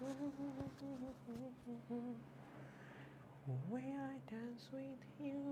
Way I dance with you.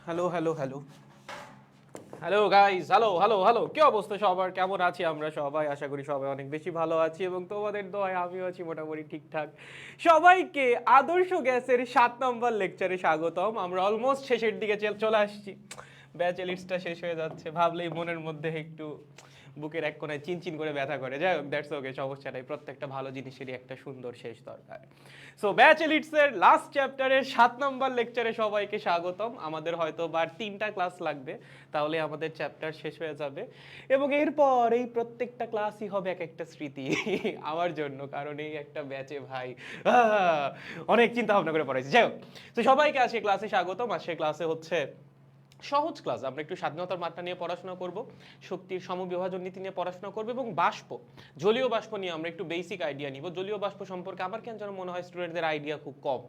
Hello hello hello hello guys, hello hello hello, কি অবস্থা সবার? কেমন আছি আমরা সবাই? আশা করি সবাই অনেক বেশি ভালো আছি এবং তোমাদের দোয়ায় আমিও আছি মোটামুটি ঠিকঠাক। সবাইকে আদর্শ গ্যাসের 7 নম্বর লেকচারে স্বাগতম। আমরা অলমোস্ট শেষের দিকে চলে আসছি। ব্যাচ এলিটসটা শেষ হয়ে যাচ্ছে, ভাবলেই মনের মধ্যে একটু বুকের এক কোণায় চিনচিন করে ব্যথা করে। যাই হোক, দ্যাটস ওকে, সমস্যা নাই। প্রত্যেকটা ভালো জিনিসেরই একটা সুন্দর শেষ দরকার। সো ব্যাচ এলিটসের লাস্ট চ্যাপ্টারের 7 নম্বর লেকচারে সবাইকে স্বাগতম। আমাদের হয়তো বার 3টা ক্লাস লাগবে, তাহলে আমাদের চ্যাপ্টার শেষ হয়ে যাবে এবং এরপর এই প্রত্যেকটা ক্লাসই হবে এক একটা স্মৃতি আমার জন্য, কারণ এই একটা ব্যাচে ভাই অনেক চিন্তা ভাবনা করে পড়াইছি। যাই হোক, তো সবাইকে আজকে ক্লাসে স্বাগতম। আজকে ক্লাসে হচ্ছে সহজ ক্লাস। আমরা একটু স্বাধীনতার মাত্রা নিয়ে পড়াশোনা করব, শক্তির সমবিভাজন নীতি নিয়ে পড়াশোনা করব এবং বাষ্প, জলীয় বাষ্প নিয়ে আমরা একটু বেসিক আইডিয়া নিব। জলীয় বাষ্প সম্পর্কে আমার কেন যেন মনে হয় স্টুডেন্টদের আইডিয়া খুব কম।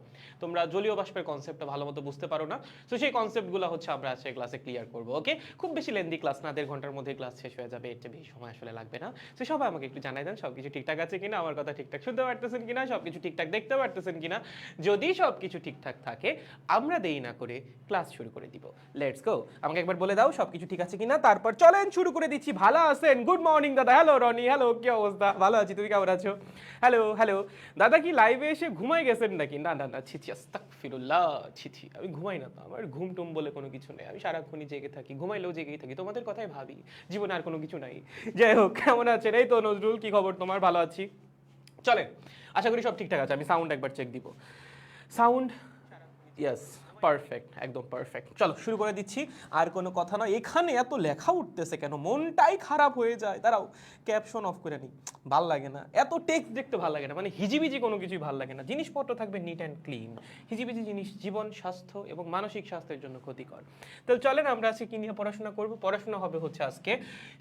তোমরা জলীয় বাষ্পের কনসেপ্টটা ভালো মতো বুঝতে পারো না। তো সেই কনসেপ্টগুলো হচ্ছে আমরা আজকে ক্লাসে ক্লিয়ার করব। ওকে, খুব বেশি লেন্দি ক্লাস না, 1.5 ঘন্টার মধ্যে ক্লাস শেষ হয়ে যাবে, এর চেয়ে বেশি সময় আসলে লাগবে না। তো সবাই আমাকে একটু জানাই দেন সবকিছু ঠিকঠাক আছে কিনা, আমার কথা ঠিকঠাক শুনতে পারতেছেন কিনা, সবকিছু ঠিকঠাক দেখতে পারতেছেন কিনা। যদি সবকিছু ঠিকঠাক থাকে আমরা দেরি না করে ক্লাস শুরু করে দিব। Let's go. আমাকে একবার বলে দাও সবকিছু ঠিক আছে কিনা, তারপর চলেন শুরু করে দিচ্ছি। ভালো আছেন? গুড মর্নিং দাদা। হ্যালো রনি, হ্যালো, কি অবস্থা? ভালো আছি, তুমি কেমন আছো? হ্যালো হ্যালো দাদা, কি লাইভে এসে ঘুমাই গেছেন নাকি? না না না, ছিছি, আস্তাগফিরুল্লাহ, ছিছি, আমি ঘুমাই না তো, আমার ঘুম টুম বলে কোনো কিছু নেই। আমি সারাক্ষণই জেগে থাকি, ঘুমাইলেও জেগেই থাকি, তোমাদের কথাই ভাবি, জীবনে আর কোনো কিছু নাই। যাই হোক, কেমন আছেন? এই তো নজরুল, কি খবর তোমার? ভালো আছি। চলেন, আশা করি সব ঠিকঠাক আছে। আমি সাউন্ড একবার চেক দিব। সাউন্ড, ইয়েস, পারফেক্ট, একদম পারফেক্ট। চলো শুরু করে দিচ্ছি। আর কোনো কথা নয়। এখানে এত লেখা উঠতেছে কেন? মনটাই খারাপ হয়ে যায়। দাঁড়াও, ক্যাপশন অফ করে নিই। ভাল লাগে না এত টেক্সট দেখতে, ভাল লাগে না, মানে হিজিবিজি কোনো কিছুই ভাল লাগে না। জিনিসপত্র থাকবে নিট অ্যান্ড ক্লিন। হিজিবিজি জিনিস জীবন, স্বাস্থ্য এবং মানসিক স্বাস্থ্যের জন্য ক্ষতিকর। তো চলেন আমরা আজকে কি নিয়ে পড়াশোনা করব? পড়াশোনা হবে হচ্ছে আজকে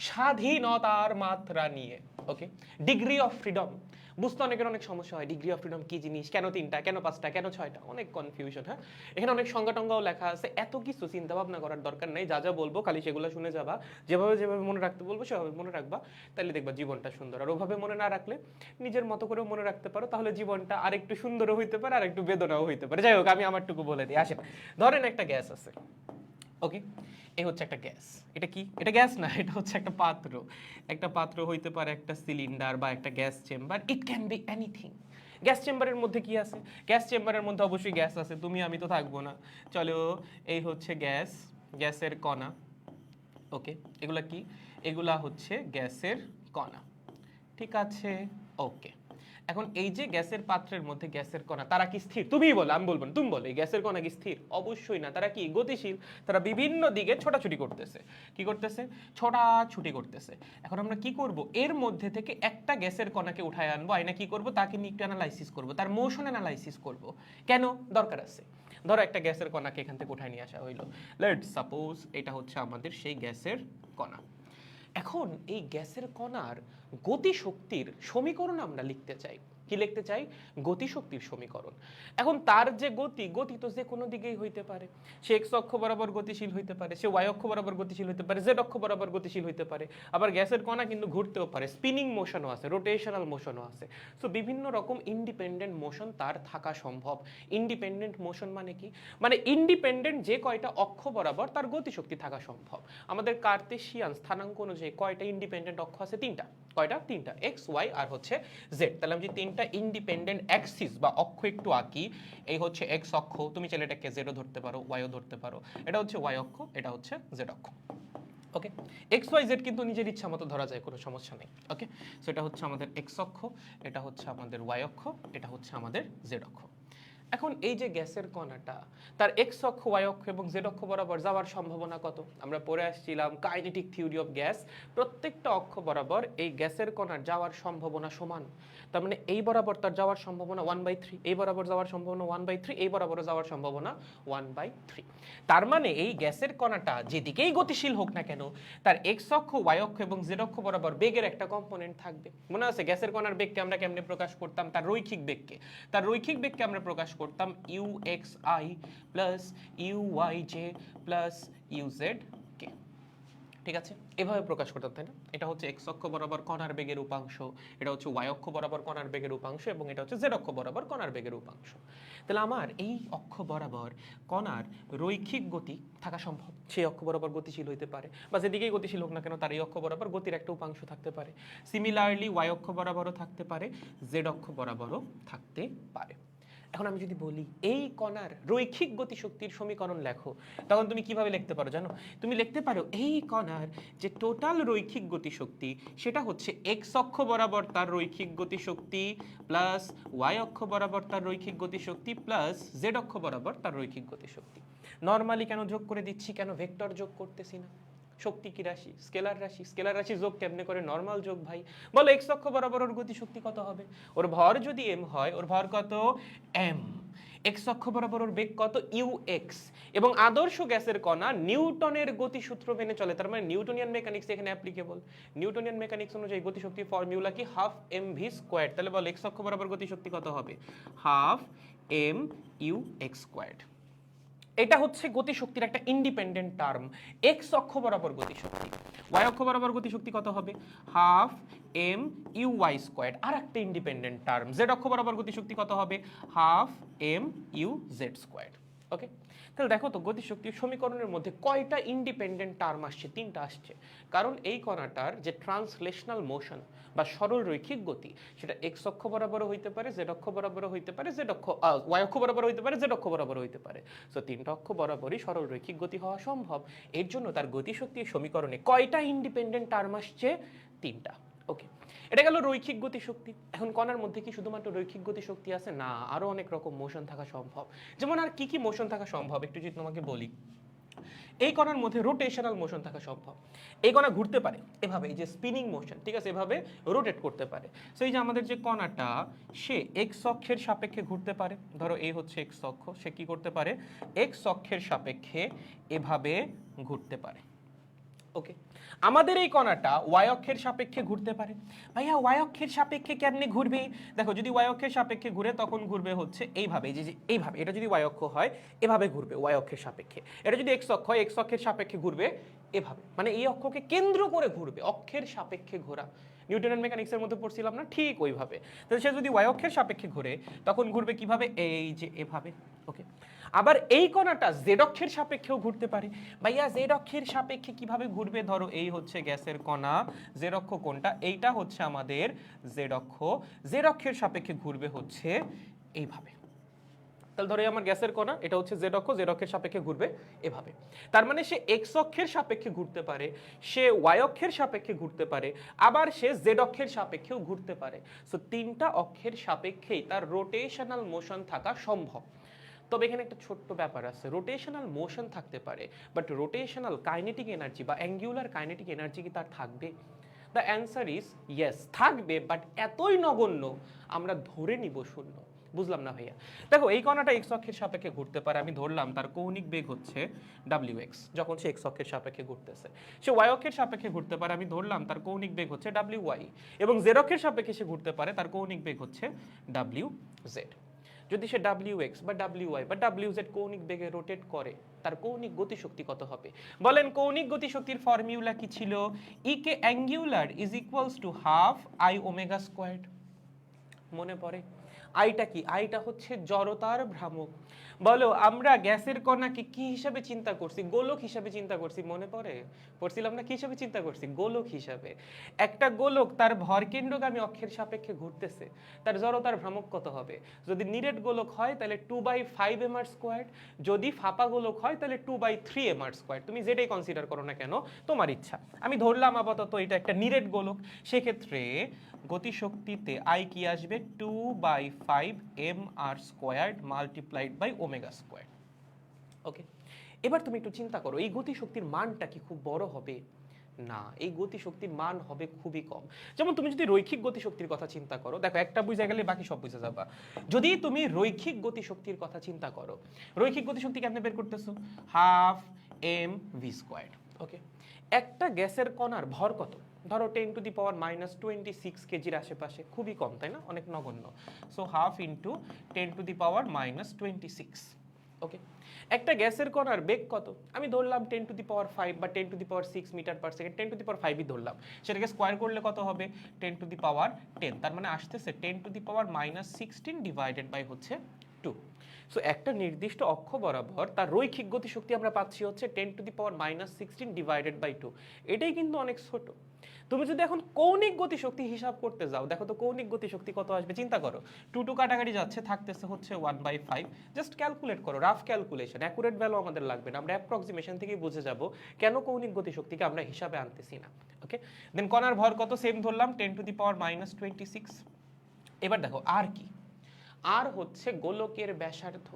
স্বাধীনতার মাত্রা নিয়ে। ওকে, ডিগ্রি অফ ফ্রিডম। বুঝতে অনেকের অনেক সমস্যা হয়, ডিগ্রি অফ ফ্রিডম কি জিনিস, কেন 3টা, কেন 5টা, কেন 6টা, অনেক কনফিউশন। হ্যাঁ, এখানে অনেক সংজ্ঞা টঙ্গাও লেখা আছে। এত কিছু চিন্তা ভাবনা করার দরকার নেই, যা যা বলবো খালি সেগুলো শুনে যাবা। যেভাবে যেভাবে মনে রাখতে বলবো সেভাবে মনে রাখবা, তাহলে দেখবা জীবনটা সুন্দর। আর ওভাবে মনে না রাখলে নিজের মতো করেও মনে রাখতে পারো, তাহলে জীবনটা আরেকটু সুন্দরও হইতে পারে আর একটু বেদনাও হইতে পারে। যাই হোক, আমি আমারটুকু বলে দিই। আসেন, ধরেন একটা গ্যাস আছে। ওকে, এই হচ্ছে একটা গ্যাস। এটা কি? এটা গ্যাস না, এটা হচ্ছে একটা পাত্র। একটা পাত্র হইতে পারে একটা সিলিন্ডার বা একটা gas chamber, it can be anything. Gas চেম্বারের মধ্যে কি আছে? গ্যাস চেম্বারের মধ্যে অবশ্যই গ্যাস আছে, তুমি আমি তো থাকবো না। চলো, এই হচ্ছে গ্যাস, গ্যাসের কণা। ওকে, এগুলা কি? এগুলা হচ্ছে গ্যাসের কণা। ঠিক আছে, ওকে। এখন এই যে গ্যাসের পাত্রের মধ্যে গ্যাসের কণা, তারা কি স্থির? তুমিই বলো, আমি বলবো না, তুমি বলো। এই গ্যাসের কণা কি স্থির? অবশ্যই না। তারা কি গতিশীল? তারা বিভিন্ন দিকে ছোটাছুটি করতেছে। কি করতেছে? ছোটাছুটি করতেছে। এখন আমরা কি করব? এর মধ্যে থেকে একটা গ্যাসের কণাকে উঠায় আনবো, আইনা কি করব? তাকে নিয়ে একটু অ্যানালাইসিস করব, তার মোশন অ্যানালাইসিস করব। কেন? দরকার আছে। ধরো একটা গ্যাসের কণাকে এখান থেকে উঠায় নিয়ে আসা হইলো। লেটস সাপোজ এটা হচ্ছে আমাদের সেই গ্যাসের কণা। এখন এই গ্যাসের কণার গতিশক্তির সমীকরণ আমরা লিখতে চাই। কি লিখতে চাই? গতিশক্তির সমীকরণ। এখন তার যে গতি তো যে কোনো দিকেই হইতে পারে। সে এক্স অক্ষ বরাবর গতিশীল হইতে পারে, সে ওয়াই অক্ষ বরাবর গতিশীল হইতে পারে, জেড অক্ষ বরাবর গতিশীল হইতে পারে। আবার গ্যাসের কণা কিন্তু ঘুরতেও পারে, স্পিনিং মোশনও আছে, রোটেশনাল মোশনও আছে। সো বিভিন্ন রকম ইন্ডিপেন্ডেন্ট মোশন তার থাকা সম্ভব। ইন্ডিপেন্ডেন্ট মোশন মানে কি? মানে ইন্ডিপেন্ডেন্ট যে কয়টা অক্ষ বরাবর তার গতিশক্তি থাকা সম্ভব। আমাদের কার্তেশিয়ান স্থানাঙ্ক অনুযায়ী কয়টা ইন্ডিপেন্ডেন্ট অক্ষ আছে? তিনটা। কয়টা? তিনটা। এক্স, ওয়াই আর হচ্ছে জেড। তাহলে আমি যদি তিনটা ইন্ডিপেন্ডেন্ট অ্যাক্সিস বা অক্ষ একটু আঁকি, এই হচ্ছে এক্স অক্ষ, তুমি চাইলে এটাকে জেডও ধরতে পারো, ওয়াইও ধরতে পারো। এটা হচ্ছে ওয়াই অক্ষ, এটা হচ্ছে জেড অক্ষ। ওকে, এক্স ওয়াই জেড কিন্তু নিজের ইচ্ছা মতো ধরা যায়, কোনো সমস্যা নেই। ওকে, সো এটা হচ্ছে আমাদের এক্স অক্ষ, এটা হচ্ছে আমাদের ওয়াই অক্ষ, এটা হচ্ছে আমাদের জেড অক্ষ। এখন এই যে গ্যাসের কণাটা, তার এক্স অক্ষ, ওয়াই অক্ষ এবং জেড অক্ষ বরাবর যাওয়ার সম্ভাবনা কত? আমরা পড়ে আসছিলাম কাইনেটিক থিওরি অফ গ্যাস, প্রত্যেকটা অক্ষ বরাবর এই গ্যাসের কণার যাওয়ার সম্ভাবনা সমান। তার মানে এই বরাবর তার যাওয়ার সম্ভাবনা 1/3, এই বরাবর যাওয়ার সম্ভাবনা 1/3, এই বরাবর যাওয়ার সম্ভাবনা 1/3। তার মানে এই গ্যাসের কণাটা যেদিকেই গতিশীল হোক না কেন, তার এক্স অক্ষ, ওয়াই অক্ষ এবং জেড অক্ষ বরাবর বেগের একটা কম্পোনেন্ট থাকবে। মনে আছে গ্যাসের কণার বেগকে আমরা কেমনে প্রকাশ করতাম? তার রৈখিক বেগকে। তার রৈখিক বেগকে আমরা প্রকাশ করতাম uxi plus uyj plus uz কে। ঠিক আছে, এভাবে প্রকাশ করতাম, তাই না? এটা হচ্ছে এক্স অক্ষ বরাবর কণার বেগের উপাংশ, এটা হচ্ছে ওয়াই অক্ষ বরাবর কণার বেগের উপাংশ এবং এটা হচ্ছে জেড অক্ষ বরাবর কণার বেগের উপাংশ। তাহলে আমার এই অক্ষ বরাবর কণার রৈখিক গতি থাকা সম্ভব। সেই অক্ষ বরাবর গতিশীল হইতে পারে, বা যেদিকেই গতিশীল হোক না কেন তার এই অক্ষ বরাবর গতির একটা উপাংশ থাকতে পারে। সিমিলারলি ওয়াই অক্ষ বরাবরও থাকতে পারে, জেড অক্ষ বরাবরও থাকতে পারে। এখন আমি যদি বলি এই কণার রৈখিক গতিশক্তির সমীকরণ লেখো, তখন তুমি কিভাবে লিখতে পারো জানো? তুমি লিখতে পারো এই কণার যে টোটাল রৈখিক গতিশক্তি সেটা হচ্ছে এক্স অক্ষ বরাবর তার রৈখিক গতিশক্তি প্লাস ওয়াই অক্ষ বরাবর তার রৈখিক গতিশক্তি প্লাস জেড অক্ষ বরাবর তার রৈখিক গতিশক্তি। নরমালি কেন যোগ করে দিচ্ছি, কেন ভেক্টর যোগ করতেছি না? শক্তি কি রাশি? স্কেলার রাশি। স্কেলার রাশি যোগ কেমনে করে? নরমাল যোগ ভাই। বলো এক্স অক্ষ বরাবর ওর গতিশক্তি কত হবে? ওর ভর যদি এম হয়, ওর ভর কত? এম। এক্স অক্ষ বরাবর ওর বেগ কত? U x. এবং আদর্শ গ্যাসের কণা নিউটনের গতিসূত্র মেনে চলে, তার মানে নিউটনিয়ান মেকানিক্স এখানে অ্যাপ্লিকেবল। নিউটনিয়ান মেকানিক্স অনুযায়ী গতিশক্তির ফর্মুলা কি? Half M v square. তাহলে বলো এক্স অক্ষ বরাবর গতিশক্তি কত হবে? Half M U x square. এটা হচ্ছে গতিশক্তির একটা ইন্ডিপেন্ডেন্ট টার্ম। এক্স অক্ষ বরাবর গতিশক্তি। ওয়াই অক্ষ বরাবর গতিশক্তি কত হবে? Half M U Y square. আর একটা ইন্ডিপেন্ডেন্ট টার্ম। জেড অক্ষ বরাবর গতিশক্তি কত হবে? Half M U Z square. Okay, তাহলে দেখো তো গতিশক্তির সমীকরণের মধ্যে কয়টা ইন্ডিপেন্ডেন্ট টার্ম আসছে? তিনটা আসছে। কারণ এই কণাটার যে ট্রান্সলেশনাল মোশন বা সরল রৈখিক গতি, সেটা এক্স অক্ষ বরাবরও হইতে পারে, জেড অক্ষ বরাবরও হইতে পারে, ওয়াই অক্ষ বরাবর হইতে পারে, জেড অক্ষ বরাবর হইতে পারে। সো তিনটা অক্ষ বরাবরই সরল রৈখিক গতি হওয়া সম্ভব। এর জন্য তার গতিশক্তির সমীকরণে কয়টা ইন্ডিপেন্ডেন্ট টার্ম আসছে? তিনটা। ওকে, এটা গেল রৈখিক গতিশক্তি। এখন কণার মধ্যে কি শুধুমাত্র রৈখিক গতিশক্তি আছে? না, আরো অনেক রকম মোশন থাকা সম্ভব। যেমন আর কি কি মোশন থাকা সম্ভব একটু যদি তোমাকে বলি, এই কণার মধ্যে রোটেশনাল মোশন থাকা সম্ভব। এই কণা ঘুরতে পারে এভাবে, এই যে স্পিনিং মোশন, ঠিক আছে, এভাবে রোটেট করতে পারে। সো এই যে আমাদের যে কণাটা, সে এক্স অক্ষের সাপেক্ষে ঘুরতে পারে। ধরো এই হচ্ছে এক্স অক্ষ, সে কি করতে পারে? এক্স অক্ষের সাপেক্ষে এভাবে ঘুরতে পারে। ওকে, আমাদের এই কণাটা ওয়াই অক্ষের সাপেক্ষে ঘুরতে পারে। ভাইয়া ওয়াই অক্ষের সাপেক্ষে কেমনে ঘুরবে? দেখো, যদি ওয়াই অক্ষের সাপেক্ষে ঘুরে তখন ঘুরবে হচ্ছে এইভাবে, যে এইভাবে। এটা যদি ওয়াই অক্ষ হয় এভাবে ঘুরবে ওয়াই অক্ষের সাপেক্ষে। এটা যদি এক্স অক্ষ হয় এক্স অক্ষের সাপেক্ষে ঘুরবে এভাবে, মানে এই অক্ষকে কেন্দ্র করে ঘুরবে। অক্ষের সাপেক্ষে ঘোরা, নিউটনের মেকানিক্সের মধ্যে পড়ছিলাম না, ঠিক ওইভাবে। তাহলে সে যদি ওয়াই অক্ষের সাপেক্ষে ঘুরে তখন ঘুরবে কিভাবে? এই যে এভাবে। ওকে, আবার এই কণাটা জেড অক্ষের সাপেক্ষেও ঘুরতে পারে। ভাইয়া জেড অক্ষের সাপেক্ষে কিভাবে ঘুরবে? ধরো এই হচ্ছে গ্যাসের কণা, জেড অক্ষ কোনটা? এইটা হচ্ছে আমাদের জেড অক্ষ। জেড অক্ষের সাপেক্ষে ঘুরবে হচ্ছে এইভাবে। তাহলে ধরো আমার গ্যাসের কণা, এটা হচ্ছে জেড অক্ষ, জেড অক্ষের সাপেক্ষে ঘুরবে এভাবে। তার মানে সে এক্স অক্ষের সাপেক্ষে ঘুরতে পারে, সে ওয়াই অক্ষের সাপেক্ষে ঘুরতে পারে, আবার সে জেড অক্ষের সাপেক্ষেও ঘুরতে পারে। সো তিনটা অক্ষের সাপেক্ষেই তার রোটেশনাল মোশন থাকা সম্ভব। তবে এখানে একটা ছোট্ট ব্যাপার আছে, রোটেশনাল মোশন থাকতে পারে, বাট রোটেশনাল কাইনেটিক এনার্জি বা অ্যাঙ্গুলার কাইনেটিক এনার্জি কি তার থাকবে? দ্য অ্যান্সার ইজ ইয়েস, থাকবে, বাট এতই নগণ্য আমরা ধরে নিব শূন্য। বুঝলাম না ভাইয়া। দেখো এই কণাটা এক্স অক্ষের সাপেক্ষে ঘুরতে পারে, আমি ধরলাম তার কৌণিক বেগ হচ্ছে ডাব্লিউ এক্স, যখন সে এক্স অক্ষের সাপেক্ষে ঘুরতেছে। সে ওয়াই অক্ষের সাপেক্ষে ঘুরতে পারে, আমি ধরলাম তার কৌণিক বেগ হচ্ছে ডাব্লিউ ওয়াই, এবং জেড অক্ষের সাপেক্ষে সে ঘুরতে পারে, তার কৌণিক বেগ হচ্ছে ডাব্লিউ জেড। যদি সে ডাব্লিউ এক্স বা ডাব্লিউ ওয়াই বা ডাব্লিউ জেড কৌণিক বেগে রোটেট করে, তার কৌণিক গতিশক্তি কত হবে? বলেন কৌণিক গতিশক্তির ফর্মুলা কি ছিল? E K angular is equals to half I omega squared. মনে পড়ে? আইটা কি? আইটা হচ্ছে জড়তার ভ্রামক। বলো আমরা গ্যাসের কণাকে কি হিসাবে চিন্তা করছি? গোলক হিসাবে চিন্তা করছি। মনে পড়ে? পড়ছিলাম না কি হিসাবে চিন্তা করছি? গোলক হিসাবে। একটা গোলক তার ভরকেন্দ্রগামী অক্ষের সাপেক্ষে ঘুরতেছে, তার জড়তার ভ্রামক কত হবে? যদি নিরেট গোলক হয় তাহলে 2/5 mr স্কোয়ার্ড, যদি ফাঁপা গোলক হয় তাহলে 2/3 mr স্কোয়ার্ড। তুমি যেটাই কনসিডার করো না কেন, তোমার ইচ্ছা। আমি ধরলাম আপাতত এটা একটা নিরেট গোলক, সেক্ষেত্রে গতিশক্তিতে আই কি আসবে? 2/5 mr squared multiplied by omega squared. Okay, এবার তুমি একটু চিন্তা করো, এই গতিশক্তির মানটা কি খুব বড় হবে? না, এই গতিশক্তির মান হবে খুবই কম। যেমন তুমি যদি রৈখিক গতিশক্তির কথা চিন্তা করো, দেখো একটা বুঝে গেলে বাকি সব বুঝে যাবা। যদি তুমি রৈখিক গতিশক্তির কথা চিন্তা করো, রৈখিক গতিশক্তি কেমনে বের করতেছো? Half M V squared. Okay, একটা গ্যাসের কণার ভর কত? ধরো 10⁻⁻26 কেজির আশেপাশে, খুবই কম তাই না, অনেক নগণ্য। So half into 10⁻⁻26। ওকে, একটা গ্যাসের কণার বেগ কত? আমি ধরলাম 10⁵ বা 10⁶ মিটার পার সেকেন্ড, 10⁵ ধরলাম, সেটাকে স্কোয়ার করলে কত হবে? 10⁻10। তার মানে আসতেছে 10⁻16 ডিভাইডেড বাই হচ্ছে 2। সো একটা নির্দিষ্ট অক্ষ বরাবর তার রৈখিক গতিশক্তি আমরা পাচ্ছি হচ্ছে 10⁻16 ডিভাইডেড বাই 2। এটাই কিন্তু অনেক ছোট। তুমি যদি এখন কৌণিক গতিশক্তি হিসাব করতে যাও, দেখো তো কৌণিক গতিশক্তি কত আসবে, চিন্তা করো। 2 কাটাকাটি যাচ্ছে, থাকতেছে হচ্ছে 1/5। জাস্ট ক্যালকুলেট করো, রাফ ক্যালকুলেশন, অ্যাকুরেট ভ্যালু আমাদের লাগবে না, আমরা অ্যাপ্রক্সিমেশন থেকেই বুঝে যাব কেন কৌণিক গতিশক্তিকে আমরা হিসাবে আনতেছি না। ওকে, দেন কণার ভর কত? সেম ধরলাম 10⁻26। এবার দেখো আর কি, আর হচ্ছে গোলকের ব্যাসার্ধ,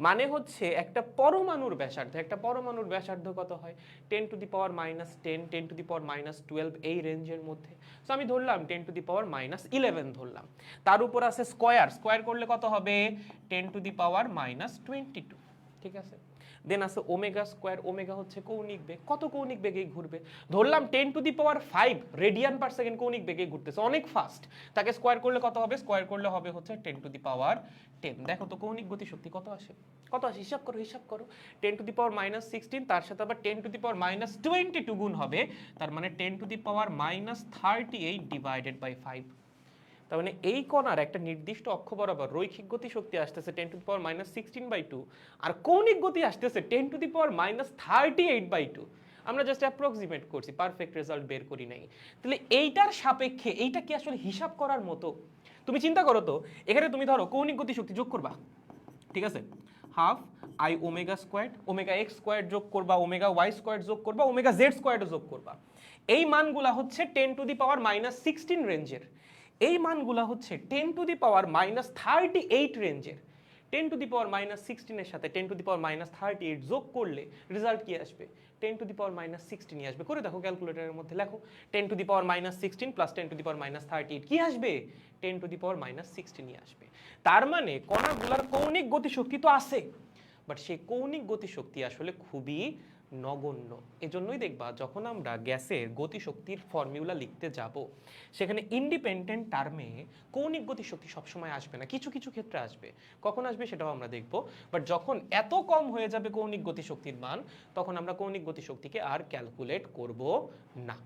মানে হচ্ছে একটা পরমাণুর ব্যাসার্ধ। একটা পরমাণুর ব্যাসার্ধ কত হয়? 10⁻10, 10⁻12 এই রেঞ্জের মধ্যে। সো আমি ধরলাম 10⁻11 ধরলাম, তার উপর আছে স্কোয়ার, স্কোয়ার করলে কত হবে? 10⁻22। ঠিক আছে, দেন আছে ওমেগা স্কোয়ার, ওমেগা হচ্ছে কৌণিক বেগ, কত কৌণিক বেগেই ঘুরবে? ধরলাম 10⁵ রেডিয়ান পার সেকেন্ড কৌণিক বেগে ঘুরতেছে, অনেক ফাস্ট। তাকে স্কোয়ার করলে কত হবে? স্কোয়ার করলে হবে হচ্ছে 10⁻10। দেখো তো কৌণিক গতিশক্তি কত আসে? কত আসে? হিসাব করো, হিসাব করো। 10⁻16, তার সাথে আবার 10⁻22 গুণ হবে, তার মানে 10⁻38 ডিভাইডেড বাই 5। তার মানে এই কণার একটা নির্দিষ্ট অক্ষ বরাবর রৈখিক গতিশক্তি আসতেছে 10⁻16/2, আর কৌণিক গতি আসতেছে 10⁻38/2। আমরা জাস্ট অ্যাপ্রক্সিমেট করছি, পারফেক্ট রেজাল্ট বের করি নাই। তাহলে এইটার সাপেক্ষে এইটা কি আসলে হিসাব করার মতো? তুমি চিন্তা করো তো, এখানে তুমি ধরো কৌণিক গতিশক্তি যোগ করবা, ঠিক আছে, half I omega squared, omega x squared যোগ করবা, ওমেগা ওয়াই স্কোয়ার্ড যোগ করবা, ওমেগা জেড স্কোয়ার্ডও যোগ করবা। এই মানগুলা হচ্ছে 10⁻16 রেঞ্জের, এই মানগুলা হচ্ছে 10⁻38 রেঞ্জের। 10⁻16 এর সাথে 10⁻38 যোগ করলে রেজাল্ট কি আসবে? 10⁻16 আসবে। করে দেখো ক্যালকুলেটরের মধ্যে, লেখো 10⁻16 প্লাস 10⁻38 কি আসবে? 10⁻16 আসবে। তার মানে কণাগুলার কৌণিক গতিশক্তি তো আছে, বাট সেই কৌণিক গতিশক্তি আসলে খুবই নগণ্য। এজন্যই দেখবা যখন আমরা গ্যাসের গতিশক্তির ফর্মুলা লিখতে যাব, সেখানে ইন্ডিপেন্ডেন্ট টার্মে কৌণিক গতিশক্তি সবসময় আসবে না, কিছু কিছু ক্ষেত্রে আসবে। কখন আসবে সেটাও আমরা দেখব, বাট যখন এত কম হয়ে যাবে কৌণিক গতিশক্তির মান, তখন আমরা কৌণিক গতিশক্তিকে আর ক্যালকুলেট করব না।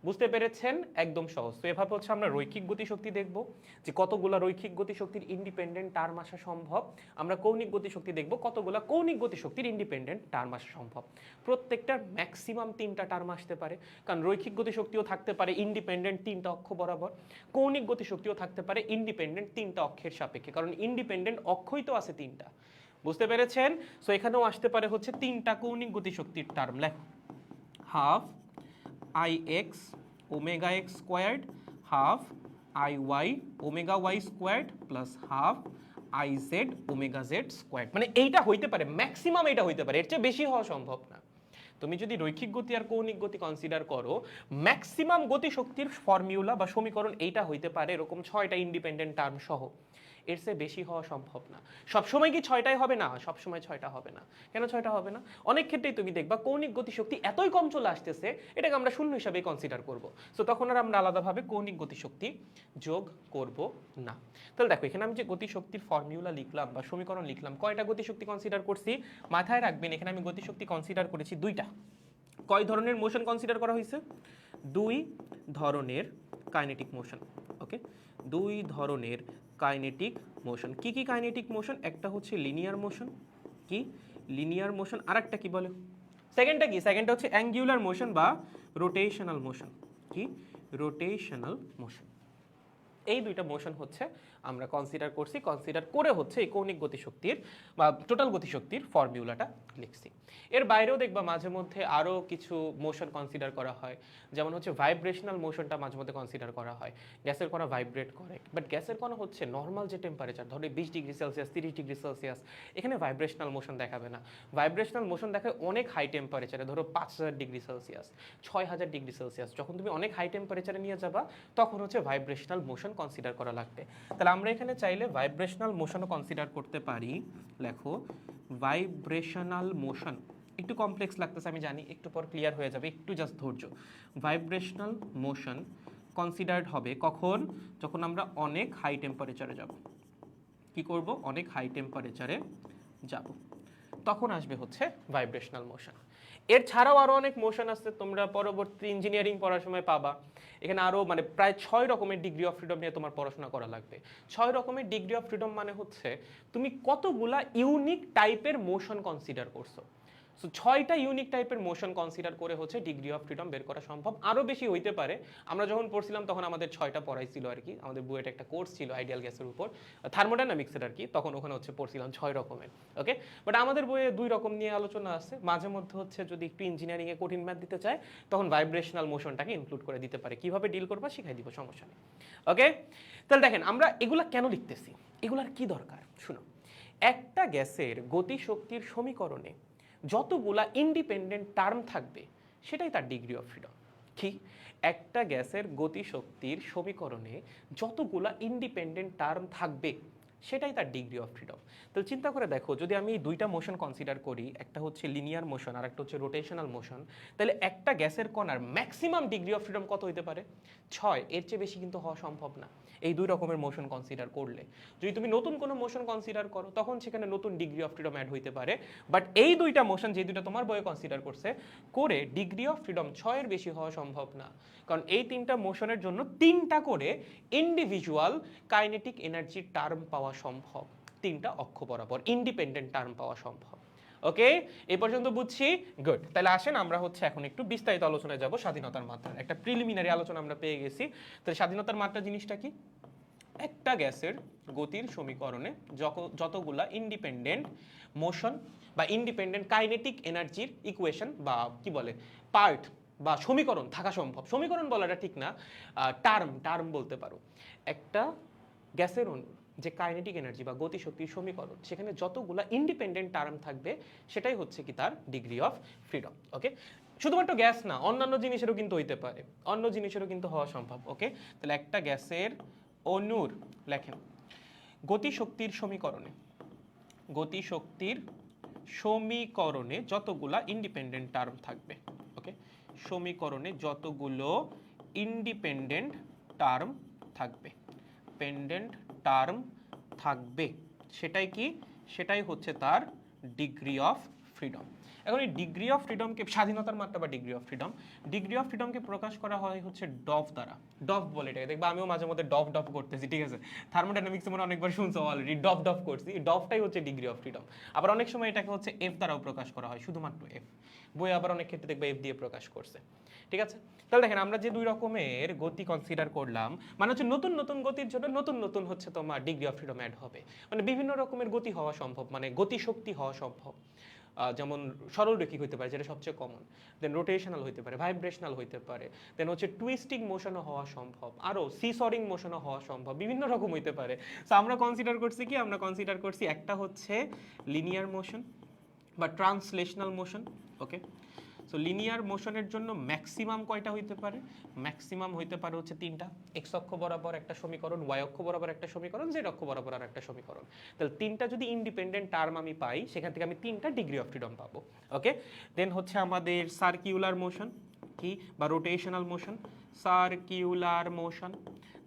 বুঝতে পেরেছেন? একদম সহজ। তো এভাবে হচ্ছে আমরা রৈখিক গতিশক্তি দেখব যে কতগুলা রৈখিক গতিশক্তির ইন্ডিপেন্ডেন্ট টার্ম আসা সম্ভব। আমরা কৌণিক গতিশক্তি দেখব কতগুলা কৌণিক গতিশক্তির ইন্ডিপেন্ডেন্ট টার্ম আসা সম্ভব। প্রত্যেকটার ম্যাক্সিমাম 3টা টার্ম আসতে পারে, কারণ রৈখিক গতিশক্তিও থাকতে পারে ইন্ডিপেন্ডেন্ট 3টা অক্ষ বরাবর, কৌণিক গতিশক্তিও থাকতে পারে ইন্ডিপেন্ডেন্ট 3টা অক্ষের সাপেক্ষে, কারণ ইন্ডিপেন্ডেন্ট অক্ষই তো আছে 3টা। বুঝতে পেরেছেন? সো এখানেও আসতে পারে হচ্ছে 3টা কৌণিক গতিশক্তির টার্ম। লেখ half ix omega x squared, half iy omega Y squared plus half iz omega Z squared. মানে এইটা হইতে পারে, ম্যাক্সিমাম এটা হইতে পারে, এর চেয়ে বেশি হওয়া সম্ভব না। তুমি যদি রৈখিক গতি আর কৌণিক গতি কনসিডার করো, ম্যাক্সিমাম গতিশক্তির ফর্মুলা বা সমীকরণ এইটা হইতে পারে এরকম 6টা ইন্ডিপেন্ডেন্ট টার্ম সহ। এর চেয়ে বেশি হওয়া সম্ভব না। সবসময় কি 6টাই হবে না? সবসময় 6টা হবে না। কেন 6টা হবে না? অনেক ক্ষেত্রেই তুমি দেখবা কৌণিক গতিশক্তি এতই কম চলে আসতেছে, এটাকে আমরা শূন্য হিসাবে কনসিডার করব। সো তখন আর আমরা আলাদাভাবে কৌণিক গতিশক্তি যোগ করব না। তাহলে দেখো এখানে আমি যে গতিশক্তির ফর্মুলা লিখলাম বা সমীকরণ লিখলাম, কয়টা গতিশক্তি কনসিডার করছি? মাথায় রাখবেন এখানে আমি গতিশক্তি কনসিডার করেছি 2টা। কয় ধরনের মোশন কনসিডার করা হয়েছে? 2 ধরনের কাইনেটিক মোশন। ওকে, 2 ধরনের কাইনেটিক মোশন। কি কি কাইনেটিক মোশন? একটা হচ্ছে লিনিয়ার মোশন, কি লিনিয়ার মোশন, আর একটা কি বলে? সেকেন্ডটা কি? সেকেন্ডটা হচ্ছে অ্যাঙ্গুলার মোশন বা রোটেশনাল মোশন। কি? Rotational motion. এই 2টা মোশন হচ্ছে আমরা কনসিডার করছি, কনসিডার করে হচ্ছে এই কৌণিক গতিশক্তির বা টোটাল গতিশক্তির ফর্মুলাটা লিখছি। এর বাইরেও দেখবা মাঝে মধ্যে আরও কিছু মোশন কনসিডার করা হয়, যেমন হচ্ছে ভাইব্রেশনাল মোশনটা মাঝে মধ্যে কনসিডার করা হয়। গ্যাসের কণা ভাইব্রেট করে, বাট গ্যাসের কণা হচ্ছে নর্মাল যে টেম্পারেচার, ধরো 20 ডিগ্রি সেলসিয়াস 30 ডিগ্রি সেলসিয়াস, এখানে ভাইব্রেশনাল মোশন দেখাবে না। ভাইব্রেশনাল মোশন দেখায় অনেক হাই টেম্পারেচারে, ধরো 5000 ডিগ্রি সেলসিয়াস 6000 ডিগ্রি সেলসিয়াস। যখন তুমি অনেক হাই টেম্পারেচারে নিয়ে যাবা তখন হচ্ছে ভাইব্রেশনাল মোশন কনসিডার করা লাগবে। তাহলে আমরা এখানে চাইলে ভাইব্রেশনাল মোশনও কনসিডার করতে পারি। লেখো ভাইব্রেশনাল মোশন। একটু কমপ্লেক্স লাগতেছে আমি জানি, একটু পর ক্লিয়ার হয়ে যাবে, একটু জাস্ট ধৈর্য। ভাইব্রেশনাল মোশন কনসিডার্ড হবে কখন? যখন আমরা অনেক হাই টেম্পারেচারে যাব। কি করব? অনেক হাই টেম্পারেচারে যাব, তখন আসবে হচ্ছে ভাইব্রেশনাল মোশন। এর ছাড়াও আরও অনেক মোশন আছে, তোমরা পরবর্তী ইঞ্জিনিয়ারিং পড়ার সময় পাবা। এখানে আরও মানে প্রায় 6 রকমের ডিগ্রি অফ ফ্রিডম নিয়ে তোমার পড়াশোনা করা লাগবে। 6 রকমের ডিগ্রি অফ ফ্রিডম মানে হচ্ছে তুমি কতগুলা ইউনিক টাইপের মোশন কনসিডার করছো। সো 6টা ইউনিক টাইপের মোশন কনসিডার করে হচ্ছে ডিগ্রি অফ ফ্রিডম বের করা সম্ভব। আরও বেশি হইতে পারে। আমরা যখন পড়ছিলাম তখন আমাদের 6টা পড়াইছিল আর কি, আমাদের বুয়েটে একটা কোর্স ছিল আইডিয়াল গ্যাসের উপর, থার্মোডাইনামিক্সের আর কি, তখন ওখানে হচ্ছে পড়ছিলাম 6 রকমের। ওকে, বাট আমাদের বইয়ে 2 রকম নিয়ে আলোচনা আছে। মাঝে মধ্যে হচ্ছে যদি একটু ইঞ্জিনিয়ারিংয়ে কঠিন ম্যাথ দিতে চায় তখন ভাইব্রেশনাল মোশনটাকে ইনক্লুড করে দিতে পারে। কিভাবে ডিল করবা শিখাই দিব, সমস্যা নেই। ওকে, তাহলে দেখেন আমরা এগুলা কেন লিখতেছি, এগুলার কি দরকার শুনো। একটা গ্যাসের গতিশক্তির সমীকরণে যতগুলা ইন্ডিপেন্ডেন্ট টার্ম থাকবে সেটাই তার ডিগ্রি অফ ফ্রিডম। কি? একটা গ্যাসের গতিশক্তির সমীকরণে যতগুলা ইন্ডিপেন্ডেন্ট টার্ম থাকবে সেটাই তার ডিগ্রি অফ ফ্রিডম। তাহলে চিন্তা করে দেখো, যদি আমি 2টা মোশন কনসিডার করি, একটা হচ্ছে লিনিয়ার মোশন আর একটা হচ্ছে রোটেশনাল মোশন, তাহলে একটা গ্যাসের কণার ম্যাক্সিমাম ডিগ্রি অফ ফ্রিডম কত হতে পারে? 6। এর চেয়ে বেশি কিন্তু হওয়া সম্ভব না এই 2 রকমের মোশন কনসিডার করলে। যদি তুমি নতুন কোনো মোশন কনসিডার করো তখন সেখানে নতুন ডিগ্রি অফ ফ্রিডম অ্যাড হইতে পারে, বাট এই 2টা মোশন যে 2টা তোমার বইয়ে কনসিডার করছে করে ডিগ্রি অফ ফ্রিডম 6 এর বেশি হওয়া সম্ভব না, কারণ এই 3টা মোশনের জন্য 3টা করে ইন্ডিভিজুয়াল কাইনেটিক এনার্জির টার্ম পাওয়া সম্ভব, 3টা অক্ষ বরাবর ইন্ডিপেন্ডেন্ট টার্ম পাওয়া সম্ভব। ওকে, এই পর্যন্ত বুঝছি? গুড। তাহলে আসেন আমরা হচ্ছে এখন একটু বিস্তারিত আলোচনায় যাব। স্বাধীনতার মাত্রা, একটা প্রিলিমিনারি আলোচনা আমরা পেয়ে গেছি। তাহলে স্বাধীনতার মাত্রা জিনিসটা কি? একটা গ্যাসের গতির সমীকরণে যতগুলা ইন্ডিপেন্ডেন্ট মোশন বা ইন্ডিপেন্ডেন্ট কাইনেটিক এনার্জির ইকুয়েশন বা কি বলে পার্ট বা সমীকরণ থাকা সম্ভব। সমীকরণ বলাটা ঠিক না, টার্ম বলতে পারো। একটা গ্যাসের অণু যে কাইনেটিক এনার্জি বা গতিশক্তির সমীকরণ, সেখানে যতগুলা ইন্ডিপেন্ডেন্ট টার্ম থাকবে সেটাই হচ্ছে কি তার ডিগ্রি অফ ফ্রিডম। ওকে, শুধুমাত্র গ্যাস না, অন্যান্য জিনিসেরও কিন্তু হইতে পারে, অন্য জিনিসেরও কিন্তু হওয়া সম্ভব। ওকে, তাহলে একটা গ্যাসের অণুর লেখেন গতিশক্তির সমীকরণে যতগুলা ইন্ডিপেন্ডেন্ট টার্ম থাকবে। ওকে, সমীকরণে যতগুলো ইন্ডিপেন্ডেন্ট টার্ম থাকবে সেটাই কি? সেটাই হচ্ছে তার ডিগ্রি অফ ফ্রিডম। এখন এই ডিগ্রি অফ ফ্রিডমকে, স্বাধীনতার মাত্রা বা ডিগ্রি অফ ফ্রিডমকে প্রকাশ করা হয় হচ্ছে ডফ দ্বারা। ডফ বলে এটাকে, দেখবা আমিও মাঝে মধ্যে ডফ ডফ করতেছি, ঠিক আছে? থার্মোডাইনামিক্সে মনে অনেকবার শুনছো অলরেডি, ডফ ডফ করছি। ডফটাই হচ্ছে ডিগ্রি অফ ফ্রিডম। আবার অনেক সময় এটাকে হচ্ছে এফ দ্বারাও প্রকাশ করা হয়, শুধুমাত্র এফ। বই আবার অনেক ক্ষেত্রে দেখবে এফ দিয়ে প্রকাশ করছে, ঠিক আছে? তাহলে দেখেন আমরা যে দুই রকমের গতি কনসিডার করলাম, মানে হচ্ছে নতুন নতুন গতির জন্য নতুন নতুন হচ্ছে তোমার ডিগ্রি অফ ফ্রিডম অ্যাড হবে। মানে বিভিন্ন রকমের গতি হওয়া সম্ভব, মানে গতিশক্তি হওয়া সম্ভব। যেমন সরলরৈখিক হইতে পারে, যেটা সবচেয়ে কমন, দেন রোটেশনাল হইতে পারে, ভাইব্রেশনাল হইতে পারে, দেন হচ্ছে টুইস্টিং মোশনও হওয়া সম্ভব, আরও সিসরিং মোশনও হওয়া সম্ভব, বিভিন্ন রকম হইতে পারে। সো আমরা কনসিডার করছি কি, আমরা কনসিডার করছি একটা হচ্ছে লিনিয়ার মোশন বা ট্রান্সলেশনাল মোশন। ওকে, সো লিনিয়ার মোশনের জন্য ম্যাক্সিমাম কয়টা হইতে পারে? ম্যাক্সিমাম হইতে পারে হচ্ছে তিনটা। এক্স অক্ষ বরাবর একটা সমীকরণ, ওয়াই অক্ষ বরাবর একটা সমীকরণ, জেড অক্ষ বরাবর আর একটা সমীকরণ। তাহলে তিনটা যদি ইন্ডিপেন্ডেন্ট টার্ম আমি পাই, সেখান থেকে আমি তিনটা ডিগ্রি অফ ফ্রিডম পাবো। ওকে, দেন হচ্ছে আমাদের সার্কিউলার মোশন কি বা রোটেশনাল মোশন। সার্কিউলার মোশন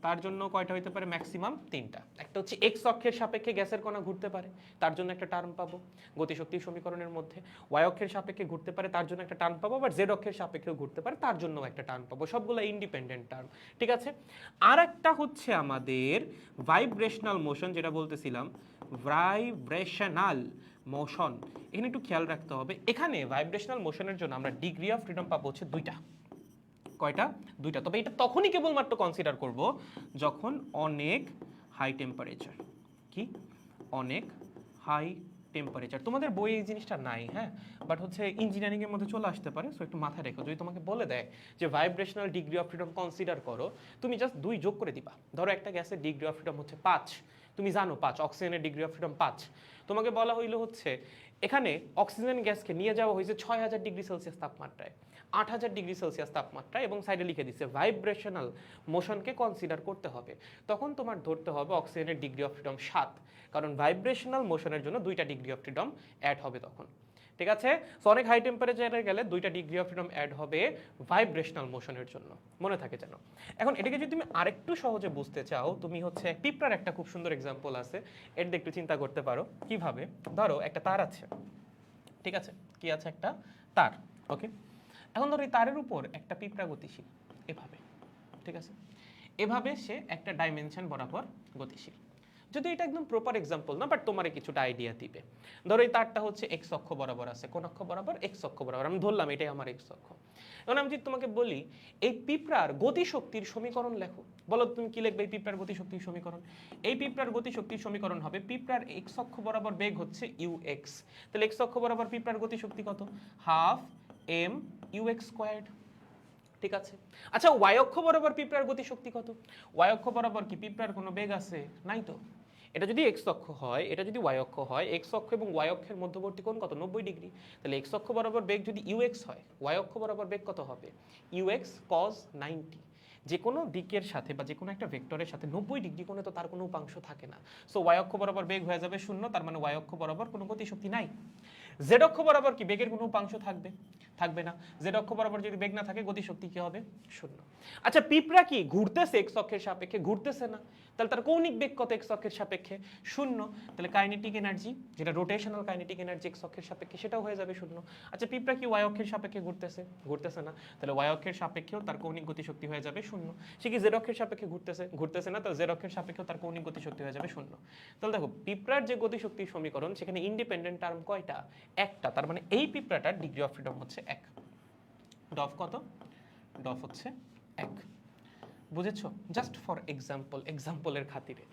তার জন্য কয়টা হইতে পারে? ম্যাক্সিমাম তিনটা। একটা হচ্ছে এক্স অক্ষের সাপেক্ষে গ্যাসের কণা ঘুরতে পারে, তার জন্য একটা টার্ম পাবো গতিশক্তির সমীকরণের মধ্যে। ওয়াই অক্ষের সাপেক্ষে ঘুরতে পারে, তার জন্য একটা টার্ম পাবো। আবার জেড অক্ষের সাপেক্ষেও ঘুরতে পারে, তার জন্য একটা টার্ম পাবো। সবগুলো ইন্ডিপেন্ডেন্ট টার্ম, ঠিক আছে? আর একটা হচ্ছে আমাদের ভাইব্রেশনাল মোশন, যেটা বলতেছিলাম ভাইব্রেশনাল মোশন। এখানে একটু খেয়াল রাখতে হবে, এখানে ভাইব্রেশনাল মোশনের জন্য আমরা ডিগ্রি অফ ফ্রিডম পাবো হচ্ছে দুইটা। কয়টা? দুইটা। তবে এটা তখনই কেবলমাত্র কনসিডার করব যখন অনেক হাই টেম্পারেচার। কি? অনেক হাই টেম্পারেচার। তোমাদের বইয়ে এই জিনিসটা নাই, হ্যাঁ, বাট হচ্ছে ইঞ্জিনিয়ারিং এর মধ্যে চলে আসতে পারে। সো একটু মাথায় রেখো, যদি তোমাকে বলে দেয় যে vibrational degree of freedom consider করো, তুমি জাস্ট 2 যোগ করে দিবা। ধরো একটা গ্যাসের ডিগ্রি অফ ফ্রিডম হচ্ছে 5, তুমি জানো 5, অক্সিজেনের ডিগ্রি অফ ফ্রিডম 5। তোমাকে বলা হইলো হচ্ছে এখানে অক্সিজেন গ্যাসকে নিয়ে যাওয়া হয়েছে 6000 ডিগ্রি সেলসিয়াস তাপমাত্রায়, 8000 ডিগ্রি সেলসিয়াস তাপমাত্রায়, এবং সাইডে লিখে দিচ্ছে ভাইব্রেশনাল মোশনকে কনসিডার করতে হবে। তখন তোমার ধরতে হবে অক্সিজেনের ডিগ্রি অফ ফ্রিডম 7, কারণ ভাইব্রেশনাল মোশনের জন্য 2টা ডিগ্রি অফ ফ্রিডম অ্যাড হবে তখন, ঠিক আছে? সো অনেক হাই টেম্পারেচারে গেলে 2টা ডিগ্রি অফ ফ্রিডম অ্যাড হবে ভাইব্রেশনাল মোশনের জন্য, মনে থাকে যেন। এখন এটাকে যদি তুমি আরেকটু সহজে বুঝতে চাও, তুমি হচ্ছে পিঁপড়ার একটা খুব সুন্দর এক্সাম্পল আছে, এর দিয়ে একটু চিন্তা করতে পারো কিভাবে। ধরো একটা তার আছে, ঠিক আছে? কি আছে? একটা তার। ওকে, এখন ধরো এই তারের উপর একটা পিঁপড়া গতিশীল, এভাবে, ঠিক আছে? এভাবে সে একটা ডাইমেনশন বরাবর গতিশীল। যদি এটা একদম প্রপার এক্সাম্পল না, বাট তোমার কিছুটা আইডিয়া দিবে। ধরো এই তারটা হচ্ছে এক্স অক্ষ বরাবর আছে, কোন অক্ষ বরাবর? এক্স অক্ষ বরাবর। আমি ধরলাম এটাই আমার এক্স অক্ষ। এখন আমি যদি তোমাকে বলি এই পিঁপড়ার গতিশক্তির সমীকরণ লেখো, বলো তুমি কি লিখবে এই পিঁপড়ার গতিশক্তির সমীকরণ? এই পিঁপড়ার গতিশক্তির সমীকরণ হবে, পিঁপড়ার এক্স অক্ষ বরাবর বেগ হচ্ছে ইউ এক্স। তাহলে এক্স অক্ষ বরাবর পিঁপড়ার গতিশক্তি কত? Half M U x squared, ঠিক আছে? আচ্ছা, ওয়াই অক্ষ বরাবর পিঁপড়ার গতিশক্তি কত? ওয়াই অক্ষ বরাবর কি পিঁপড়ার কোনো বেগ আছে? নাই তো। এটা যদি এক্স অক্ষ হয়, এটা যদি ওয়াই অক্ষ হয়, এক্স অক্ষ এবং ওয়াই অক্ষের মধ্যবর্তী কোণ কত? 90 ডিগ্রি। তাহলে এক্স অক্ষ বরাবর বেগ যদি ইউ এক্স হয়, ওয়াই অক্ষ বরাবর বেগ কত হবে? U x cos 90। যে কোনো দিকের সাথে বা যে কোনো একটা ভেক্টরের সাথে 90 ডিগ্রি কোণে তো তার কোনো উপাংশ থাকে না। সো ওয়াই অক্ষ বরাবর বেগ হয়ে যাবে 0, তার মানে ওয়াই অক্ষ বরাবর কোনো গতিশক্তি নাই। জেড অক্ষ বরাবর কি বেগের কোনো উপাংশ থাকবে? থাকবে না। জেড অক্ষ বরাবর যদি বেগ না থাকে, গতিশক্তি কি হবে? 0। আচ্ছা, পিঁপড়া কি ঘুরতেছে এক্স অক্ষের সাপেক্ষে? ঘুরতেছে না। তাহলে তার কৌণিক বেগ কত এক্স অক্ষের সাপেক্ষে? 0। তাহলে কাইনেটিক এনার্জি, যেটা রোটেশনাল কাইনেটিক এনার্জি এক্স অক্ষের সাপেক্ষে, সেটাও হয়ে যাবে 0। আচ্ছা, পিঁপড়া কি ওয়াই অক্ষের সাপেক্ষে ঘুরতেছে? ঘুরতেছে না। তাহলে ওয়াই অক্ষের সাপেক্ষেও তার কৌণিক গতিশক্তি হয়ে যাবে 0। সে কি জেড অক্ষের সাপেক্ষে ঘুরতেছে? ঘুরতেছে না। তাহলে জেড অক্ষের সাপেক্ষেও তার কৌণিক গতিশক্তি হয়ে যাবে 0। তাহলে দেখো, পিঁপড়ার যে গতিশক্তির সমীকরণ, সেখানে ইন্ডিপেন্ডেন্ট টার্ম কয়টা? একটা। তার মানে এই পিঁপড়াটার ডিগ্রি অফ ফ্রিডম হচ্ছে 1। ডফ কত? ডফ হচ্ছে 1। বুঝেছো? জাস্ট ফর এক্সাম্পল, এক্সাম্পলের খাতিরে।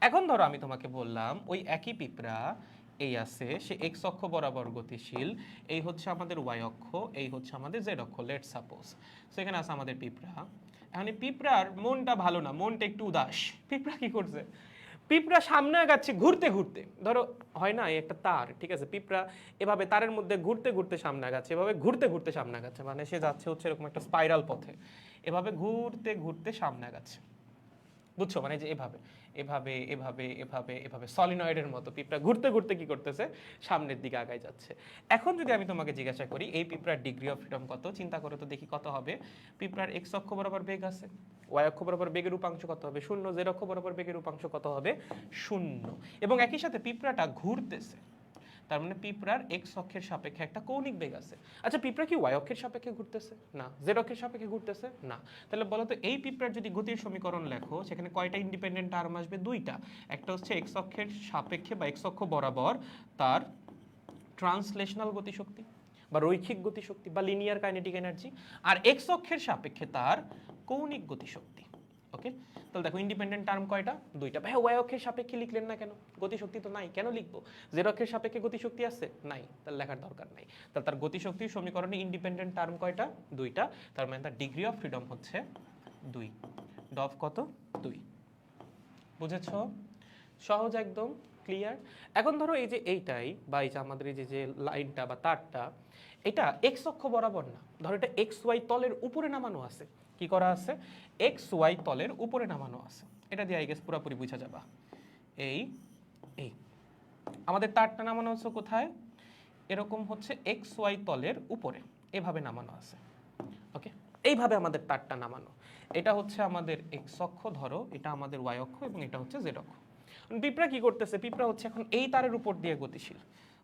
এখন ধরো আমি তোমাকে বললাম ওই একই পিঁপড়া এই আছে, সে এক্স অক্ষ বরাবর গতিশীল, এই হচ্ছে আমাদের ওয়াই অক্ষ, এই হচ্ছে আমাদের জেড অক্ষ, লেট সাপোজ। সেখানে আছে আমাদের পিঁপড়া। এখন এই পিঁপড়ার মনটা ভালো না, মনটা একটু উদাস। পিঁপড়া কি করছে? পিঁপড়া সামনে আগাচ্ছে ঘুরতে ঘুরতে। ধরো হয় না, এই একটা তার, ঠিক আছে? পিঁপড়া এভাবে তারের মধ্যে ঘুরতে ঘুরতে সামনে আগাচ্ছে, এভাবে ঘুরতে ঘুরতে সামনে আগাচ্ছে, মানে সে যাচ্ছে হচ্ছে এরকম একটা স্পাইরাল পথে, এভাবে ঘুরতে ঘুরতে সামনে আগাচ্ছে। বুঝছো? মানে যে এভাবে এভাবে এভাবে এভাবে এভাবে সলিনয়েডের মতো পিঁপড়া ঘুরতে ঘুরতে কি করতেছে? সামনের দিকে আগায় যাচ্ছে। এখন যদি আমি তোমাকে জিজ্ঞাসা করি এই পিঁপড়ার ডিগ্রি অফ ফ্রিডম কত, চিন্তা করো তো দেখি কত হবে। পিঁপড়ার এক্স অক্ষ বরাবর বেগ আছে, ওয়াই অক্ষ বরাবর বেগের উপাংশ কত হবে? 0। জেড অক্ষ বরাবর বেগের উপাংশ কত হবে? 0। এবং একই সাথে পিঁপড়াটা ঘুরতেছে, তার মানে পিঁপড়ার এক্স অক্ষের সাপেক্ষে একটা কৌণিক বেগ আছে। আচ্ছা পিঁপড়া কি ওয়াই অক্ষের সাপেক্ষে ঘুরতেছে? না। জেড অক্ষের সাপেক্ষে ঘুরতেছে? না। তাহলে বলো তো এই পিঁপড়ার যদি গতির সমীকরণ লেখো সেখানে কয়টা ইন্ডিপেন্ডেন্ট টার্ম আসবে? দুইটা। একটা হচ্ছে এক্স অক্ষের সাপেক্ষে বা এক্স অক্ষ বরাবর তার ট্রান্সলেশনাল গতিশক্তি বা রৈখিক গতিশক্তি বা লিনিয়ার কাইনেটিক এনার্জি, আর এক্স অক্ষের সাপেক্ষে তার কৌণিক গতিশক্তি। ওকে, তাহলে দেখো ইন্ডিপেন্ডেন্ট টার্ম কয়টা? দুইটা। ভাই ওয়াই অক্ষের সাপেক্ষে লিখলেন না কেন? গতিশক্তি তো নাই, কেন লিখবো? জেড অক্ষের সাপেক্ষে গতিশক্তি আছে? নাই, তাহলে লেখার দরকার নাই। তাহলে তার গতিশক্তির সমীকরণে ইন্ডিপেন্ডেন্ট টার্ম কয়টা? দুইটা। তার মানে তার ডিগ্রি অফ ফ্রিডম হচ্ছে 2। ডফ কত? 2। বুঝেছো? সহজ একদম, ক্লিয়ার। এখন ধরো এই যে এইটাই বা এই যে আমাদের এই যে লাইনটা বা তারটা, এটা এক্স অক্ষ বরাবর না, ধরো এটা এক্স ওয়াই তলের উপরে নামানো আছে। কি করা আছে? এক্স ওয়াই তলের উপরে নামানো আছে। এটা দিয়ে আই গেস পুরোপুরি বুঝা যাবা। এই এই আমাদের তারটা নামানো হচ্ছে কোথায়? এরকম হচ্ছে এক্স ওয়াই তলের উপরে এভাবে নামানো আছে। ওকে, এইভাবে আমাদের তারটা নামানো। এটা হচ্ছে আমাদের এক্স অক্ষ, ধরো এটা আমাদের ওয়াই অক্ষ এবং এটা হচ্ছে জেড অক্ষ। পিঁপড়া কি করতেছে? পিঁপড়া হচ্ছে এখন এই তারের উপর দিয়ে গতিশীল।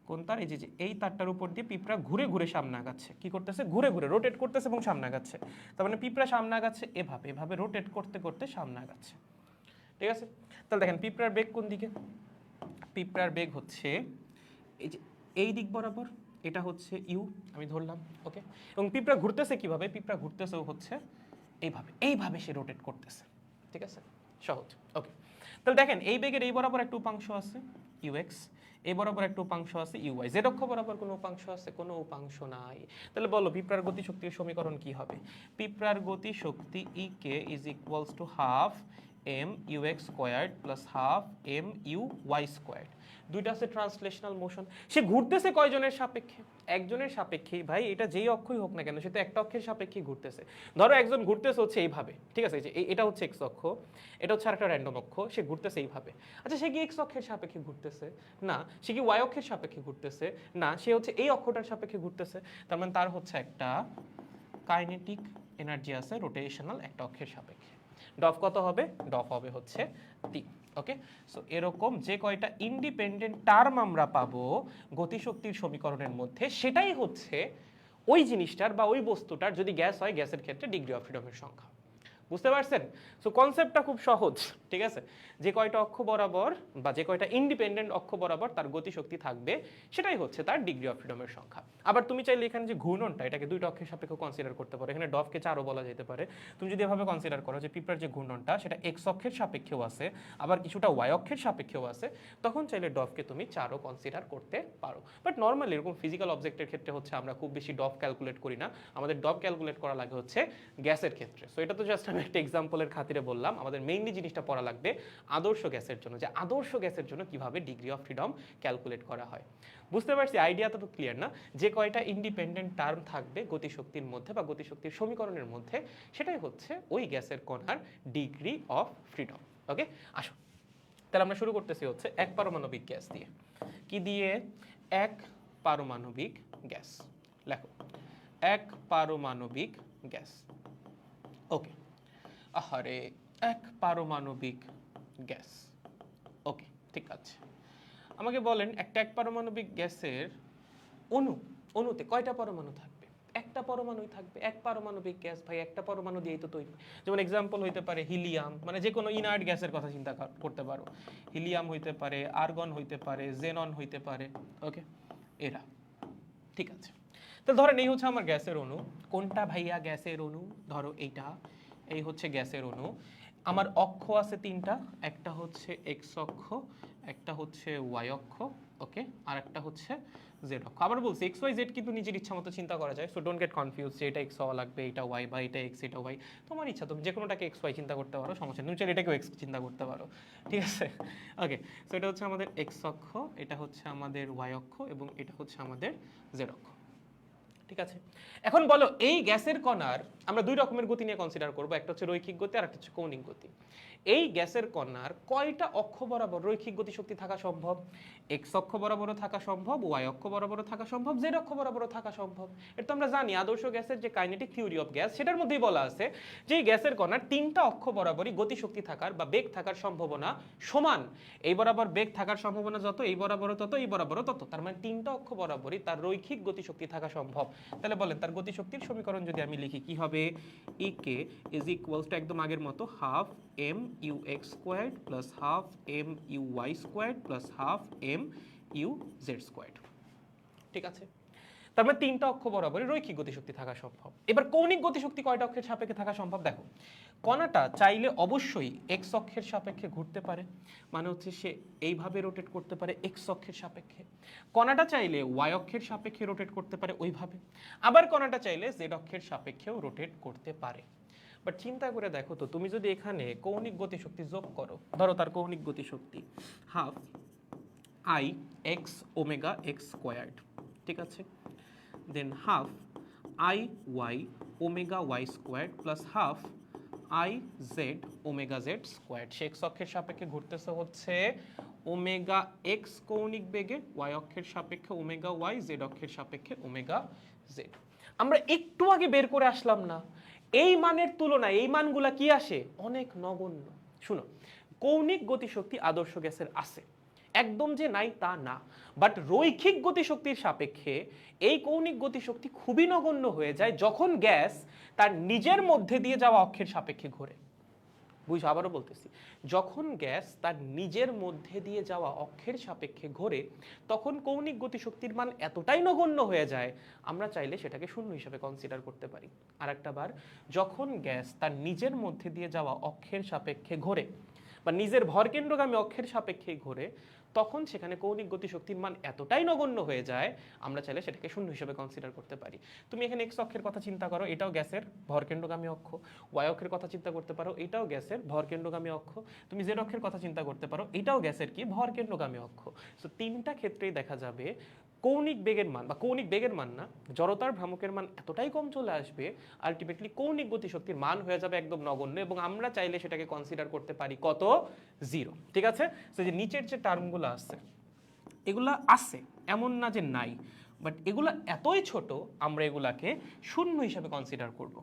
কোন তার? এই যে এই তারটার উপর দিয়ে পিঁপড়া ঘুরে ঘুরে সামনে আগাচ্ছে। কি করতেছে? ঘুরে ঘুরে রোটেট করতেছে এবং সামনে আগাচ্ছে। তার মানে পিঁপড়া সামনে আগাচ্ছে এভাবে এভাবে রোটেট করতে করতে সামনে আগাচ্ছে। ঠিক আছে, তাহলে দেখেন পিঁপড়ার বেগ কোন দিকে? পিঁপড়ার বেগ হচ্ছে এই যে এই দিক বরাবর, এটা হচ্ছে ইউ আমি ধরলাম। ওকে, এবং পিঁপড়া ঘুরতেছে কিভাবে? পিঁপড়া ঘুরতেছেও হচ্ছে এইভাবে এইভাবে সে রোটেট করতেছে। ঠিক আছে, সহজ। ওকে, তাহলে দেখেন এই বেগের এই বরাবর একটা উপাংশ আছে ইউএক্স, এই বরাবর একটা উপাংশ আছে ইউওয়াই। জেড অক্ষ বরাবর কোনো উপাংশ আছে? কোনো উপাংশ নাই। তাহলে বলো পিঁপড়ার গতিশক্তির সমীকরণ কি হবে? পিঁপড়ার গতিশক্তি E K is equals to half M U x squared plus half M U Y squared. দুইটা আছে ট্রান্সলেশনাল মোশন। সে ঘুরতেছে কয়জনের সাপেক্ষে? একজনের সাপেক্ষেই। ভাই এটা যেই অক্ষই হোক না কেন সে তো একটা অক্ষের সাপেক্ষেই ঘুরতেছে। ধরো একজন ঘুরতেছে হচ্ছে এইভাবে, ঠিক আছে, এটা হচ্ছে এক্স অক্ষ, এটা হচ্ছে আরেকটা র্যান্ডম অক্ষ, সে ঘুরতেছে এইভাবে। আচ্ছা সে কি এক্স অক্ষের সাপেক্ষে ঘুরতেছে? না। সে কি ওয়াই অক্ষের সাপেক্ষে ঘুরতেছে? না। সে হচ্ছে এই অক্ষটার সাপেক্ষে ঘুরতেছে। তার মানে তার হচ্ছে একটা কাইনেটিক এনার্জি আছে রোটেশনাল একটা অক্ষের সাপেক্ষে। ডফ কত হবে? ডফ হবে হচ্ছে 3। ওকে, সো এরকম যে কয়টা ইন্ডিপেন্ডেন্ট টার্ম আমরা পাবো গতিশক্তির সমীকরণের মধ্যে, সেটাই হচ্ছে ওই জিনিসটার বা ওই বস্তুটার, যদি গ্যাস হয় গ্যাসের ক্ষেত্রে ডিগ্রি অফ ফ্রিডমের সংখ্যা। বুঝতে পারছেন? সো কনসেপ্টটা খুব সহজ। ঠিক আছে, যে কয়টা অক্ষ বরাবর বা যে কয়টা ইন্ডিপেন্ডেন্ট অক্ষ বরাবর তার গতিশক্তি থাকবে সেটাই হচ্ছে তার ডিগ্রি অফ ফ্রিডমের সংখ্যা। আবার তুমি চাইলে এখানে যে ঘূর্ণনটা, এটাকে দুইটা অক্ষের সাপেক্ষে কনসিডার করতে পারো। এখানে ডফকে 4ও বলা যেতে পারে। তুমি যদি এভাবে কনসিডার করো যে পিঁপড়ার যে ঘূর্ণনটা সেটা এক্স অক্ষের সাপেক্ষেও আছে, আবার কিছুটা ওয়াই অক্ষের সাপেক্ষেও আছে, তখন চাইলে ডফকে তুমি 4ও কনসিডার করতে পারো। বাট নর্মালি এরকম ফিজিক্যাল অবজেক্টের ক্ষেত্রে হচ্ছে আমরা খুব বেশি ডফ ক্যালকুলেট করি না। আমাদের ডফ ক্যালকুলেট করা লাগে হচ্ছে গ্যাসের ক্ষেত্রে। সো এটা তো জাস্ট আমি একটা এক্সাম্পলের খাতিরে বললাম। আমাদের মেইনলি জিনিসটা পড়া লাগবে আদর্শ গ্যাসের জন্য, যে আদর্শ গ্যাসের জন্য কিভাবে ডিগ্রি অফ ফ্রিডম ক্যালকুলেট করা হয়। বুঝতে পারছি? আইডিয়াটা তো ক্লিয়ার না? যে কয়টা ইন্ডিপেন্ডেন্ট টার্ম থাকবে গতিশক্তির মধ্যে বা গতিশক্তির সমীকরণের মধ্যে, সেটাই হচ্ছে ওই গ্যাসের কণার ডিগ্রি অফ ফ্রিডম। ওকে, আসো তাহলে আমরা শুরু করতেছি হচ্ছে এক পারমাণবিক গ্যাস দিয়ে। কি দিয়ে? এক পারমাণবিক গ্যাস। লেখো এক পারমাণবিক গ্যাস। ওকে, আহারে এক পারমাণবিক গ্যাস। ওকে, ঠিক আছে, আমাকে বলেন একটা এক পারমাণবিক গ্যাসের অণুতে কয়টা পরমাণু থাকবে? একটা পরমাণুই থাকবে। এক পারমাণবিক গ্যাস ভাই একটা পরমাণু দিয়েই তো তৈরি। যেমন এক্সাম্পল হইতে পারে হিলিয়াম, মানে যে কোনো ইনার্ট গ্যাসের কথা চিন্তা করতে পারো। হিলিয়াম হইতে পারে, আর্গন হইতে পারে, জেনন হইতে পারে। ওকে, এরা ঠিক আছে। তো ধরেন এই হচ্ছে আমার গ্যাসের অণু। কোনটা ভাইয়া গ্যাসের অণু? ধরো এইটা, এই হচ্ছে গ্যাসের অণু। আমার অক্ষ আছে 3টা, একটা হচ্ছে এক্স অক্ষ, একটা হচ্ছে ওয়াই অক্ষ, ওকে, আর একটা হচ্ছে জেড অক্ষ। আবার বলছি এক্স ওয়াই জেড কিন্তু নিজের ইচ্ছা মতো চিন্তা করা যায়। সো ডোন্ট গেট কনফিউজ যে এটা এক্স হওয়া লাগবে, এটা ওয়াই, বা এটা এক্স এটা ওয়াই। তোমার ইচ্ছা, তুমি যে কোনোটাকে এক্স ওয়াই চিন্তা করতে পারো, সমস্যা নেই। তুমি চাইলে এটাকেও এক্স চিন্তা করতে পারো। ঠিক আছে, ওকে। সো এটা হচ্ছে আমাদের এক্স অক্ষ, এটা হচ্ছে আমাদের ওয়াই অক্ষ এবং এটা হচ্ছে আমাদের জেড অক্ষ। ঠিক আছে, এখন বলো এই গ্যাসের কণার আমরা দুই রকমের গতি নিয়ে কনসিডার করবো, একটা হচ্ছে রৈখিক গতি আর একটা হচ্ছে কৌণিক গতি। এই গ্যাসের কণার কয়টা অক্ষ বরাবর রৈখিক গতিশক্তি থাকা সম্ভব? এক্স অক্ষ বরাবরও থাকা সম্ভব, ওয়াই অক্ষ বরাবরও থাকা সম্ভব, জেড অক্ষ বরাবরও থাকা সম্ভব। এটা তো আমরা জানি আদর্শ গ্যাসের যে কাইনেটিক থিওরি অফ গ্যাস সেটার মধ্যেই বলা আছে যে এই গ্যাসের কণার তিনটা অক্ষ বরাবরই গতিশক্তি থাকার বা বেগ থাকার সম্ভাবনা সমান। এই বরাবর বেগ থাকার সম্ভাবনা যত, এই বরাবরও তত, এই বরাবরও তত, তার মানে তিনটা অক্ষ বরাবরই তার রৈখিক গতিশক্তি থাকা সম্ভব। তাহলে বলেন তার গতিশক্তির সমীকরণ যদি আমি লিখি কি হবে? E K is equals to একদম আগের মতো half M U x squared plus half M U Y squared plus half M U Z squared. ঠিক আছে, তার মানে তিনটা অক্ষ বরাবরই রৈখিক গতিশক্তি থাকা সম্ভব। এবার কৌণিক গতিশক্তি কয়টা অক্ষের সাপেক্ষে থাকা সম্ভব? দেখো, কণাটা চাইলে অবশ্যই এক্স অক্ষের সাপেক্ষে ঘুরতে পারে, মানে হচ্ছে সে এইভাবে রোটেট করতে পারে এক্স অক্ষের সাপেক্ষে। কণাটা চাইলে ওয়াই অক্ষের সাপেক্ষে রোটেট করতে পারে ওইভাবে, আবার কণাটা চাইলে জেড অক্ষের সাপেক্ষেও রোটেট করতে পারে। বাট চিন্তা করে দেখো তো, তুমি যদি এখানে কৌণিক গতিশক্তি যোগ করো, ধরো তার কৌণিক গতিশক্তি half I x omega x squared, ঠিক আছে, then half I Y omega Y squared plus half I Z omega Z squared. সে এক্স অক্ষের সাপেক্ষে ঘুরতেছে হচ্ছে ওমেগা এক্স কৌণিক বেগে, ওয়াই অক্ষের সাপেক্ষে ওমেগা ওয়াই, জেড অক্ষের সাপেক্ষে ওমেগা জেড। আমরা একটু আগে বের করে আসলাম না, এই মানের তুলনায় এই মানগুলা কি আসে? অনেক নগণ্য। শুনো, কৌণিক গতিশক্তি আদর্শ গ্যাসের আছে, একদম যে নাই তা না, বাট রৈখিক গতিশক্তির সাপেক্ষে এই কৌণিক গতিশক্তি খুবই নগণ্য হয়ে যায় যখন গ্যাস তার নিজের মধ্যে দিয়ে যাওয়া অক্ষের সাপেক্ষে ঘোরে। বুঝো, আবারও বলতেছি, যখন গ্যাস তার নিজের মধ্যে দিয়ে যাওয়া অক্ষের সাপেক্ষে ঘোরে তখন কৌণিক গতিশক্তির মান এতটাই নগণ্য হয়ে যায় আমরা চাইলে সেটাকে শূন্য হিসেবে কনসিডার করতে পারি। আর একটা বার, যখন গ্যাস তার নিজের মধ্যে দিয়ে যাওয়া অক্ষের সাপেক্ষে ঘোরে বা নিজের ভরকেন্দ্রগামী অক্ষের সাপেক্ষে ঘোরে তখন সেখানে কৌণিক গতিশক্তির মান এতটাই নগণ্য হয়ে যায় আমরা চাইলে সেটাকে শূন্য হিসেবে কনসিডার করতে পারি। তুমি এখানে এক্স অক্ষের কথা চিন্তা করো, এটাও গ্যাসের ভরকেন্দ্রগামী অক্ষ। ওয়াই অক্ষের কথা চিন্তা করতে পারো, এটাও গ্যাসের ভরকেন্দ্রগামী অক্ষ। তুমি জেড অক্ষের কথা চিন্তা করতে পারো, এটাও গ্যাসের কি ভরকেন্দ্রগামী অক্ষ। সো তিনটা ক্ষেত্রেই দেখা যাবে কৌণিক বেগের মান বা কৌণিক বেগের মান না, জড়তার ভ্রামকের মান এতটাই কম চলে আসবে আলটিমেটলি কৌণিক গতিশক্তির মান হয়ে যাবে একদম নগণ্য, এবং আমরা চাইলে সেটাকে কনসিডার করতে পারি কত? জিরো। ঠিক আছে, তো যে নিচের যে টার্মগুলো আছে এগুলা আছে, এমন না যে নাই, বাট এগুলা এতই ছোট আমরা এগুলাকে শূন্য হিসাবে কনসিডার করব।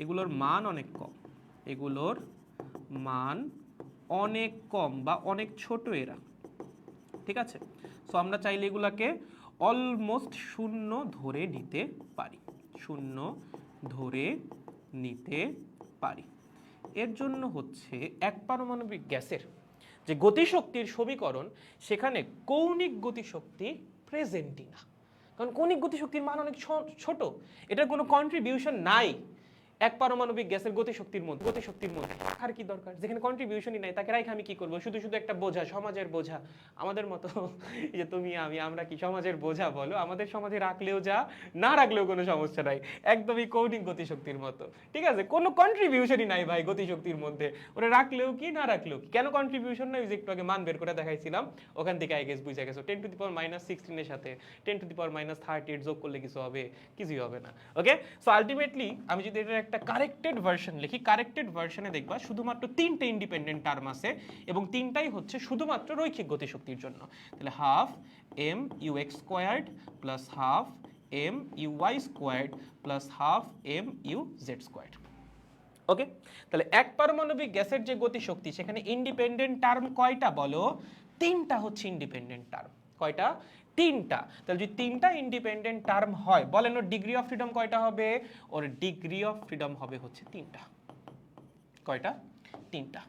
এগুলোর মান অনেক কম, এগুলোর মান অনেক কম বা অনেক ছোট এরা। ঠিক আছে, সো আমরা চাইলে এগুলাকে অলমোস্ট শূন্য ধরে নিতে পারি, শূন্য ধরে নিতে পারি। এর জন্য হচ্ছে এক পারমাণবিক গ্যাসের যে গতিশক্তির সমীকরণ সেখানে কৌণিক গতিশক্তি প্রেজেন্টই না, কারণ কৌণিক গতিশক্তির মান অনেক ছোট, এটার কোনো কন্ট্রিবিউশন নাই এক পারমাণবিক গ্যাসের গতিশক্তির মধ্যে রাখার কি দরকার? যেখানে কন্ট্রিবিউশনই নাই তাকে রাখে আমি কি করবো? শুধু শুধু একটা বোঝা, সমাজের বোঝা। আমাদের মতো এই যে তুমি আমি, আমরা কি সমাজের বোঝা বলো? আমাদের সমাজে রাখলেও যা, না রাখলেও কোনো সমস্যা নাই, একদমই কৌণিক গতিশক্তির মতো। ঠিক আছে, কোনো কন্ট্রিবিউশনই নাই ভাই গতিশক্তির মধ্যে, ওরা রাখলেও কি না রাখলেও কি। কেন কন্ট্রিবিউশন নাই? যে একটু আগে মান বের করে দেখাইছিলাম, ওখান থেকে আই গেস বুঝে গেছো। 10⁻⁻16 এর সাথে 10⁻38 যোগ করলে কিছু হবে? কিছুই হবে না। ওকে, সো আলটিমেটলি আমি যদি এটা একটা কারেক্টেড ভার্সন লিখি, কারেক্টেড ভার্সনে দেখবা শুধুমাত্র তিনটে ইন্ডিপেন্ডেন্ট টার্ম আছে এবং তিনটাই হচ্ছে শুধুমাত্র রৈখিক গতিশক্তির জন্য। তাহলে half M U x squared plus half M U Y squared plus half M U Z squared. Okay, তাহলে এক পারমাণবিক গ্যাসের যে গতিশক্তি সেখানে ইন্ডিপেন্ডেন্ট টার্ম কয়টা বলো? তিনটা হচ্ছে ইন্ডিপেন্ডেন্ট টার্ম। কয়টা? তিনটা। তাহলে যদি তিনটা ইন্ডিপেন্ডেন্ট টার্ম হয় বলেন ওর ডিগ্রি অফ ফ্রিডম কয়টা হবে? ওর ডিগ্রি অফ ফ্রিডম হবে হচ্ছে তিনটা। কয়টা? তিনটা।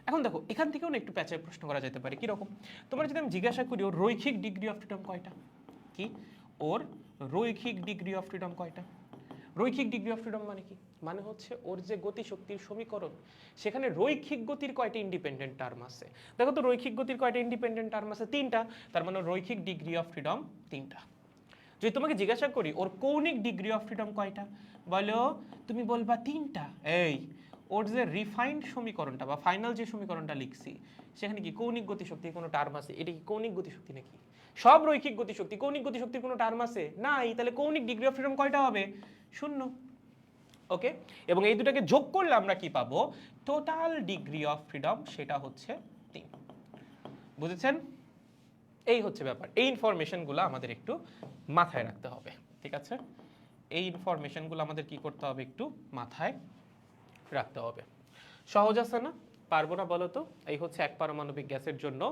এখন দেখো এখান থেকেও না একটু প্যাচের প্রশ্ন করা যেতে পারে, কিরকম? তোমার যদি আমি জিজ্ঞাসা করি ওর রৈখিক ডিগ্রি অফ ফ্রিডম কয়টা, কি ওর রৈখিক ডিগ্রি অফ ফ্রিডম কয়টা? রৈখিক ডিগ্রি অফ ফ্রিডম মানে কি? মানে হচ্ছে ওর যে গতিশক্তির সমীকরণ সেখানে রৈখিক গতির কয়টা ইন্ডিপেন্ডেন্ট টার্ম আছে? দেখো তো রৈখিক গতির কয়টা ইন্ডিপেন্ডেন্ট টার্ম আছে? তিনটা। তার মানে রৈখিক ডিগ্রি অফ ফ্রিডম তিনটা। যদি তোমাকে জিজ্ঞাসা করি ওর কৌণিক ডিগ্রি অফ ফ্রিডম কয়টা, বলো, তুমি বলবা তিনটা। এই ওর যে রিফাইন্ড সমীকরণটা বা ফাইনাল যে সমীকরণটা লিখছি সেখানে কি কৌণিক গতিশক্তির কোনো টার্ম আছে? এটা কি কৌণিক গতিশক্তি নাকি? সব রৈখিক গতিশক্তি, কৌণিক গতিশক্তির কোনো টার্ম আছে? নাই। তাহলে কৌণিক ডিগ্রি অফ ফ্রিডম কয়টা হবে? শূন্য। ওকে, এবং এই দুটাকে যোগ করলে আমরা কি পাবো? টোটাল ডিগ্রি অফ ফ্রিডম সেটা হচ্ছে 3। বুঝেছেন? এই হচ্ছে ব্যাপার। এই ইনফরমেশনগুলো আমাদের একটু মাথায় রাখতে হবে, ঠিক আছে? এই ইনফরমেশনগুলো আমাদের কি করতে হবে, একটু মাথায় রাখতে হবে। সহজ আছে না? পারবো না বলো তো? এই হচ্ছে এক পারমাণবিক গ্যাসের জন্য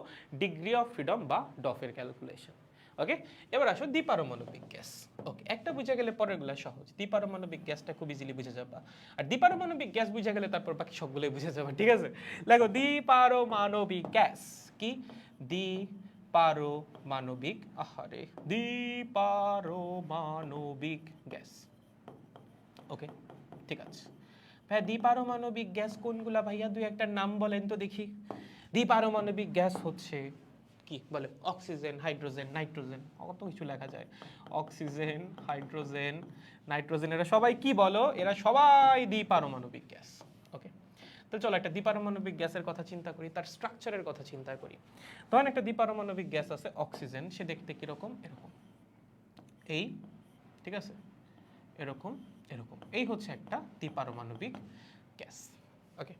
ডিগ্রি অফ ফ্রিডম বা ডফের ক্যালকুলেশন। ওকে, এবার আসো দ্বিপারমাণবিক গ্যাস। ওকে, একটা বুঝে গেলে পরেরগুলো সহজ। দ্বিপারমাণবিক গ্যাসটা খুব ইজিলি বুঝে যাবা। আর দ্বিপারমাণবিক গ্যাস বুঝে গেলে তারপর বাকি সবগুলোই বুঝে যাবে, ঠিক আছে? দেখো, দ্বিপারমাণবিক গ্যাস কি? দ্বিপারমাণবিক, আহারে, দ্বিপারমাণবিক গ্যাস। ওকে, ঠিক আছে ভাই। দ্বিপারমাণবিক গ্যাস কোনগুলা ভাইয়া? দুই একটা নাম বলেন তো দেখি। দ্বিপারমাণবিক গ্যাস হচ্ছে কি বলে? অক্সিজেন, হাইড্রোজেন, নাইট্রোজেন, কত কিছু লেখা যায়। অক্সিজেন, হাইড্রোজেন, নাইট্রোজেন, এরা সবাই কি বলো? এরা সবাই দ্বিপারমাণবিক গ্যাস। ওকে, তো চলো একটা দ্বিপারমাণবিক গ্যাসের কথা চিন্তা করি, তার স্ট্রাকচারের কথা চিন্তা করি। ধরেন একটা দ্বিপারমাণবিক গ্যাস আছে অক্সিজেন, সে দেখতে কিরকম? এরকম, এই, ঠিক আছে, এরকম এরকম। এই হচ্ছে একটা দ্বিপারমাণবিক গ্যাস। ওকে,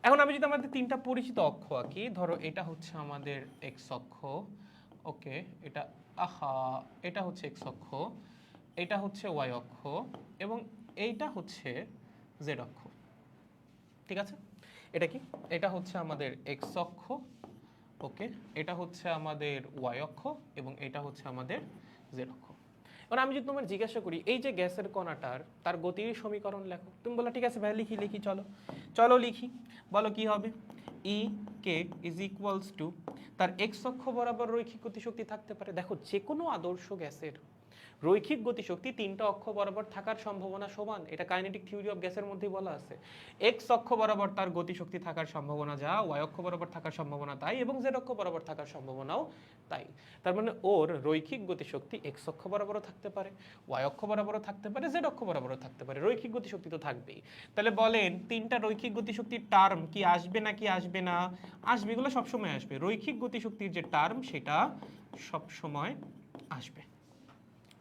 এখন আমি যদি আমাদের তিনটা পরিচিত অক্ষ আঁকি, ধরো এটা হচ্ছে আমাদের এক্স অক্ষ, ওকে, এটা এটা হচ্ছে এক্স অক্ষ, এটা হচ্ছে ওয়াই অক্ষ, এবং এইটা হচ্ছে জেড অক্ষ, ঠিক আছে? এটা কি? এটা হচ্ছে আমাদের এক্স অক্ষ, ওকে, এটা হচ্ছে আমাদের ওয়াই অক্ষ, এবং এটা হচ্ছে আমাদের জেড অক্ষ। এবার আমি যদি তোমার জিজ্ঞাসা করি এই যে গ্যাসের কণাটার তার গতির সমীকরণ লেখো, তুমি বলো ঠিক আছে ভাই লিখি লিখি, চলো চলো লিখি। বলো কি হবে? E K is equals two, তার এক্স অক্ষ বরাবর রৈখিক গতিশক্তি থাকতে পারে। দেখো, যে কোনো আদর্শ গ্যাসের রৈখিক গতিশক্তি তিনটা অক্ষ বরাবর থাকার সম্ভাবনা সমান। এটা কাইনেটিক থিওরি অফ গ্যাসের মধ্যেই বলা আছে। এক্স অক্ষ বরাবর তার গতিশক্তি থাকার সম্ভাবনা যা, ওয়াই অক্ষ বরাবর থাকার সম্ভাবনা তাই, এবং জেড অক্ষ বরাবর থাকার সম্ভাবনাও তাই। তার মানে ওর রৈখিক গতিশক্তি এক্স অক্ষ বরাবরও থাকতে পারে, ওয়াই অক্ষ বরাবরও থাকতে পারে, জেড অক্ষ বরাবরও থাকতে পারে। রৈখিক গতিশক্তি তো থাকবেই। তাহলে বলেন তিনটা রৈখিক গতিশক্তির টার্ম কি আসবে নাকি আসবে না? আসবে, এগুলো সবসময় আসবে। রৈখিক গতিশক্তির যে টার্ম সেটা সবসময় আসবে।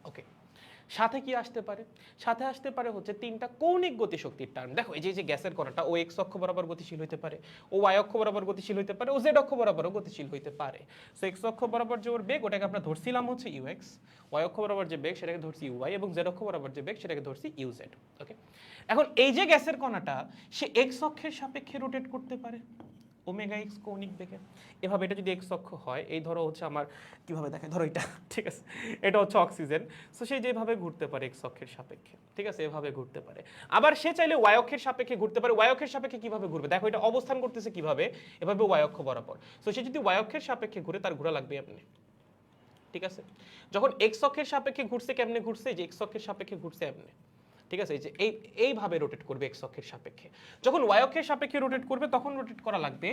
ওকে, সাথে কি আসতে পারে? সাথে আসতে পারে হচ্ছে তিনটা কৌণিক গতিশক্তির টার্ম। দেখো, এই যে গ্যাসের কণাটা, ও এক্স অক্ষ বরাবর গতিশীল হইতে পারে, ও ওয়াই অক্ষ বরাবর গতিশীল হইতে পারে, ও জেড অক্ষ বরাবরও গতিশীল হইতে পারে। সো এক্স অক্ষ বরাবর যে ওর বেগ, ওটাকে আমরা ধরছিলাম হচ্ছে ইউ এক্স, ওয়াই অক্ষ বরাবর যে বেগ সেটাকে ধরছি ইউ ওয়াই, এবং জেড অক্ষ বরাবর যে বেগ সেটাকে ধরছি ইউ জেড। ওকে, এখন এই যে গ্যাসের কণাটা, সে এক্স অক্ষের সাপেক্ষে রোটেট করতে পারে ওমেগা এক্স কৌণিক বেগে। এভাবে এটা যদি এক্স অক্ষ হয়, এই ধরো হচ্ছে আমার কিভাবে দেখায়, ধরো এটা, ঠিক আছে, এটা হচ্ছে অক্সিজেন। সো সে যেভাবে ঘুরতে পারে এক্স অক্ষের সাপেক্ষে, ঠিক আছে, এভাবে ঘুরতে পারে। আবার সে চাইলে ওয়াই অক্ষের সাপেক্ষে ঘুরতে পারে। ওয়াই অক্ষের সাপেক্ষে কিভাবে ঘুরবে? দেখো, এটা অবস্থান করতেছে কিভাবে? এভাবে ওয়াই অক্ষ বরাবর। সো সে যদি ওয়াই অক্ষের সাপেক্ষে ঘুরে, তার ঘোরা লাগবে এমনি, ঠিক আছে? যখন এক্স অক্ষের সাপেক্ষে ঘুরছে, কেমনে ঘুরছে? যে এক্স অক্ষের সাপেক্ষে ঘুরছে এমনি, ঠিক আছে? এই যে এইভাবে রোটেট করবে এক্স অক্ষের সাপেক্ষে। যখন ওয়াই অক্ষের সাপেক্ষে রোটেট করবে, তখন রোটেট করা লাগবে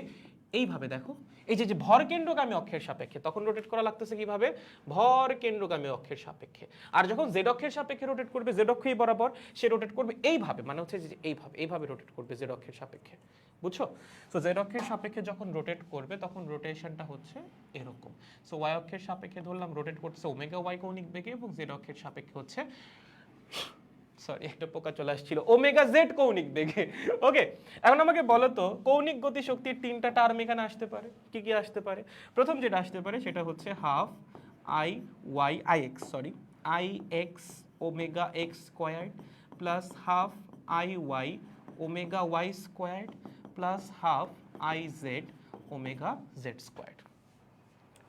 এইভাবে। দেখো, এই যে ভর কেন্দ্রগামী অক্ষের সাপেক্ষে, তখন রোটেট করা লাগতেছে কিভাবে? ভর কেন্দ্রগামী অক্ষের সাপেক্ষে। আর যখন জেড অক্ষের সাপেক্ষে রোটেট করবে, জেড অক্ষই বরাবর, সে রোটেট করবে এইভাবে, মানে হচ্ছে যে এইভাবে রোটেট করবে জেড অক্ষের সাপেক্ষে। বুঝছো? সো জেড অক্ষের সাপেক্ষে যখন রোটেট করবে, তখন রোটেশনটা হচ্ছে এরকম। সো ওয়াই অক্ষের সাপেক্ষে ধরলাম রোটেট করতেছে ওমেগা ওয়াই কৌণিক বেগে, এবং জেড অক্ষের সাপেক্ষে হচ্ছে, সরি একটা পোকা চলে আসছিল, ওমেগা জেড কৌণিক বেগে। ওকে, এখন আমাকে বলো তো কৌণিক গতিশক্তির তিনটা টার্ম এখানে আসতে পারে। কি কি আসতে পারে? প্রথম যেটা আসতে পারে সেটা হচ্ছে half I y I x, sorry, I x omega x squared plus half I Y omega Y squared plus half I Z omega Z squared.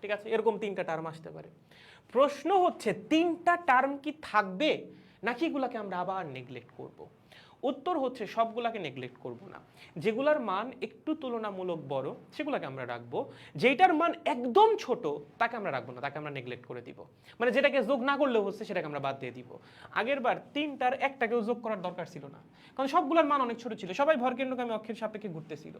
ঠিক আছে, এরকম তিনটা টার্ম আসতে পারে। প্রশ্ন হচ্ছে তিনটা টার্ম কি থাকবে, নাকি এগুলাকে আমরা আবার নেগলেক্ট করব? উত্তর হচ্ছে সবগুলাকে নেগলেক্ট করব না। যেগুলার মান একটু তুলনামূলক বড় সেগুলাকে আমরা রাখবো, যেটার মান একদম ছোট তাকে আমরা রাখবো না, তাকে আমরা নেগলেক্ট করে দিব। মানে যেটাকে যোগ না করলেও হচ্ছে সেটাকে আমরা বাদ দিয়ে দিব। আগের বার তিনটার একটাকেও যোগ করার দরকার ছিল না, কারণ সবগুলোর মান অনেক ছোট ছিল। সবাই ভরকেন্দ্রগামী অক্ষের সাপেক্ষে ঘুরতেছিল।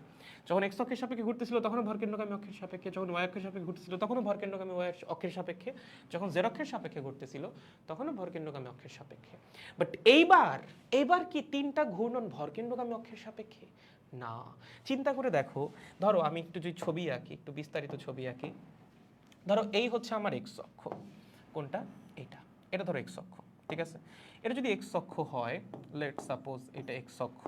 যখন এক্স অক্ষের সাপেক্ষে ঘুরতেছিল তখনও ভরকেন্দ্রগামী অক্ষের সাপেক্ষে, যখন ওয়াই অক্ষের সাপেক্ষে ঘুরতেছিল তখনও ভরকেন্দ্রগামী ওয়াই অক্ষের সাপেক্ষে, যখন জেড অক্ষের সাপেক্ষে ঘুরতেছিল তখনও ভরকেন্দ্রগামী অক্ষের সাপেক্ষে। বাট এইবার কি তিনটা ঘূর্ণন ভরকেন্দ্রগামী অক্ষের সাপেক্ষে? না। চিন্তা করে দেখো, ধরো আমি একটু যদি ছবি আঁকি, একটু বিস্তারিত ছবি আঁকি। ধরো এই হচ্ছে আমার এক্স অক্ষ, কোনটা? এটা ধরো এক্স অক্ষ, ঠিক আছে? এটা যদি এক্স অক্ষ হয়, লেট সাপোজ এটা এক্স অক্ষ,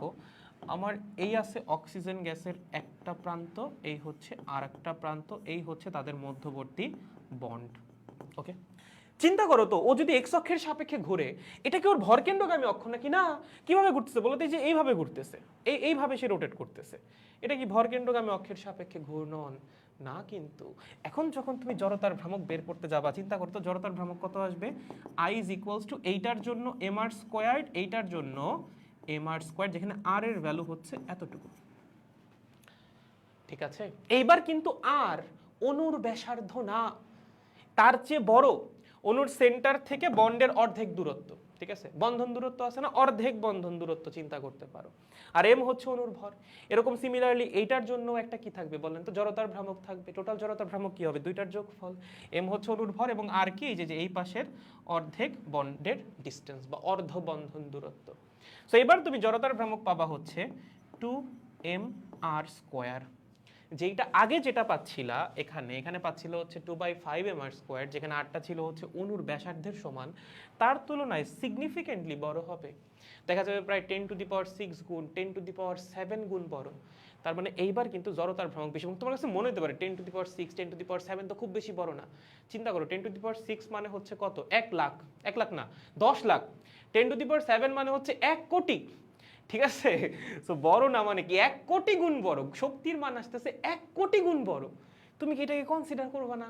আমার এই আছে অক্সিজেন গ্যাসের একটা প্রান্ত, এই হচ্ছে আর একটা প্রান্ত, এই হচ্ছে তাদের মধ্যবর্তী বন্ড। ওকে, চিন্তা করো তো, ও যদি এক্স অক্ষের সাপেক্ষে ঘুরে, এটা কি ওর ভরকেন্দ্রগামী অক্ষ নাকি? না। কিভাবে ঘুরতেছে বলতে, যে এইভাবে ঘুরতেছে, এইভাবে সে রোটেট করতেছে। এটা কি ভরকেন্দ্রগামী অক্ষের সাপেক্ষে ঘূর্ণন? না। কিন্তু এখন যখন তুমি জড়তার ভ্রামক বের করতে যাবা, চিন্তা করো তো জড়তার ভ্রামক কত আসবে। আই ইজ ইকুয়ালস টু এইটার জন্য এম আর স্কোয়ার্ড, এইটার জন্য এম আর স্কোয়ার্ড, যেখানে আর এর ভ্যালু হচ্ছে এতটুকু। ঠিক আছে, এইবার কিন্তু আর অণুর ব্যাসার্ধ না, তার চেয়ে বড়। অণুর সেন্টার থেকে বন্ডের অর্ধেক দূরত্ব। ঠিক আছে, বন্ধন দূরত্ব আছে না, অর্ধেক বন্ধন দূরত্ব চিন্তা করতে পারো। আর এম হচ্ছে অণুর ভর। এরকম সিমিলারলি এইটার জন্য একটা কি থাকবে বলেন তো, জড়তার ভ্রামক থাকবে। টোটাল জড়তার ভ্রামক কি হবে, দুইটার যোগফল। এম হচ্ছে অণুর ভর এবং আর কি, এই যে এই পাশের অর্ধেক বন্ডের ডিস্টেন্স বা অর্ধ বন্ধন দূরত্ব। সো এবার তুমি জড়তার ভ্রামক পাবা হচ্ছে 2m r স্কোয়ার। যেইটা আগে যেটা পাচ্ছিলা এখানে পাচ্ছিল হচ্ছে 2/5 mr স্কোয়ার, যেখানে আরটা ছিল হচ্ছে অণুর ব্যাসার্ধের সমান, তার তুলনায় সিগনিফিকেন্টলি বড় হবে। দেখা যাবে প্রায় 10⁶ গুণ, 10⁷ গুণ বড়। তার মানে এইবার কিন্তু জড়তার ভ্রামক বেশি। এবং তোমার কাছে মনে হতে পারে 10⁶, 10⁷ তো খুব বেশি বড় না। চিন্তা করো 10⁶ মানে হচ্ছে কত, 1 লাখ, 1 লাখ না 10 লাখ। 10⁷ মানে হচ্ছে 1 কোটি। ঠিক আছে, সো বড় না মানে কি 1 কোটি গুণ বড়, শক্তির মান আসতেছে 1 কোটি গুণ বড়। তুমি কি এটাকে কনসিডার করবা না?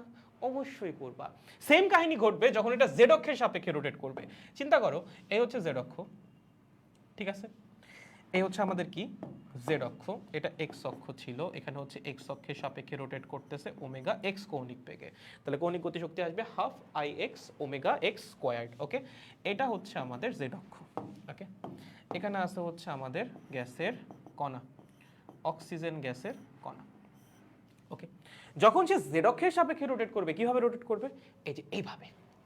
অবশ্যই করবা। সেম কাহিনী ঘটবে যখন এটা জেড অক্ষের সাপেক্ষে রোটেট করবে। চিন্তা করো, এই হচ্ছে জেড অক্ষ। ঠিক আছে, এই হচ্ছে আমাদের কি জেড অক্ষ, এটা এক্স অক্ষ ছিল, এখানে হচ্ছে এক্স অক্ষের সাপেক্ষে রোটেট করতেছে ওমেগা এক্স কৌণিক বেগে। তাহলে কৌণিক গতিশক্তি আসবে half I x omega x squared. Okay, এটা হচ্ছে আমাদের জেড অক্ষ। ওকে, এখানে আছে হচ্ছে আমাদের গ্যাসের কণা, অক্সিজেন গ্যাসের কণা। ওকে, যখন সে জেড অক্ষের সাপেক্ষে রোটেট করবে, কিভাবে রোটেট করবে, এই যে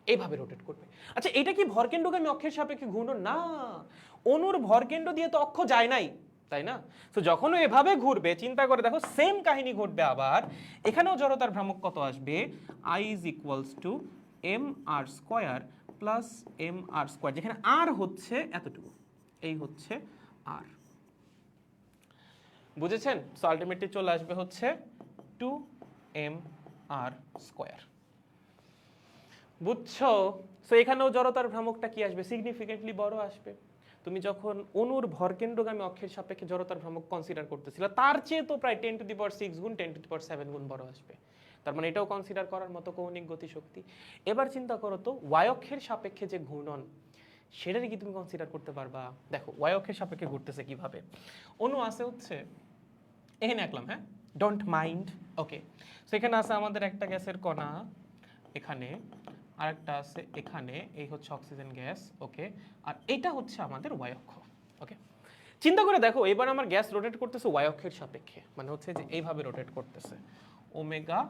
এইভাবে রোটেট করবে। আচ্ছা, এটা কি ভরকেন্দ্রগামী অক্ষের সাপেক্ষে ঘূর্ণন? না, অণুর ভরকেন্দ্র দিয়ে তো অক্ষ যায় নাই, তাই না? তো যখন ও এভাবে ঘুরবে, চিন্তা করে দেখো সেম কাহিনী ঘটবে আবার। এখানেও জড়তার ভ্রামক কত আসবে, I is equals to m r square plus m r square, যেখানে আর হচ্ছে এতটুকু, এই হচ্ছে আর। বুঝেছেন? সো আলটিমেটলি চলে আসবে হচ্ছে 2m r স্কোয়ার। বুঝছো? সো এখানেও জড়তার ভ্রামকটা কি আসবে, সিগনিফিকেন্টলি বড় আসবে। তুমি যখন অণুর ভরকেন্দ্রগামী অক্ষের সাপেক্ষে জড়তার ভ্রামক কনসিডার করতেছিলে, তার চেয়ে তো প্রায় 10⁶ গুণ, 10⁷ গুণ বড় আসবে। তার মানে এটাও কনসিডার করার মতো কৌণিক গতিশক্তি। এবার চিন্তা করো তো, ওয়াই অক্ষের সাপেক্ষে যে ঘূর্ণন, সেটারই কি তুমি কনসিডার করতে পারবা? দেখো ওয়াই অক্ষের সাপেক্ষে ঘুরতেছে কিভাবে। অণু আছে হচ্ছে এখানে আঁকলাম, হ্যাঁ, ডোন্ট মাইন্ড। ওকে, সেখানে আছে আমাদের একটা গ্যাসের কণা, এখানে আরেকটা আছে এখানে, এই হচ্ছে অক্সিজেন গ্যাস। ওকে, আর এটা হচ্ছে আমাদের ওয়াই অক্ষ। ওকে, চিন্তা করে দেখো, এবার আমার গ্যাস রোটেট করতেছে ওয়াই অক্ষের সাপেক্ষে, মানে হচ্ছে যে এইভাবে রোটেট করতেছে ওমেগা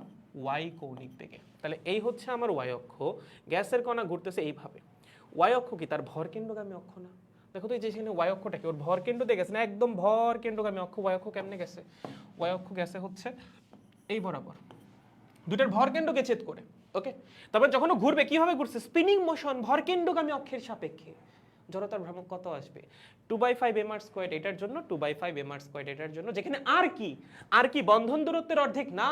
ওয়াই কৌণিক বেগে। তাহলে এই হচ্ছে আমার ওয়াই অক্ষ, গ্যাসের কণা ঘুরতেছে এইভাবে। ওয়াই অক্ষ কি তার ভরকেন্দ্রগামী অক্ষ না? দেখো তো এই যে এখানে ওয়াই অক্ষটা কি ওর ভরকেন্দ্র দিয়ে গেছে না, একদম ভরকেন্দ্রগামী অক্ষ। ওয়াই অক্ষ কেমনে গেছে, ওয়াই অক্ষ গেছে হচ্ছে এই বরাবর, দুটার ভরকেন্দ্রকে ছেদ করে। ওকে, তারপর যখন ও ঘুরবে কিভাবে ঘুরছে, স্পিনিং মোশন, ভরকেন্দ্রগামী অক্ষের সাপেক্ষে। জড়তার ভ্রামক কত আসবে, 2/5 mr স্কোয়ার এটার জন্য, 2/5 mr স্কোয়ার এটার জন্য, যেখানে আর কি বন্ধন দূরত্বের অর্ধেক না,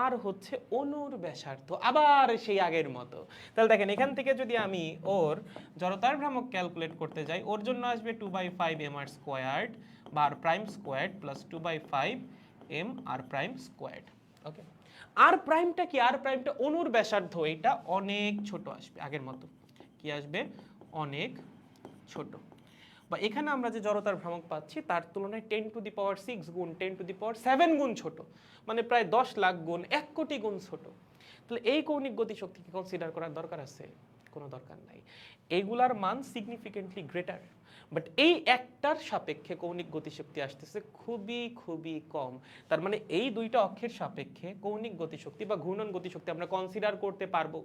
আর হচ্ছে অণুর ব্যাসার্ধ, আবার সেই আগের মতো। তাহলে দেখেন এখান থেকে যদি আমি ওর জড়তার ভ্রামক ক্যালকুলেট করতে যাই, ওর জন্য আসবে 2/5 mr স্কোয়ার্ড বা R prime squared plus 2/5 mr prime squared. Okay, R প্রাইমটা কি, আর প্রাইমটা অণুর ব্যাসার্ধ, এটা অনেক ছোট আসবে, আগের মতো কি আসবে, অনেক ছোট। বা এখানে আমরা যে জড়তার ভ্রামক পাচ্ছি তার তুলনায় 10⁶ গুণ, 10⁷ গুণ ছোট, মানে প্রায় 10 লাখ গুণ, 1 কোটি গুণ ছোট। তাহলে এই কৌণিক গতিশক্তিকে কনসিডার করার দরকার আছে? কোনো দরকার নাই। এগুলার মান সিগনিফিকেন্টলি গ্রেটার, বাট এই একটার সাপেক্ষে কৌণিক গতিশক্তি আসতেছে খুবই খুবই কম। তার মানে এই দুইটা অক্ষের সাপেক্ষে কৌণিক গতিশক্তি বা ঘূর্ণন গতিশক্তি আমরা কনসিডার করতে পারবো,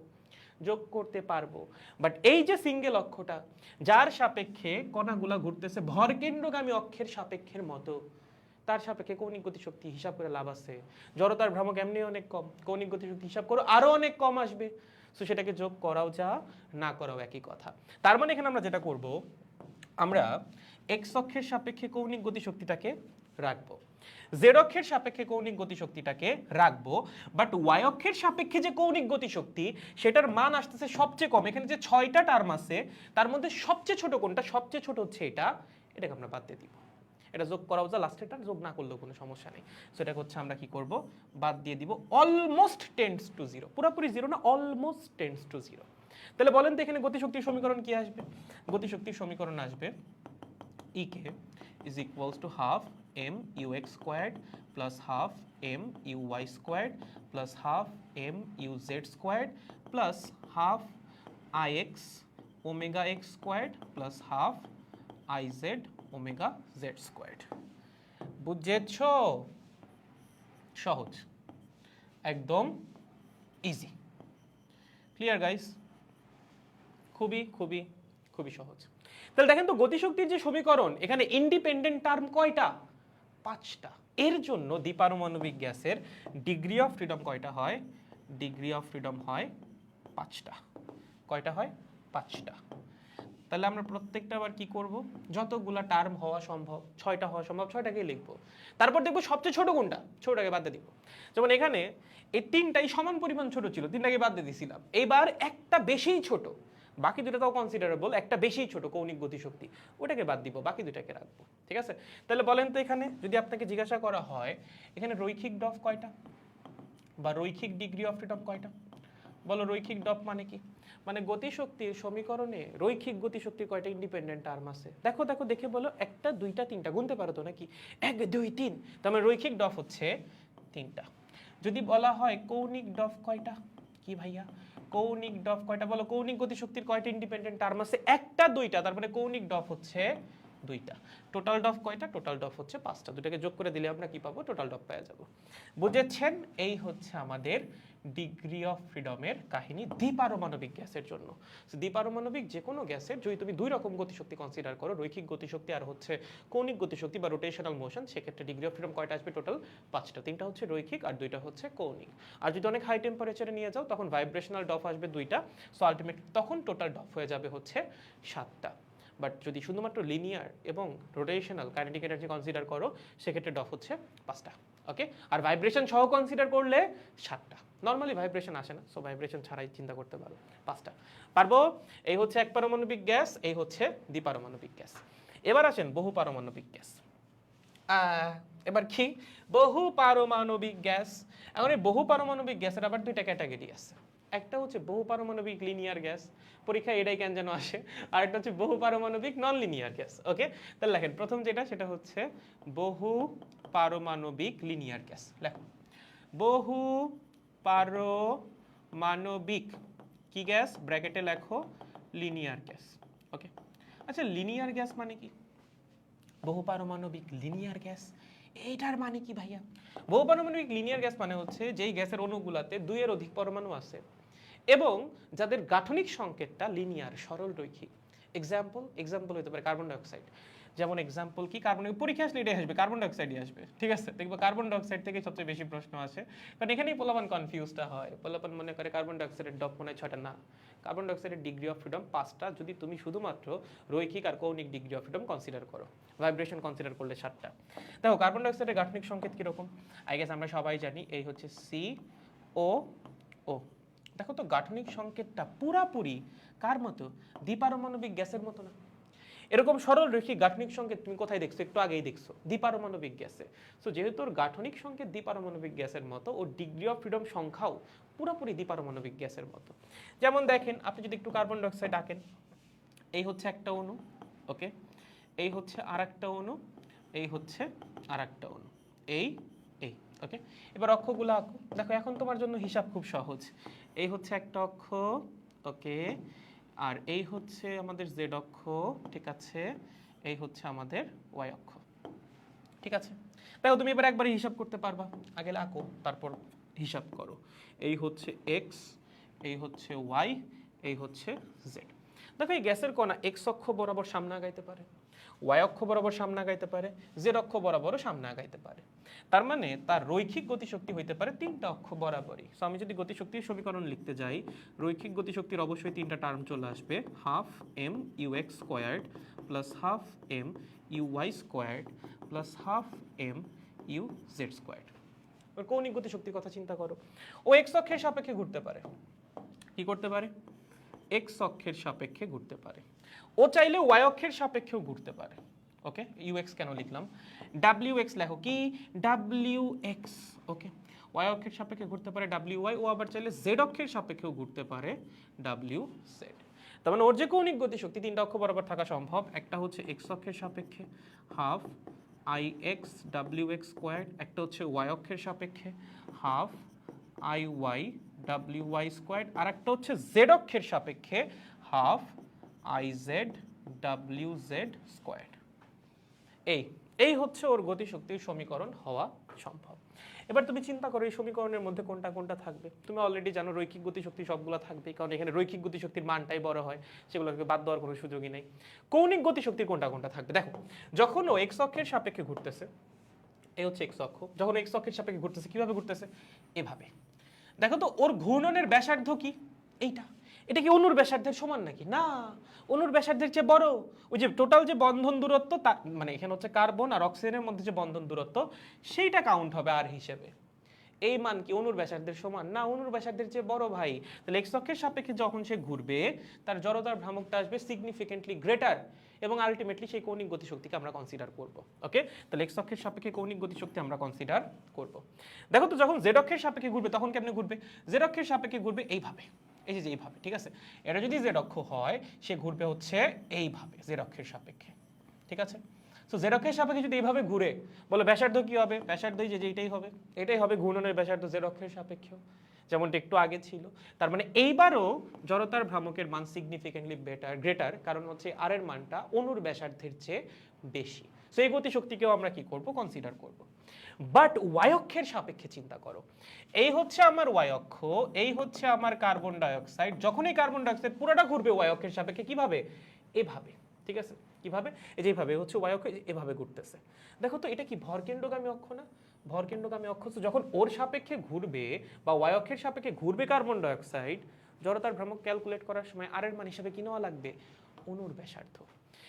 যোগ করতে পারবো। বাট এই যে সিঙ্গেল অক্ষটা, যার সাপেক্ষে কণাগুলা ঘুরতেছে ভরকেন্দ্রগামী অক্ষের সাপেক্ষের মতো, তার সাপেক্ষে কৌণিক গতিশক্তি হিসাব করে লাভ আছে? জড়তার ভ্রামক এমনি অনেক কম, কৌণিক গতিশক্তি হিসাব করো আরো অনেক কম আসবে। সো সেটাকে যোগ করাও যা, না করাও একই কথা। তার মানে এখানে আমরা যেটা করব, আমরা এক্স অক্ষের সাপেক্ষে কৌণিক গতিশক্তিটাকে রাখবো, জেড অক্ষের সাপেক্ষে কৌণিক গতিশক্তিটাকে রাখবো, বাট ওয়াই অক্ষের সাপেক্ষে যে কৌণিক গতিশক্তি সেটার মান আসতেছে সবচেয়ে কম। এখানে যে 6টা টার্ম আছে তার মধ্যে সবচেয়ে ছোট কোনটা? সবচেয়ে ছোট হচ্ছে এটাকে আমরা বাদ দিয়ে দিব। এটা যোগ করা যায়, লাস্টেরটা যোগ না করলেও কোনো সমস্যা নেই। সো এটা হচ্ছে আমরা কি করব, বাদ দিয়ে দিব। অলমোস্ট টেন্ডস টু জিরো, পুরোপুরি জিরো না, অলমোস্ট টেন্ডস টু জিরো। তাহলে বলেন তো এখানে গতিশক্তির সমীকরণ কি আসবে? গতিশক্তির সমীকরণ আসবে E K is equals to half m ux squared plus half m uy squared plus half m uz squared plus half ix omega x squared plus half iz omega z squared। বুঝেছো? সহজ, একদম easy. Clear guys? খুবই খুবই খুবই সহজ। তাহলে দেখেন তো গতিশক্তির যে সমীকরণ, এখানে ইন্ডিপেন্ডেন্ট টার্ম কয়টা? 5টা। এর জন্য দ্বিপারমাণবিক গ্যাসের ডিগ্রি অফ ফ্রিডম কয়টা হয়? ডিগ্রি অফ ফ্রিডম হয় 5টা। কয়টা হয়? 5টা। তাহলে আমরা প্রত্যেকটা আবার কি করব, যতগুলা টার্ম হওয়া সম্ভব, 6টা হওয়া সম্ভব 6টাকেই লিখবো। তারপর দেখবো সবচেয়ে ছোট কোনটা, ছোটটাকে বাদ দিয়ে দিব। যেমন এখানে এই 3টাই সমান পরিমাণ ছোট ছিল, 3টাকে বাদ দিয়ে দিয়েছিলাম। এইবার একটা বেশিই ছোট, বাকি দুটো তাও কনসিডারেবল, একটা বেশিই ছোট কৌণিক গতিশক্তি, ওটাকে বাদ দিব, বাকি দুটাকে রাখবো। ঠিক আছে? তাহলে বলেন তো এখানে যদি আপনাকে জিজ্ঞাসা করা হয় এখানে রৈখিক ডফ কয়টা বা রৈখিক ডিগ্রি অফ ফ্রিডম কয়টা? বলো রৈখিক ডফ মানে কি? মানে গতিশক্তির সমীকরণে রৈখিক গতিশক্তির কয়টা ইন্ডিপেন্ডেন্ট টার্ম আছে? দেখো দেখো, দেখে বলো, 1টা 2টা 3টা, গুনতে পারো তো নাকি? 1 2 3, তার মানে রৈখিক ডফ হচ্ছে 3টা। যদি বলা হয় কৌণিক ডফ কয়টা? কি ভাইয়া কৌণিক ডফ কয়টা? বলো কৌণিক গতিশক্তির কয়টা ইন্ডিপেন্ডেন্ট টার্ম আছে? 1টা 2টা, তার মানে কৌণিক ডফ হচ্ছে 2টা। টোটাল ডফ কয়টা? টোটাল ডফ হচ্ছে 5টা। দুটাকে যোগ করে দিলে আমরা কি পাবো? টোটাল ডফ পেয়ে যাব। বুঝেছেন? এই হচ্ছে আমাদের ডিগ্রি অফ ফ্রিডমের কাহিনী দ্বিপারমাণবিক গ্যাসের জন্য। দ্বিপারমাণবিক যে কোনো গ্যাসের যদি তুমি দুই রকম গতিশক্তি কনসিডার করো, রৈখিক গতিশক্তি আর হচ্ছে কৌণিক গতিশক্তি বা রোটেশনাল মোশন, সেক্ষেত্রে ডিগ্রি অফ ফ্রিডম কয়টা আসবে? টোটাল 5টা। 3টা হচ্ছে রৈখিক আর 2টা হচ্ছে কৌণিক। আর যদি অনেক হাই টেম্পারেচারে নিয়ে যাও তখন ভাইব্রেশনাল ডফ আসবে 2টা। সো আলটিমেট তখন টোটাল ডফ হয়ে যাবে হচ্ছে 7টা। বাট যদি শুধুমাত্র লিনিয়ার এবং রোটেশনাল কাইনেটিক এনার্জি কনসিডার করো সেক্ষেত্রে ডফ হচ্ছে 5টা। ওকে? আর ভাইব্রেশন সহ কনসিডার করলে 7টা। নর্মালি ভাইব্রেশন আসে না, সো ভাইব্রেশন ছাড়াই চিন্তা করতে পারো 5টা। পারবো? এই হচ্ছে এক পারমাণবিক গ্যাস, এই হচ্ছে দ্বিপারমাণবিক গ্যাস। এবার আসেন বহু পারমাণবিক গ্যাস। এবার কি? বহু পারমাণবিক গ্যাস। এখন এই বহু পারমাণবিক গ্যাসের আবার 2টা ক্যাটাগরি আছে। একটা হচ্ছে বহু পারমাণবিক লিনিয়ার গ্যাস, পরীক্ষায় এটাই কেন যেন আসে। আর একটা হচ্ছে বহু পারমাণবিক নন লিনিয়ার গ্যাস। ওকে? তাহলে লেখেন প্রথম যেটা, সেটা হচ্ছে বহু পারমাণবিক লিনিয়ার গ্যাস। লেখো বহু পারমাণবিক কি গ্যাস? ব্র্যাকেটে লেখো লিনিয়ার গ্যাস। ওকে? আচ্ছা, লিনিয়ার গ্যাস মানে কি? বহু পারমাণবিক লিনিয়ার গ্যাস, এইটার মানে কি ভাইয়া? বহু পারমাণবিক লিনিয়ার গ্যাস মানে হচ্ছে যেই গ্যাসের অণুগুলাতে 2 এর অধিক পরমাণু আছে এবং যাদের গাঠনিক সংকেতটা লিনিয়ার, সরল রৈখিক। এক্সাম্পল হতে পারে কার্বন ডাইঅক্সাইড। যেমন এক্সাম্পল কি? কার্বন, পরীক্ষা আসলে এটাই আসবে, কার্বন ডাইঅক্সাইডই আসবে। ঠিক আছে? দেখবো কার্বন ডাইঅক্সাইড থেকে সবচেয়ে বেশি প্রশ্ন আসে, কারণ এখানেই পোলাপান কনফিউজটা হয়। পোলাপান মনে করে কার্বন ডাইঅক্সাইডের ডফ মনে হয় 6টা। না, কার্বন ডাইঅক্সাইডের ডিগ্রি অফ ফ্রিডম 5টা যদি তুমি শুধুমাত্র রৈখিক আর কৌণিক ডিগ্রি অফ ফ্রিডম কনসিডার করো। ভাইব্রেশন কনসিডার করলে 7টা। দেখো কার্বন ডাইঅক্সাইডের গাঠনিক সংকেত কিরকম? আই গেস আমরা সবাই জানি, এই হচ্ছে COO। দেখো তো গাঠনিক সংকেতটা পুরাপুরি কার মতো? দ্বিপারমাণবিক গ্যাসের মতো না। এরকম সরল রৈখিক গাঠনিক সংকেত তুমি কোথায় দেখছো? একটু আগেই দেখছো, দ্বিপারমাণবিক গ্যাসে। সো যেহেতু ওর গাঠনিক সংকেত দ্বিপারমাণবিক গ্যাসের মতো, ওর ডিগ্রি অফ ফ্রিডম সংখ্যাও পুরোপুরি দ্বিপারমাণবিক গ্যাসের মতো। যেমন দেখেন, আপনি যদি একটু কার্বন ডাইঅক্সাইড আঁকেন, এই হচ্ছে একটা অণু, ওকে, এই হচ্ছে আরেকটা অণু, এই হচ্ছে আরেকটা অণু, এই এই ওকে। এবার অক্ষগুলো আঁকো। দেখো এখন তোমার জন্য হিসাব খুব সহজ। এই হচ্ছে একটা অক্ষ, ওকে, আর এই হচ্ছে আমাদের জেড অক্ষ, ঠিক আছে, এই হচ্ছে আমাদের ওয়াই অক্ষ, ঠিক আছে। দেখো তুমি এবার একবারে হিসাব করতে পারবা, আগে আঁকো তারপর হিসাব করো। এই হচ্ছে এক্স, এই হচ্ছে ওয়াই, এই হচ্ছে জেড। দেখো এই গ্যাসের কণা এক্স অক্ষ বরাবর সামনে আগাইতে পারে, ওয়াই অক্ষ বরাবর সামনে আগাইতে পারে, জেড অক্ষ বরাবরও সামনে আগাইতে পারে। তার মানে তার রৈখিক গতিশক্তি হইতে পারে 3টা অক্ষ বরাবরই। সো আমি যদি গতিশক্তির সমীকরণ লিখতে যাই, রৈখিক গতিশক্তির অবশ্যই 3টা টার্ম চলে আসবে, half M U x squared plus half M U Y squared plus half M U Z squared. কৌণিক গতিশক্তির কথা চিন্তা করো। ও এক্স অক্ষের সাপেক্ষে ঘুরতে পারে। কি করতে পারে? এক্স অক্ষের সাপেক্ষে ঘুরতে পারে। ও চাইলে ওয়াই অক্ষের সাপেক্ষেও ঘুরতে পারে। ওকে, ইউ এক্স কেন লিখলাম? ডাব্লিউ এক্স লেখো, কি ডাব্লিউ এক্স। ওকে, ওয়াই অক্ষের সাপেক্ষে ঘুরতে পারে ডাব্লিউ ওয়াই। ও আবার চাইলে জেড অক্ষের সাপেক্ষেও ঘুরতে পারে ডাব্লিউ জেড। তার মানে ওর যে কৌণিক গতিশক্তি তিনটা অক্ষ বরাবর থাকা সম্ভব। একটা হচ্ছে এক্স অক্ষের সাপেক্ষে half I X W X squared, একটা হচ্ছে ওয়াই অক্ষের সাপেক্ষে half I Y W Y squared, আর একটা হচ্ছে জেড অক্ষের সাপেক্ষে half I Z W Z squared. এই হচ্ছে ওর গতিশক্তির সমীকরণ হওয়া সম্ভব। এবার তুমি চিন্তা করো এই সমীকরণের মধ্যে কোনটা কোনটা থাকবে। তুমি অলরেডি জানো রৈখিক গতিশক্তি সবগুলো থাকবে, কারণ এখানে রৈখিক গতিশক্তির মানটাই বড় হয়, সেগুলোকে বাদ দেওয়ার কোনো সুযোগই নেই। কৌণিক গতিশক্তির কোনটা কোনটা থাকবে দেখো। যখন ও এক্স অক্ষের সাপেক্ষে ঘুরতেছে, এই হচ্ছে এক্স অক্ষ, যখন এক্স অক্ষের সাপেক্ষে ঘুরতেছে কিভাবে ঘুরতেছে? এভাবে। দেখো তো ওর ঘূর্ণনের ব্যাসার্ধ কি? এইটা। এটা কি অনুর ব্যাসার্ধের সমান নাকি? না, অনুর ব্যাসার্ধের চেয়ে বড়। ওই যে টোটাল যে বন্ধন দূরত্ব, মানে এখানে হচ্ছে কার্বন আর অক্সিজেনের মধ্যে যে বন্ধন দূরত্ব, সেইটা কাউন্ট হবে আর হিসেবে। এই মান কি অনুর ব্যাসার্ধের সমান? না, অনুর ব্যাসার্ধের চেয়ে বড় ভাই। তাহলে এক্স অক্ষের সাপেক্ষে যখন সে ঘুরবে তার জড়তার ভ্রামকটা আসবে সিগনিফিকেন্টলি গ্রেটার, এবং আলটিমেটলি সেই কৌণিক গতিশক্তিকে আমরা কনসিডার করব। ওকে, তাহলে এক্স অক্ষের সাপেক্ষে কৌণিক গতিশক্তি আমরা কনসিডার করব। দেখো তো যখন জেড অক্ষের সাপেক্ষে ঘুরবে তখন কেমনে ঘুরবে? জেড অক্ষের সাপেক্ষে ঘুরবে এইভাবে, এই যে এইভাবে, ঠিক আছে? এটা যদি জেড অক্ষ হয় সে ঘুরবে হচ্ছে এইভাবে জেড অক্ষের সাপেক্ষে, ঠিক আছে? সো জেড অক্ষের সাপেক্ষে যদি এইভাবে ঘুরে, বলো ব্যাসার্ধ কি হবে? ব্যাসার্ধ যেটাই হবে, এটাই হবে ঘূর্ণনের ব্যাসার্ধ জেড অক্ষের সাপেক্ষেও, যেমনটা একটু আগে ছিল। তার মানে এইবারও জড়তার ভ্রামকের মান সিগনিফিকেন্টলি গ্রেটার, কারণ হচ্ছে আর এর মানটা অনুর ব্যাসার্ধের চেয়ে বেশি। সো এই গতিশক্তিকেও আমরা কি করব? কনসিডার করব। বাট ওয়াই অক্ষের সাপেক্ষে চিন্তা করো। এই হচ্ছে আমার ওয়াই অক্ষ, এই হচ্ছে আমার কার্বন ডাইঅক্সাইড। যখন এই কার্বন ডাইঅক্সাইড পুরোটা ঘুরবে ওয়াই অক্ষের সাপেক্ষে কিভাবে? এভাবে, ঠিক আছে? কিভাবে? এই যে এইভাবে হচ্ছে ওয়াই অক্ষ এভাবে ঘুরতেছে। দেখো তো এটা কি ভরকেন্দ্রগামী অক্ষ না? ভরকেন্দ্রগামী অক্ষ। যখন ওর সাপেক্ষে ঘুরবে বা ওয়াই অক্ষের সাপেক্ষে ঘুরবে কার্বন ডাইঅক্সাইড, জড়তার ভ্রামক ক্যালকুলেট করার সময় আর এর মান হিসেবে কি নেওয়া লাগবে? অনুর ব্যাসার্ধ।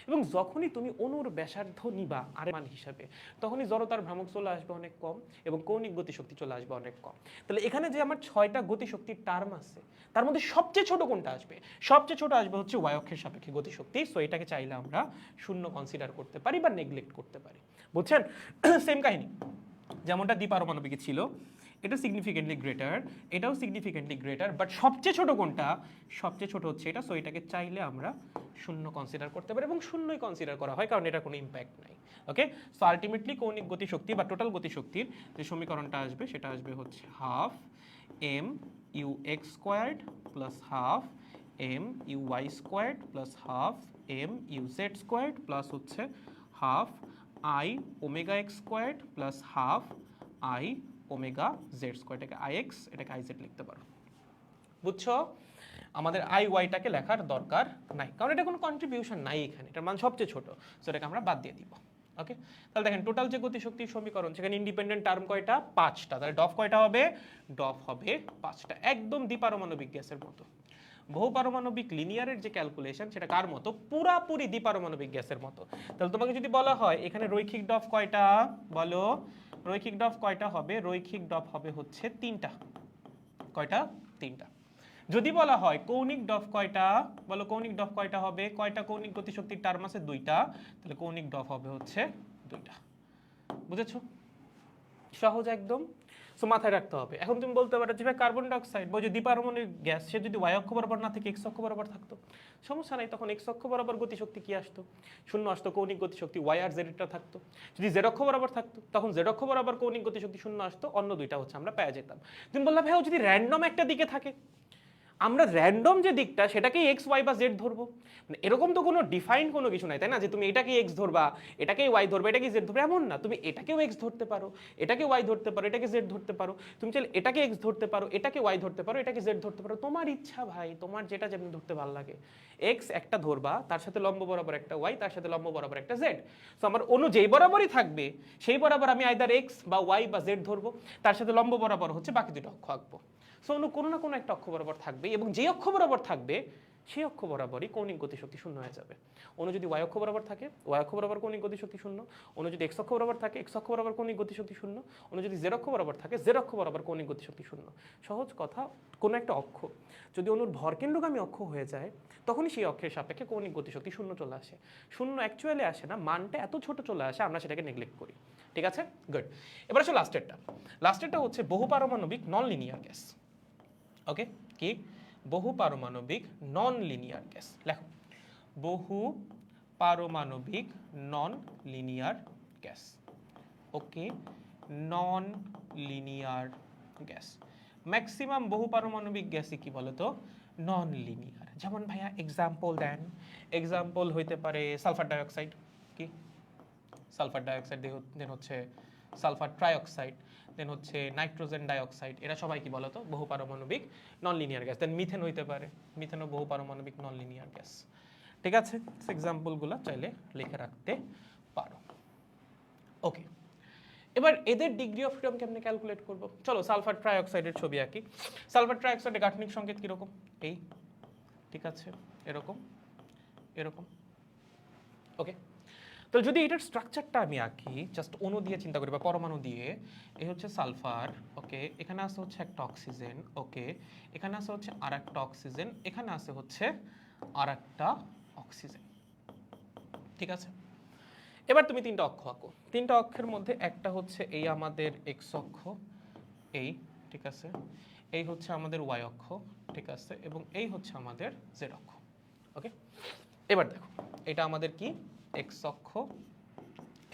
এবং যখনই তুমি অনুর ব্যাসার্ধ নিবা আর মান হিসাবে, তখনই জড়তার ভ্রামক চলে আসবে অনেক কম এবং কৌণিক গতিশক্তি চলে আসবে অনেক কম। তাহলে এখানে যে আমার 6টা গতিশক্তির টার্ম আছে তার মধ্যে সবচেয়ে ছোট কোনটা আসবে? সবচেয়ে ছোট আসবে হচ্ছে ওয়াই অক্ষের সাপেক্ষে গতিশক্তি। সো এটাকে চাইলে আমরা শূন্য কনসিডার করতে পারি বা নেগলেক্ট করতে পারি। বুঝছেন? সেম কাহিনী যেমনটা দ্বিপারমাণবিকে ছিল, এটা সিগনিফিকেন্টলি গ্রেটার, এটাও সিগনিফিকেন্টলি গ্রেটার, বাট সবচেয়ে ছোট কোনটা? সবচেয়ে ছোট হচ্ছে এটা। সো এটাকে চাইলে আমরা শূন্য কনসিডার করতে পারি এবং শূন্যই কনসিডার করা হয়, কারণ এটা কোনো ইম্প্যাক্ট নাই। ওকে, সো আলটিমেটলি কৌণিক গতিশক্তি বা টোটাল গতিশক্তির যে সমীকরণটা আসবে সেটা আসবে হচ্ছে half M U x squared plus half M U Y squared plus half M U Z squared plus হচ্ছে half I omega x squared plus half I omega Z square. এটাকে আই এক্স, এটাকে I Z লিখতে পারো। বুঝছো? আমাদের I ওয়াইটাকে লেখার দরকার নাই, কারণ এটা কোনো কন্ট্রিবিউশন নাই এখানে, এটার মান সবচেয়ে ছোট। সো এটাকে আমরা বাদ দিয়ে দিব। ওকে, তাহলে দেখেন টোটাল যে গতিশক্তির সমীকরণ, সেখানে ইন্ডিপেন্ডেন্ট টার্ম কয়টা? 5টা। তাহলে ডফ কয়টা হবে? ডফ হবে 5টা। একদম দ্বিপারমাণবিক গ্যাসের মতো। বহুপারমাণবিক লিনিয়ারের যে ক্যালকুলেশন সেটা কার মতো? পুরাপুরি দ্বিপারমাণবিক গ্যাসের মতো। তাহলে তোমাকে যদি বলা হয় এখানে রৈখিক ডফ কয়টা, বলো রৈখিক ডফ কয়টা হবে? রৈখিক ডফ হবে হচ্ছে 3টা। কয়টা? 3টা। যদি বলা হয় কৌণিক ডফ কয়টা, বলো কৌণিক ডফ কয়টা হবে? কয়টা কৌণিক গতিশক্তির টার্ম আছে? 2টা। তাহলে কৌণিক ডফ হবে হচ্ছে 2টা। বুঝেছো? সহজ একদম। সো মাথায় রাখতে হবে। এখন তুমি বলতে পারো যে ভাই কার্বন ডাইঅক্সাইড বা যে দ্বিপারমাণবিক গ্যাস, সে যদি ওয়াই অক্ষ বরাবর না থেকে এক্স অক্ষ বরাবর থাকতো, সমস্যা নাই, তখন এক্স অক্ষ বরাবর গতিশক্তি কি আসতো? শূন্য আসতো, কৌণিক গতিশক্তি ওয়াই আর জেডটা থাকতো। যদি জেড অক্ষ বরাবর থাকতো তখন জেড অক্ষ বরাবর কৌণিক গতিশক্তি শূন্য আসতো, অন্য দুইটা হচ্ছে আমরা পেয়ে যেতাম। তুমি বললা ভাই ও যদি র্যান্ডম একটা দিকে থাকে, আমরা র্যান্ডম যে দিকটা সেটাকেই এক্স ওয়াই বা জেড ধরবো, মানে এরকম তো কোনো ডিফাইন কোনো কিছু নাই, তাই না? যে তুমি এটাকে এক্স ধরবা, এটাকেই ওয়াই ধরবা, এটাকে জেড ধরবে, এমন না। তুমি এটাকেও এক্স ধরতে পারো, এটাকে ওয়াই ধরতে পারো, এটাকে জেড ধরতে পারো। তুমি চাইলে এটাকে এক্স ধরতে পারো, এটাকে ওয়াই ধরতে পারো, এটাকে জেড ধরতে পারো। তোমার ইচ্ছা ভাই, তোমার যেটা যেমন ধরতে ভালো লাগে। এক্স একটা ধরবা, তার সাথে লম্ব বরাবর একটা ওয়াই, তার সাথে লম্ব বরাবর একটা জেড। সো আমার অনু যেই বরাবরই থাকবে সেই বরাবর আমি আইদার এক্স বা ওয়াই বা জেড ধরবো, তার সাথে লম্ব বরাবর হচ্ছে বাকি দুটো অক্ষ আঁকবো। সো অনু কোনো না কোনো একটা অক্ষ বরাবর থাকবে, এবং যে অক্ষ বরাবর থাকবে সেই অক্ষ বরাবরই কৌণিক গতিশক্তি শূন্য হয়ে যাবে। অণু যদি y অক্ষ বরাবর থাকে y অক্ষ বরাবর কৌণিক গতিশক্তি শূন্য, অণু যদি x অক্ষ বরাবর থাকে x অক্ষ বরাবর কৌণিক গতিশক্তি শূন্য, অণু যদি z অক্ষ বরাবর থাকে z অক্ষ বরাবর কৌণিক গতিশক্তি শূন্য। সহজ কথা, কোনো একটা অক্ষ যদি অণুর ভরকেন্দ্রগামী অক্ষ হয়ে যায় তখনই সেই অক্ষের সাপেক্ষে কৌণিক গতিশক্তি শূন্য চলে আসে। শূন্য অ্যাকচুয়ালি আসে না, মানটা এত ছোট চলে আসে আমরা সেটাকে নেগলেক্ট করি। ঠিক আছে, গুড। এবার আসলে লাস্টেরটা হচ্ছে বহুপারমাণবিক নন লিনিয়ার গ্যাস। ওকে, কি বহু পারমাণবিক নন লিনিয়ার গ্যাস, লেখো বহু পারমাণবিক নন লিনিয়ার গ্যাস। ওকে, নন লিনিয়ার গ্যাস। ম্যাক্সিমাম বহু পারমাণবিক গ্যাসই কি বলতো নন লিনিয়ার। যেমন ভাইয়া এক্সাম্পল দেন। এক্সাম্পল হইতে পারে সালফার ডাইঅক্সাইড, কি সালফার ডাইঅক্সাইড, দেন হচ্ছে সালফার ট্রাইঅক্সাইড, দেন হচ্ছে নাইট্রোজেন ডাইঅক্সাইড, এরা সবাই কি বলতো বহু পারমাণবিক নন লিনিয়ার গ্যাস। দেন মিথেন হইতে পারে, মিথেনও বহু পারমাণবিক নন লিনিয়ার গ্যাস। ঠিক আছে, এক্সাম্পলগুলো চাইলে লিখে রাখতে পারো। ওকে, এবার এদের ডিগ্রি অফ ফ্রিডম কেমনে ক্যালকুলেট করব? চলো সালফার ট্রাইঅক্সাইডের ছবি আঁকি। সালফার ট্রাইঅক্সাইডের গাঠনিক সংকেত কিরকম? এই, ঠিক আছে, এরকম এরকম। ওকে, তো যদি এটার স্ট্রাকচারটা আমি আঁকি, জাস্ট অণু দিয়ে চিন্তা করি বা পরমাণু দিয়ে, এই হচ্ছে সালফার, ওকে, এখানে আছে হচ্ছে একটা অক্সিজেন, ওকে, এখানে আছে হচ্ছে আর একটা অক্সিজেন, এখানে আছে হচ্ছে আর একটা অক্সিজেন। ঠিক আছে, এবার তুমি তিনটা অক্ষ আঁকো। তিনটা অক্ষের মধ্যে একটা হচ্ছে এই আমাদের এক্স অক্ষ, এই, ঠিক আছে, এই হচ্ছে আমাদের ওয়াই অক্ষ, ঠিক আছে, এবং এই হচ্ছে আমাদের জেড অক্ষ। ওকে, এবার দেখো এটা আমাদের কি এক্স অক্ষ,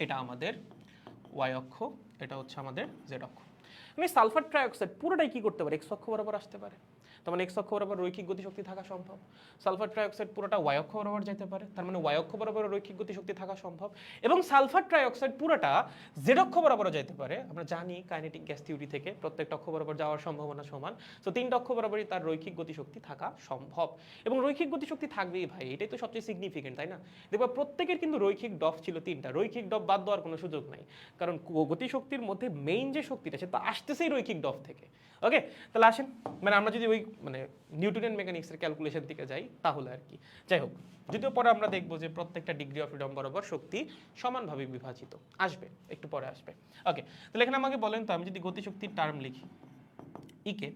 এটা আমাদের ওয়াই অক্ষ, এটা হচ্ছে আমাদের জেড অক্ষ। আমি সালফার ট্রাইঅক্সাইড পুরোটাই কি করতে পারে? এক্স অক্ষ বরাবর আসতে পারে, তার মানে এক্স অক্ষ বরাবর রৈখিক গতিশক্তি থাকা সম্ভব। সালফার ট্রাইঅক্সাইড পুরোটা ওয়াই অক্ষ বরাবর যেতে পারে, তার মানে ওয়াই অক্ষ বরাবর রৈখিক গতিশক্তি থাকা সম্ভব। এবং সালফার ট্রাইঅক্সাইড পুরোটা জেড অক্ষ বরাবর যেতে পারে। আমরা জানি কাইনেটিক গ্যাস থিওরি থেকে প্রত্যেকটা অক্ষ বরাবর যাওয়ার সম্ভাবনা সমান। তো তিনটা অক্ষ বরাবরই তার রৈখিক গতিশক্তি থাকা সম্ভব। এবং রৈখিক গতিশক্তি থাকবেই ভাই, এটাই তো সবচেয়ে সিগনিফিকেন্ট, তাই না? দেখবা প্রত্যেকের কিন্তু রৈখিক ডফ ছিল তিনটা। রৈখিক ডফ বাদ দেওয়ার কোনো সুযোগ নাই, কারণ গতিশক্তির মধ্যে মেইন যে শক্তিটা সেটা আসতেছেই রৈখিক ডফ থেকে। ওকে, তাহলে আসেন, মানে আমরা যদি ওই মানে নিউটনের মেকানিক্সের ক্যালকুলেশন থেকে যাই তাহলে আর কি। যাই হোক, যদিও পরে আমরা দেখবো যে প্রত্যেকটা ডিগ্রি অফ ফ্রিডম বরাবর শক্তি সমানভাবে বিভাজিত, আসবে একটু পরে আসবে। ওকে, তাহলে এখানে আমাকে বলেন তো, আমি যদি গতিশক্তির টার্ম লিখি, ইকে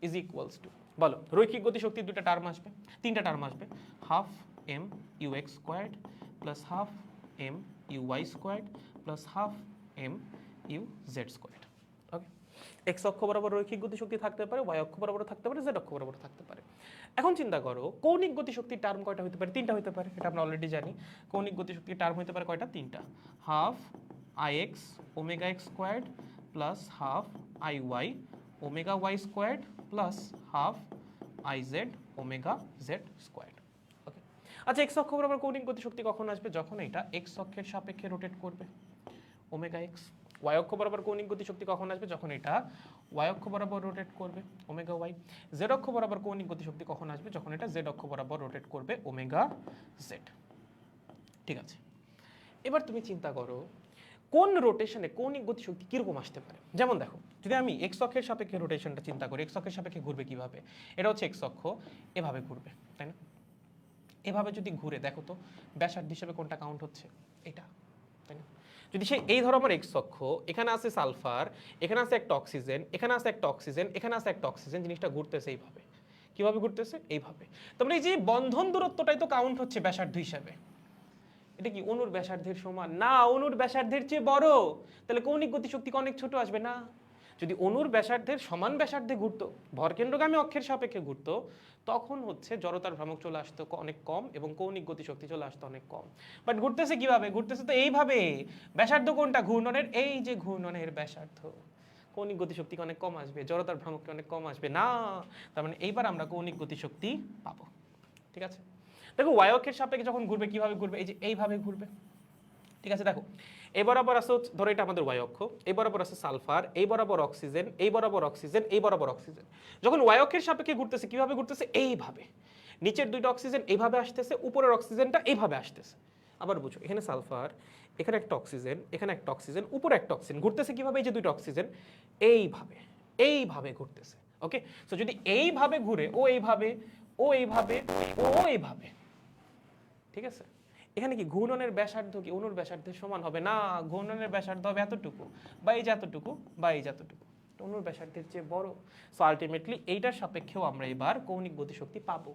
ইজ ইকুয়ালস টু, বলো রৈখিক গতিশক্তির দুটো টার্ম আসবে, তিনটা টার্ম আসবে, half M U x squared plus half M U Y squared plus half M U Z squared. Okay, X অক্ষ বরাবর রৈখিক গতিশক্তি থাকতে পারে, ওয়াই অক্ষ বরাবর থাকতে পারে, জেড অক্ষ বরাবর থাকতে পারে। এখন চিন্তা করো কৌণিক গতিশক্তির টার্ম কয়টা হতে পারে? তিনটা হতে পারে, এটা আমরা অলরেডি জানি। কৌণিক গতিশক্তির টার্ম হতে পারে কয়টা? তিনটা। Half I x omega x squared plus half I Y omega Y squared plus half I Z omega Z squared. Okay, আচ্ছা এক্স অক্ষ বরাবর কৌণিক গতিশক্তি কখন আসবে? যখন এটা এক্স অক্ষের সাপেক্ষে রোটেট করবে, ওমেগা এক্স। ওয়াই অক্ষ বরাবর কৌণিক গতিশক্তি কখন আসবে? যখন এটা ওয়াই অক্ষ বরাবর রোটেট করবে, ওমেগা ওয়াই। জেড অক্ষ বরাবর কৌণিক গতিশক্তি কখন আসবে? যখন এটা জেড অক্ষ বরাবর রোটেট করবে, ওমেগা জেড। ঠিক আছে, এবার তুমি চিন্তা করো কোন রোটেশনে কৌণিক গতিশক্তি কিরকম আসতে পারে। যেমন দেখো, যদি আমি এক্স অক্ষের সাপেক্ষে রোটেশনটা চিন্তা করি, এক্স অক্ষের সাপেক্ষে ঘুরবে কিভাবে? এটা হচ্ছে এক্স অক্ষ, এভাবে ঘুরবে, তাই না? এভাবে যদি ঘুরে দেখো তো ব্যাসার্ধ হিসেবে কোনটা কাউন্ট হচ্ছে? এটা, তাই না? যদি সে এই ধরো আমার এক্স অক্ষ, এখানে আছে সালফার, এখানে আছে একটা অক্সিজেন, এখানে আছে একটা অক্সিজেন, এখানে আছে একটা অক্সিজেন, জিনিসটা ঘুরতেছে এইভাবে। কিভাবে ঘুরতেছে? এইভাবে। তারপরে এই যে বন্ধন দূরত্বটাই তো কাউন্ট হচ্ছে ব্যাসার্ধ হিসাবে। এটা কি অণুর ব্যাসার্ধের সমান? না, অণুর ব্যাসার্ধের চেয়ে বড়। তাহলে কৌণিক গতিশক্তি অনেক ছোট আসবে না? যদি অণুর ব্যাসার্ধের সমান ব্যাসার্ধে ঘুরতো, ভরকেন্দ্রগামী অক্ষের সাপেক্ষে ঘুরতো, তখন হচ্ছে জড়তার ভ্রামক চলে আসতো অনেক কম এবং কৌণিক গতিশক্তি চলে আসতো অনেক কম। বাট ঘুরতেছে কিভাবে? ঘুরতেছে তো এইভাবে। ব্যাসার্ধ কোনটা? ঘূর্ণনের এই যে ঘূর্ণনের ব্যাসার্ধ। কৌণিক গতিশক্তি অনেক কম আসবে, জড়তার ভ্রামক অনেক কম আসবে না। তার মানে এইবার আমরা কৌণিক গতিশক্তি পাবো। ঠিক আছে, দেখো ওয়াই অক্ষের সাপেক্ষে যখন ঘুরবে কিভাবে ঘুরবে? এই যে এইভাবে ঘুরবে। ঠিক আছে, দেখো এই বরাবর আছে, ধরো এটা আমাদের ওয়াই অক্ষ, এই বরাবর আছে সালফার, এই বরাবর অক্সিজেন, এই বরাবর অক্সিজেন, এই বরাবর অক্সিজেন। যখন ওয়াই অক্ষের সাপেক্ষে ঘুরতেছে কিভাবে ঘুরতেছে? এইভাবে। নিচের দুইটা অক্সিজেন এইভাবে আসতেছে, উপরের অক্সিজেনটা এইভাবে আসতেছে। আবার বুঝো, এখানে সালফার, এখানে একটা অক্সিজেন, এখানে একটা অক্সিজেন, উপরে একটা অক্সিজেন, ঘুরতেছে কিভাবে? এই যে দুইটা অক্সিজেন এইভাবে এইভাবে ঘুরতেছে। ওকে, সো যদি এইভাবে ঘুরে ও এইভাবে ও এইভাবে ও এইভাবে, ঠিক আছে, এখানে কি ঘূর্ণনের ব্যাসার্ধ কি অণুর ব্যাসার্ধের সমান হবে না, ঘূর্ণনের ব্যাসার্ধ হবে এতটুকু বা এই যে এতটুকু বা এই যে এতটুকু, অণুর ব্যাসার্ধের চেয়ে বড়। সো আলটিমেটলি এইটার সাপেক্ষেও আমরা এবার কৌণিক গতিশক্তি পাবো।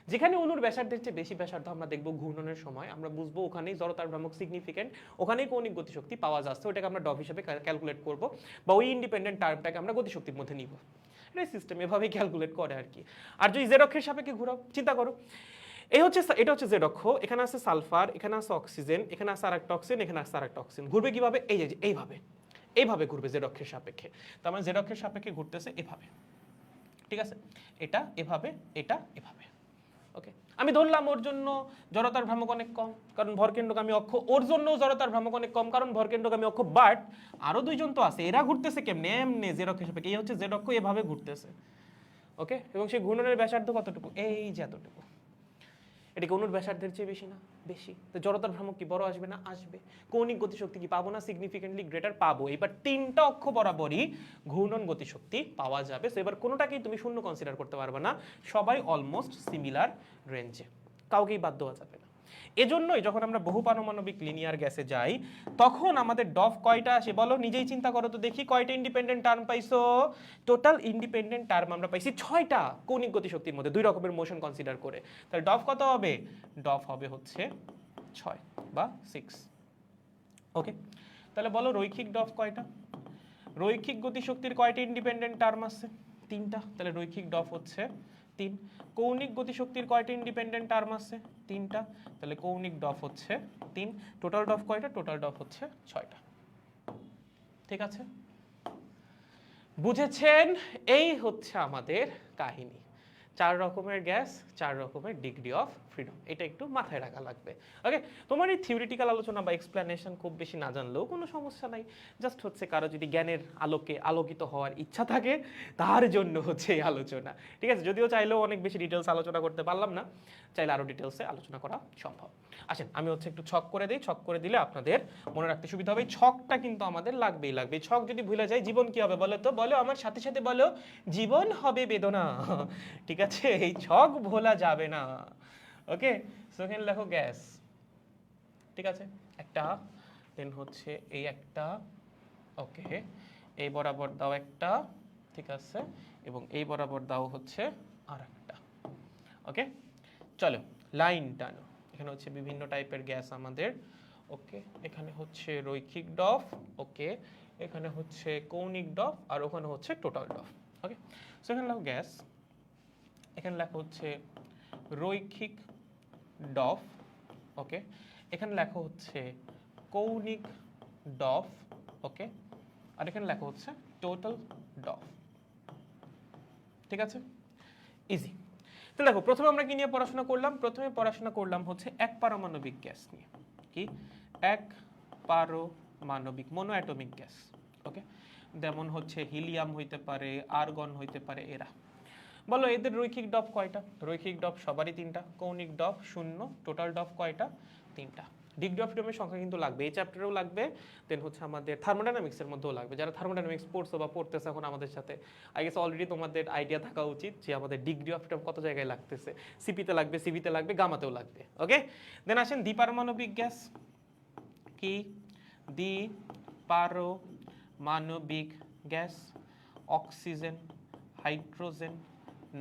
যেখানে অণুর ব্যাসার্ধের চেয়ে বেশি ব্যাসার্ধ আমরা দেখবো ঘূর্ণনের সময়, আমরা বুঝবো ওখানেই জড়তার ভ্রামক সিগনিফিকেন্ট, ওখানেই কৌণিক গতিশক্তি পাওয়া যাচ্ছে, ওটাকে আমরা ডভ হিসেবে ক্যালকুলেট করব বা ওই ইন্ডিপেন্ডেন্ট টার্মটাকে আমরা গতিশক্তির মধ্যে নিব। এটা সিস্টেম এভাবেই ক্যালকুলেট করে আর কি। আর যদি জেড অক্ষের সাপেক্ষে ঘুরাও, চিন্তা করো, এটা হচ্ছে জেড অক্ষ, এখানে আছে সালফার, এখানে আছে অক্সিজেন, এখানে আছে আরেকটা অক্সিজেন, এখানে আছে আরেকটা অক্সিজেন। ঘুরবে কিভাবে? এই যে এইভাবে, এইভাবে ঘুরবে জেড অক্ষের সাপেক্ষে। তার মানে জেড অক্ষের সাপেক্ষে ঘুরতেছে এভাবে, ঠিক আছে, এটা এভাবে, এটা এভাবে। ওকে, আমি ধরলাম ওর জন্য জড়তার ভ্রামক অনেক কম, কারণ ভরকেন্দ্রগামী অক্ষ, ওর জন্য জড়তার ভ্রামক অনেক কম, কারণ ভরকেন্দ্রগামী অক্ষ। বাট আরো দুইজন তো আছে, এরা ঘুরতেছে কেমনে? এমনি জেড অক্ষের সাপেক্ষে, এই হচ্ছে জেড অক্ষ, এভাবে ঘুরতেছে। ওকে, এবং সেই ঘূর্ণনের ব্যাসার্ধ কতটুকু? এই যে এতটুকু। এটা কি অণুর ব্যাসার্ধের চেয়ে বেশি না? বেশি। তো জড়তার ভ্রামক কি বড় আসবে না? আসবে। কৌণিক গতিশক্তি কি পাবো না? সিগনিফিকেন্টলি গ্রেটার পাবো। এবার তিনটা অক্ষ বরাবরই ঘূর্ণন গতিশক্তি পাওয়া যাবে। সো এবার কোনোটাকেই তুমি শূন্য কনসিডার করতে পারবে না, সবাই অলমোস্ট সিমিলার রেঞ্জে, কাউকেই বাদ দেওয়া যাবে না। এজন্যই যখন আমরা বহু পারমাণবিক লিনিয়ার গ্যাসে যাই তখন আমাদের ডভ কয়টা আসে বলো? নিজেই চিন্তা করো তো দেখি, কয়টা ইন্ডিপেন্ডেন্ট টার্ম পাইছো? টোটাল ইন্ডিপেন্ডেন্ট টার্ম আমরা পাইছি 6টা কৌণিক গতিশক্তির মধ্যে, দুই রকমের মোশন কনসিডার করে। তাহলে ডভ কত হবে? ডভ হবে হচ্ছে 6 বা 6। ওকে, তাহলে বলো রৈখিক ডভ কয়টা? রৈখিক গতিশক্তির কয়টা ইন্ডিপেন্ডেন্ট টার্ম আছে? 3টা। তাহলে রৈখিক ডভ হচ্ছে 3। কৌণিক গতিশক্তির কয়টা ইন্ডিপেন্ডেন্ট টার্ম আছে? 3টা। তাহলে কৌণিক ডভ হচ্ছে 3। টোটাল ডভ কয়টা? টোটাল ডভ হচ্ছে 6টা। ঠিক আছে, বুঝেছেন? এই হচ্ছে আমাদের কাহিনী। 4 রকমের গ্যাস, 4 রকমের ডিগ্রি অফ ফ্রিডম, এটা একটু মাথায় রাখা লাগবে। ওকে, তোমার এই থিওরিটিক্যাল আলোচনা বা এক্সপ্লেনেশন খুব বেশি না জানলেও কোনো সমস্যা নাই। জাস্ট হচ্ছে কারো যদি জ্ঞানের আলোকে আলোকিত হওয়ার ইচ্ছা থাকে তার জন্য হচ্ছে এই আলোচনা। ঠিক আছে, যদিও চাইলেও অনেক বেশি ডিটেলস আলোচনা করতে পারলাম না, চাইলে আরও ডিটেলসে আলোচনা করা সম্ভব। আসেন আমি হচ্ছে একটু ছক করে দিই, ছক করে দিলে আপনাদের মনে রাখতে সুবিধা হবে। ছকটা কিন্তু আমাদের লাগবেই লাগবে। ছক যদি ভুলে যায় জীবন কি হবে বলো তো? বলো আমার সাথে সাথে বলো, জীবন হবে বেদনা। ঠিক আছে, এই ছক ভোলা যাবে না। ওকে, সো এখানে লেখো গ্যাস, ঠিক আছে, একটা, দেন হচ্ছে এই একটা, ওকে, এই বরাবর দাও একটা, ঠিক আছে, এবং এই বরাবর দাও হচ্ছে আর একটা। ওকে, চলো লাইন টানো। এখানে হচ্ছে বিভিন্ন টাইপের গ্যাস আমাদের। ওকে, এখানে হচ্ছে রৈখিক ডফ, ওকে, এখানে হচ্ছে কৌণিক ডফ, আর ওখানে হচ্ছে টোটাল ডফ। ওকে, সো এখানে লেখো গ্যাস, এখানে লেখা হচ্ছে রৈখিক ডফ, ওকে, এখানে লেখা হচ্ছে কৌণিক ডফ, ওকে, আর এখানে লেখা হচ্ছে টোটাল ডফ। ঠিক আছে, ইজি। তো দেখো প্রথমে আমরা কি নিয়ে পড়াশোনা করলাম? প্রথমে পড়াশোনা করলাম হচ্ছে এক পারমাণবিক গ্যাস নিয়ে। কি? এক পারমাণবিক মনোঅ্যাটমিক গ্যাস। ওকে, যেমন হচ্ছে হিলিয়াম হইতে পারে, আর্গন হইতে পারে, এরা। বলো এদের রৈখিক ডফ কয়টা? রৈখিক ডফ সবারই 3টা। কৌণিক ডফ 0, টোটাল ডফ কয়টা? 3টা। ডিগ্রি অফ ফ্রিডমের সংখ্যা কিন্তু লাগবে, এই চ্যাপ্টারেও লাগবে, দেন হচ্ছে আমাদের থার্মোডাইনামিক্সের মধ্যেও লাগবে। যারা থার্মোডাইনামিক্স পড়ছো বা পড়তেছে এখন আমাদের সাথে, আই গেস অলরেডি তোমাদের আইডিয়া থাকা উচিত যে আমাদের ডিগ্রি অফ ফ্রিডম কত জায়গায় লাগতেছে। সিপিতে লাগবে, সিভিতে লাগবে, গামাতেও লাগবে। ওকে, দেন আসেন দ্বিপারমাণবিক গ্যাস। কি? দ্বিপারমাণবিক গ্যাস, অক্সিজেন, হাইড্রোজেন,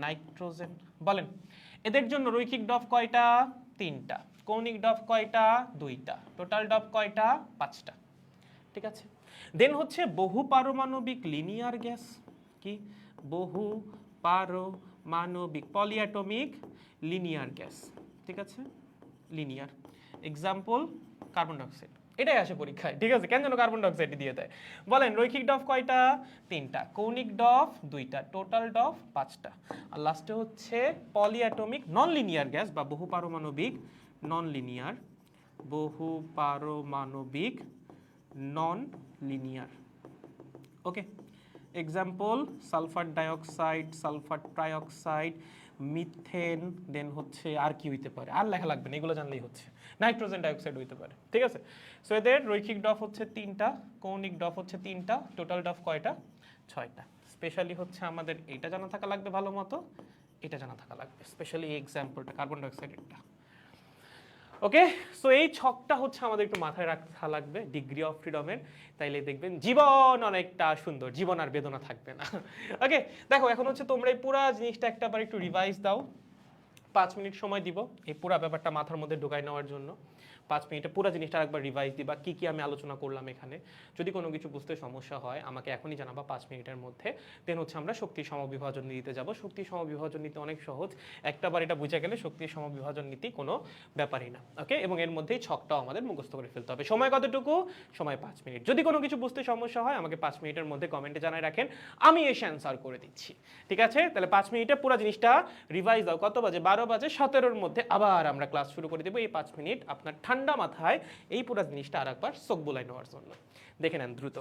নাইট্রোজেন। বলেন এদের জন্য রৈখিক ডফ কয়টা? 3টা। কৌণিক ডফ কয়টা? 2টা। টোটাল ডফ কয়টা? 5টা। ঠিক আছে, দেন হচ্ছে বহু পারমাণবিক লিনিয়ার গ্যাস। কি? বহু পারমাণবিক পলিঅ্যাটমিক লিনিয়ার গ্যাস। ঠিক আছে, লিনিয়ার। এক্সাম্পল কার্বন ডাইঅক্সাইড, এটাই আসে পরীক্ষায়। ঠিক আছে, কেন যেন কার্বন ডাইঅক্সাইড দিয়ে দেয়। বলেন রৈখিক ডফ কয়টা? 3টা। কৌণিক ডফ 2টা। টোটাল ডফ 5টা। আর লাস্টে হচ্ছে পলিঅ্যাটমিক নন লিনিয়ার গ্যাস বা বহু পারমাণবিক নন লিনিয়ার, বহু পারমাণবিক non linear. Okay, example sulphur dioxide, sulphur trioxide, methane, then হচ্ছে আর কি হইতে পারে, আর লেখা লাগবে না, এগুলো জানলেই হচ্ছে। নাইট্রোজেন ডাইঅক্সাইড হইতে পারে। ঠিক আছে, সো এদের রৈখিক ডফ হচ্ছে 3টা, কৌণিক ডফ হচ্ছে 3টা, টোটাল ডফ কয়টা? 6টা। স্পেশালি হচ্ছে আমাদের এটা জানা থাকা লাগবে ভালো মতো, এটা জানা থাকা লাগবে, স্পেশালি এই এক্সাম্পলটা কার্বন ডাইঅক্সাইডেরটা। ওকে, সো এই ছকটা হচ্ছে আমাদের একটু মাথায় রাখা লাগবে ডিগ্রি অফ ফ্রিডমের, তাইলে দেখবেন জীবন অনেকটা সুন্দর, জীবন আর বেদনা থাকবে না। ওকে, দেখো এখন হচ্ছে তোমরা এই পুরা জিনিসটা একটাবার একটু রিভাইজ দাও। 5 মিনিট সময় দিব এই পুরা ব্যাপারটা মাথার মধ্যে ঢুকাই নেওয়ার জন্য। 5 মিনিটে পুরো জিনিসটা একবার রিভাইজ দিবা, কি কি আমি আলোচনা করলাম এখানে। যদি কোনো কিছু বুঝতে সমস্যা হয় আমাকে এখনই জানাবা 5 মিনিটের মধ্যে। দেন হচ্ছে আমরা শক্তির সমবিভাজন নীতিতে যাব। শক্তির সমবিভাজন নীতি অনেক সহজ, একটাবার এটা বুঝে গেলে শক্তির সমবিভাজন নীতি কোনো ব্যাপারই না। ওকে, এবং এর মধ্যেই ছকটাও আমাদের মুখস্থ করে ফেলতে হবে। সময় কতটুকু? সময় 5 মিনিট। যদি কোনো কিছু বুঝতে সমস্যা হয় আমাকে 5 মিনিটের মধ্যে কমেন্টে জানাই রাখেন, আমি এসে অ্যান্সার করে দিচ্ছি। ঠিক আছে, তাহলে 5 মিনিটে পুরো জিনিসটা রিভাইজ দাও। কত বাজে? 12 বাজে। 17-র মধ্যে আবার আমরা ক্লাস শুরু করে দেবো। এই 5 মিনিট আপনার ঠান্ডা মাথায় এই পুরো জিনিসটা আর একবার চোখ বুলাই নেওয়ার জন্য। দেখে নেন দ্রুত।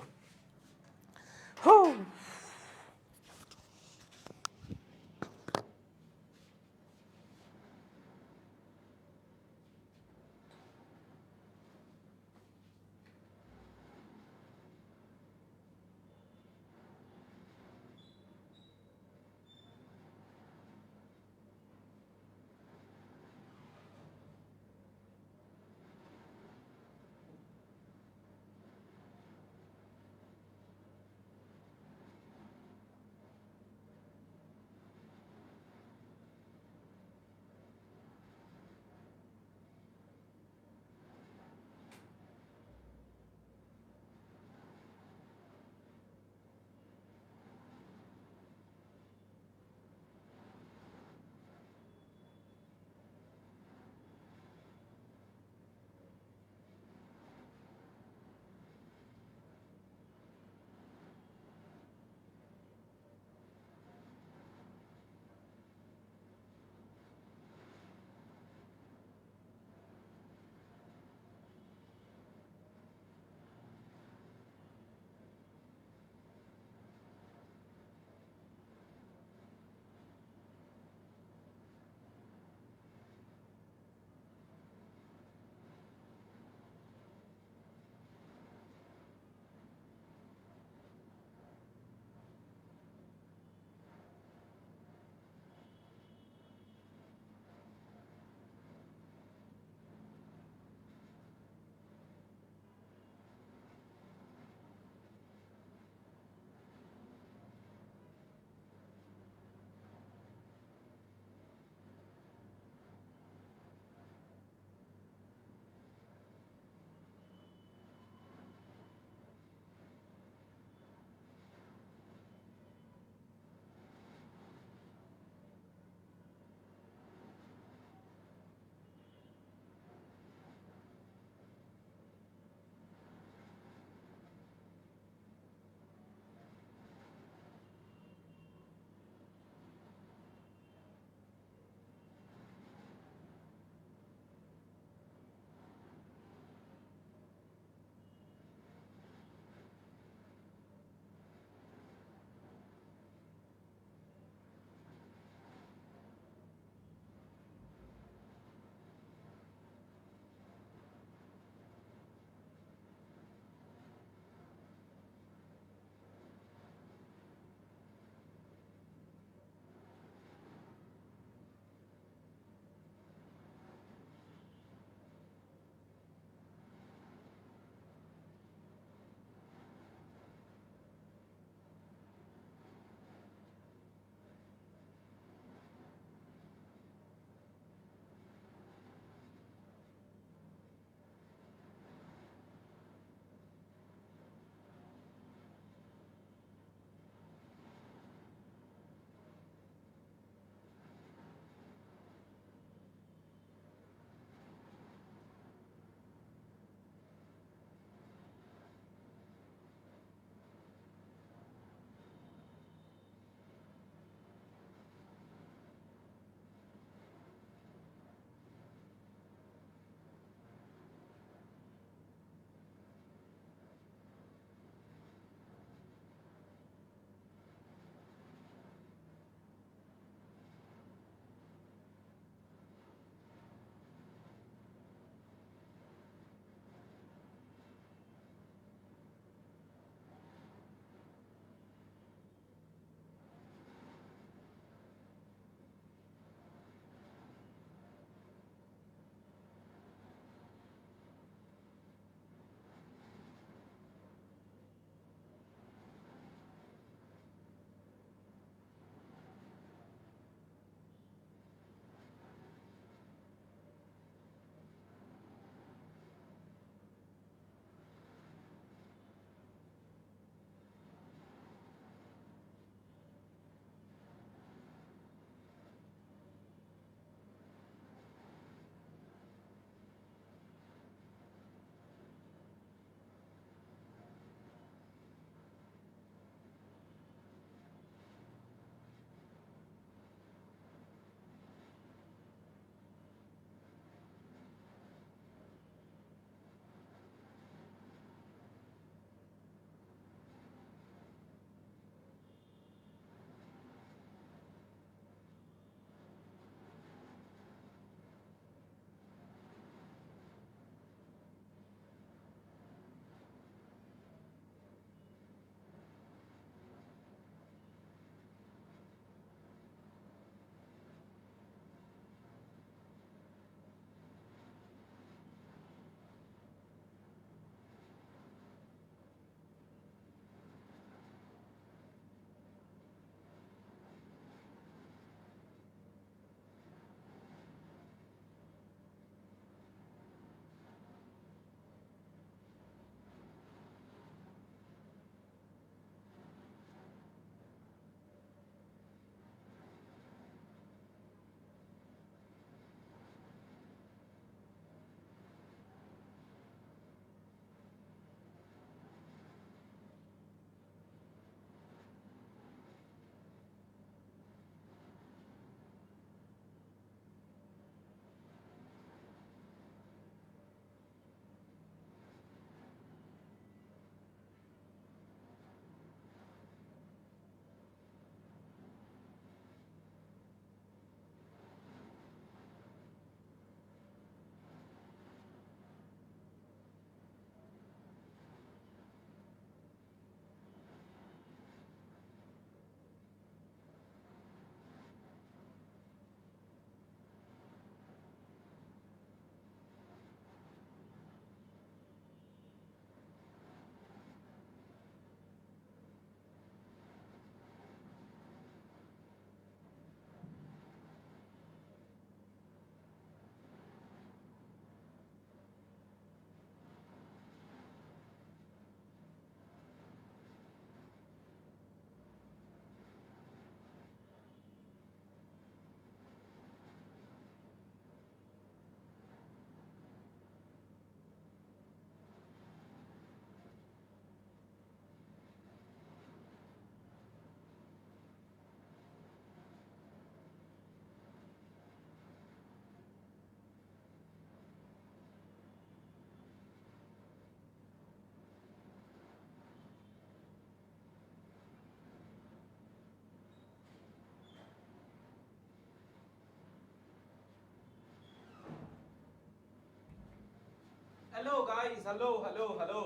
গাইস হ্যালো হ্যালো হ্যালো,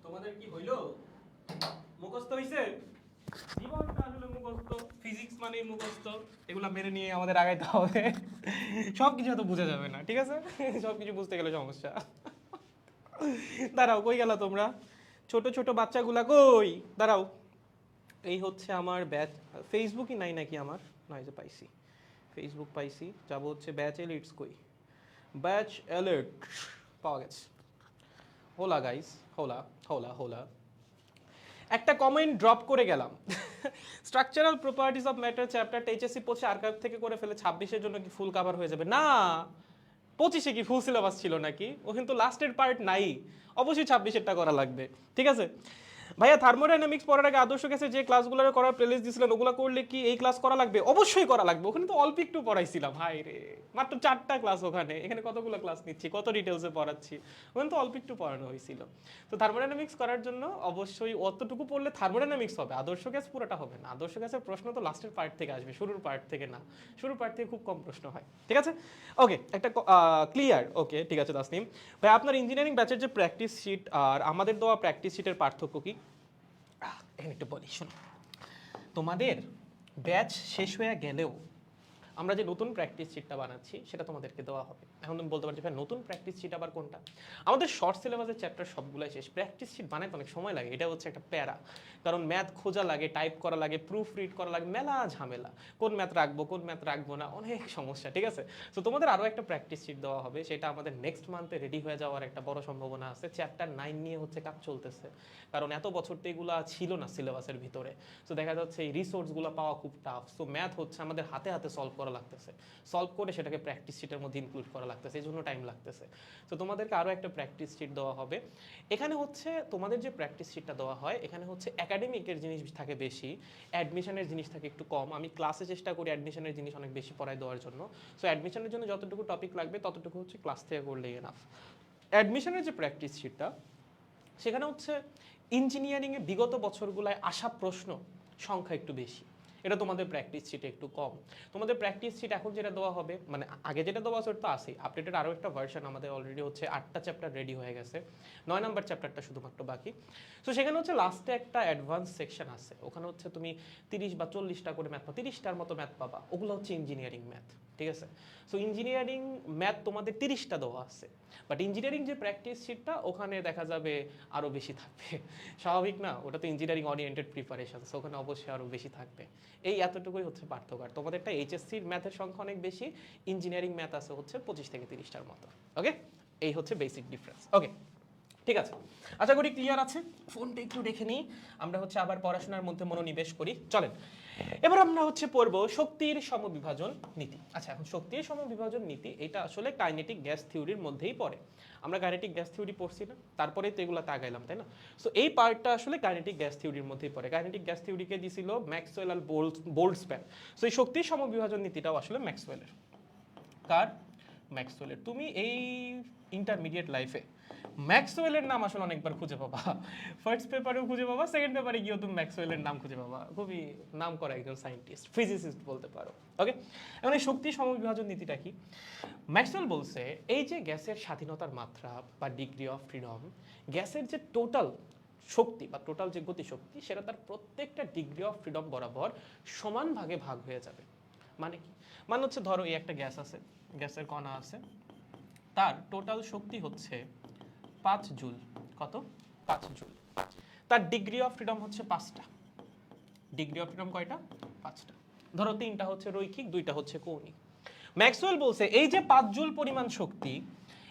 তোমাদের কি হইলো? মুখস্থ হইছে? জীবনটা আসলে মুখস্থ, ফিজিক্স মানে মুখস্থ, এগুলা মেনে নিয়ে আমাদের আগাইতে হবে। সবকিছু তো বোঝা যাবে না, ঠিক আছে? সবকিছু বুঝতে গেলে সমস্যা। দাঁড়াও, কই গেলা তোমরা? ছোট ছোট বাচ্চাগুলা কই? দাঁড়াও, এই হচ্ছে আমার ব্যাচ। ফেসবুকই নাই নাকি আমার? না, এই যে পাইছি, ফেসবুক পাইছি। যাবো হচ্ছে ব্যাচ এলিটস, কই ব্যাচ এলিট? পাওয়া গেছে। হোলা গাইস, হোলা হোলা হোলা। একটা কমেন্ট ড্রপ করে গেলাম। স্ট্রাকচারাল প্রপার্টিজ অফ ম্যাটার চ্যাপ্টারটা এইচএসসি 25 আর্কাইভ থেকে করে ফেলে 26-এর জন্য কি ফুল কভার হয়ে যাবে? না, 25-এ কি ফুল সিলেবাস ছিল নাকি? ও কিন্তু লাস্টের পার্ট নাই, অবশ্যই 26-এরটা করা লাগবে, ঠিক আছে? ভাইয়া থার্মোডাইনামিক্স পড়ার আগে আদর্শ গ্যাসে যে ক্লাসগুলো করার প্লেলিস্ট দিয়েছিলেন ওগুলো করলে কি এই ক্লাস করা লাগবে? অবশ্যই করা লাগবে, ওখানে তো অল্প একটু পড়াইছিলাম। হাই রে, মাত্র 4টা ক্লাস ওখানে, এখানে কতগুলো ক্লাস নিচ্ছি, কত ডিটেলসে পড়াচ্ছি, ওখানে তো অল্প একটু পড়ানো হয়েছিল। তো থার্মোডাইনামিক্স করার জন্য অবশ্যই অতটুকু পড়লে থার্মোডাইনামিক্স হবে, আদর্শ গ্যাস পুরোটা হবে না। আদর্শ গ্যাসের প্রশ্ন তো লাস্টের পার্ট থেকে আসবে, শুরুর পার্ট থেকে না। শুরুর পার্ট থেকে খুব কম প্রশ্ন হয়, ঠিক আছে? ওকে, একটা ক্লিয়ার। ওকে, ঠিক আছে তাসনিম ভাই, আপনার ইঞ্জিনিয়ারিং ব্যাচের যে প্র্যাকটিস শিট আর আমাদের দেওয়া প্র্যাকটিস শিটের পার্থক্য কি? এখানে একটু বলি, শোনো। তোমাদের ব্যাচ শেষ হয়ে গেলেও আমরা যে নতুন প্র্যাকটিস শিটটা বানাচ্ছি সেটা তোমাদেরকে দেওয়া হবে। এখন তুমি বলতে পারছো ভাই নতুন প্র্যাকটিস শিট আবার কোনটা? আমাদের শর্ট সিলেবাসের চ্যাপ্টার সবগুলাই শেষ, প্র্যাকটিস শিট বানাইতে অনেক সময় লাগে, এটা হচ্ছে একটা প্যারা। কারণ ম্যাথ খোঁজা লাগে, টাইপ করা লাগে, প্রুফ রিড করা লাগে, মেলা ঝামেলা। কোন ম্যাথ রাখবো, কোন ম্যাথ রাখবো না, অনেক সমস্যা, ঠিক আছে? তো তোমাদের আরও একটা প্র্যাকটিস শিট দেওয়া হবে, সেটা আমাদের নেক্সট মান্থে রেডি হয়ে যাওয়ার একটা বড় সম্ভাবনা আছে। চ্যাপ্টার 9 নিয়ে হচ্ছে কাজ চলতেছে, কারণ এত বছর তো এগুলো ছিল না সিলেবাসের ভিতরে। সো দেখা যাচ্ছে এই রিসোর্সগুলো পাওয়া খুব টাফ। সো ম্যাথ হচ্ছে আমাদের হাতে হাতে সলভ করা লাগতেছে, সলভ করে সেটাকে প্র্যাকটিস শিটের মধ্যে ইনক্লুড করা লাগতেছে, এই জন্য টাইম লাগতেছে। তো তোমাদেরকে আরও একটা প্র্যাকটিস শিট দেওয়া হবে। এখানে হচ্ছে তোমাদের যে প্র্যাকটিস শিটটা দেওয়া হয় এখানে হচ্ছে একাডেমিকের জিনিস থাকে বেশি, অ্যাডমিশনের জিনিস থাকে একটু কম। আমি ক্লাসে চেষ্টা করি অ্যাডমিশনের জিনিস অনেক বেশি পড়ায় দেওয়ার জন্য। সো অ্যাডমিশনের জন্য যতটুকু টপিক লাগবে ততটুকু হচ্ছে ক্লাস থেকে করলেই এনাফ। অ্যাডমিশনের যে প্র্যাকটিস শিটটা সেখানে হচ্ছে ইঞ্জিনিয়ারিংয়ে বিগত বছরগুলোয় আসা প্রশ্ন সংখ্যা একটু বেশি, এটা তোমাদের প্র্যাকটিস শিটে একটু কম। তোমাদের প্র্যাকটিস শিট এখন যেটা দেওয়া হবে, মানে আগে যেটা দেওয়া সেটা তো আসেই, আপডেটেড আরও একটা ভার্সন আমাদের অলরেডি হচ্ছে 8টা চ্যাপ্টার রেডি হয়ে গেছে, 9 নাম্বার চ্যাপ্টারটা শুধুমাত্র বাকি। তো সেখানে হচ্ছে লাস্টে একটা অ্যাডভান্স সেকশন আছে, ওখানে হচ্ছে তুমি 30 বা 40টা করে ম্যাথ পাবা, 30টার মতো ম্যাথ পাবা, ওগুলো হচ্ছে ইঞ্জিনিয়ারিং ম্যাথ, ঠিক আছে? সো ইঞ্জিনিয়ারিং ম্যাথ তোমাদের 30টা দেওয়া আছে, বাট ইঞ্জিনিয়ারিং যে প্র্যাকটিস শিটটা ওখানে দেখা যাবে আরও বেশি থাকবে। স্বাভাবিক না, ওটা তো ইঞ্জিনিয়ারিং ওরিয়েন্টেড প্রিপারেশন, সো ওখানে অবশ্যই আরও বেশি থাকবে। এই এতটুকুই হচ্ছে পার্থক্য। আর তোমাদেরটা এইচএসসির ম্যাথের সংখ্যা অনেক বেশি, ইঞ্জিনিয়ারিং ম্যাথ আছে হচ্ছে 25 থেকে 30টার মতো। ওকে, এই হচ্ছে বেসিক ডিফারেন্স। ওকে, ঠিক আছে, আশা করি ক্লিয়ার আছে। ফোনটা একটু রেখে নিই, আমরা হচ্ছে আবার পড়াশোনার মধ্যে মনোনিবেশ করি। চলেন, এবার আমরা হচ্ছে পড়বো শক্তির সমবিভাজন নীতি। আচ্ছা, এখন শক্তির সমবিভাজন নীতি এটা আসলে কাইনেটিক গ্যাস থিওরির মধ্যেই পড়ে। আমরা কাইনেটিক গ্যাস থিওরি পড়ছি না, তারপরেই তো এগুলোতে আগাইলাম, তাই না? সো এই পার্টটা আসলে কাইনেটিক গ্যাস থিওরির মধ্যেই পড়ে। কাইনেটিক গ্যাস থিওরিকে দিছিল ম্যাক্সওয়েল আর বোল্টজম্যান। সো এই শক্তির সমবিভাজন নীতিটাও আসলে ম্যাক্সওয়েলের। কার? ম্যাক্সওয়েলের। তুমি এই ইন্টারমিডিয়েট লাইফে ম্যাক্সওয়েলের নাম আসলে অনেকবার খুঁজে পাবা, ফার্স্ট পেপারেও খুঁজে পাবা, সেকেন্ড পেপারে গিয়েও তুমি ম্যাক্সওয়েলের নাম খুঁজে পাবা। খুবই নাম করা একজন সায়েন্টিস্ট, ফিজিসিস্ট বলতে পারো। ওকে, এখন এই শক্তি সমবিভাজন নীতিটা কি? ম্যাক্সওয়েল বলছে এই যে গ্যাসের স্বাধীনতার মাত্রা বা ডিগ্রি অফ ফ্রিডম, গ্যাসের যে টোটাল শক্তি বা টোটাল যে গতিশক্তি সেটা তার প্রত্যেকটা ডিগ্রি অফ ফ্রিডম বরাবর সমান ভাগে ভাগ হয়ে যাবে। মানে কি? মানে হচ্ছে ধরো এই একটা গ্যাস আছে, গ্যাসের কণা আছে, তার টোটাল শক্তি হচ্ছে 5 জুল। কত? 5 জুল। তার ডিগ্রি অফ ফ্রিডম হচ্ছে 5টা। ডিগ্রি অফ ফ্রিডম কয়টা? 5টা। ধরো 3টা হচ্ছে রৈখিক, 2টা হচ্ছে কৌণিক। ম্যাক্সওয়েল বলছে এই যে 5 জুল পরিমাণ শক্তি,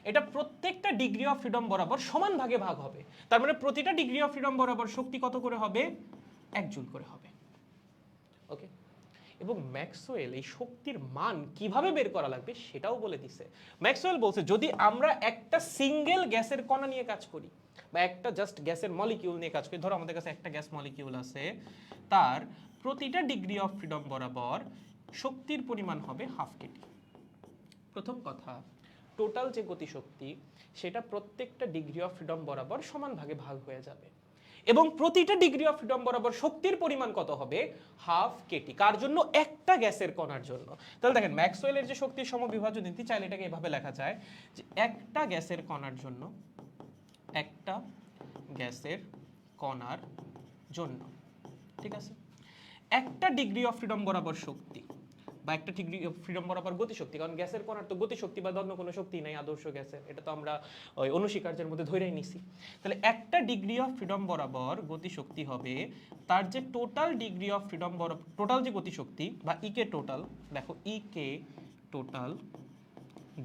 এটা প্রত্যেকটা ডিগ্রি অফ ফ্রিডম বরাবর সমান ভাগে ভাগ হবে। তার মানে প্রতিটা ডিগ্রি অফ ফ্রিডম বরাবর শক্তি কত করে হবে? 1 জুল করে হবে। ওকে, এবং ম্যাক্সওয়েল এই শক্তির মান কিভাবে বের করা লাগবে সেটাও বলে দিছে। ম্যাক্সওয়েল বলছে যদি আমরা একটা সিঙ্গেল গ্যাসের কণা নিয়ে কাজ করি বা একটা জাস্ট গ্যাসের মলিকিউল নিয়ে কাজ করি, ধরো আমাদের কাছে একটা গ্যাস মলিকিউল আছে, তার প্রতিটা ডিগ্রি অফ ফ্রিডম বরাবর শক্তির পরিমাণ হবে 1/2 কেটি। প্রথম কথা, টোটাল যে গতিশক্তি সেটা প্রত্যেকটা ডিগ্রি অফ ফ্রিডম বরাবর সমান ভাগে ভাগ হয়ে যাবে, এবং প্রতিটা ডিগ্রি অফ ফ্রিডম বরাবর শক্তির পরিমাণ কত হবে? 1/2 কেটি। কার জন্য? একটা গ্যাসের কণার জন্য। তাহলে দেখেন ম্যাক্সওয়েলের যে শক্তির সমবিভাজন নীতি, চাইলে এটাকে এভাবে লেখা যায় যে একটা গ্যাসের কণার জন্য একটা গ্যাসের কণার জন্য, ঠিক আছে, একটা ডিগ্রি অফ ফ্রিডম বরাবর শক্তি বা একটা ডিগ্রি অফ ফ্রিডম বরাবর গতিশক্তি, কারণ গ্যাসের কণার তো গতিশক্তি বা অন্য কোনো শক্তি নাই আদর্শ গ্যাসের, এটা তো আমরা ওই অনুশীকার্যের মধ্যে ধরেই নিছি। তাহলে একটা ডিগ্রি অফ ফ্রিডম বরাবর গতিশক্তি হবে তার যে টোটাল ডিগ্রি অফ ফ্রিডম বরাবর, টোটাল যে গতিশক্তি বা ইকে টোটাল, দেখো ইকে টোটাল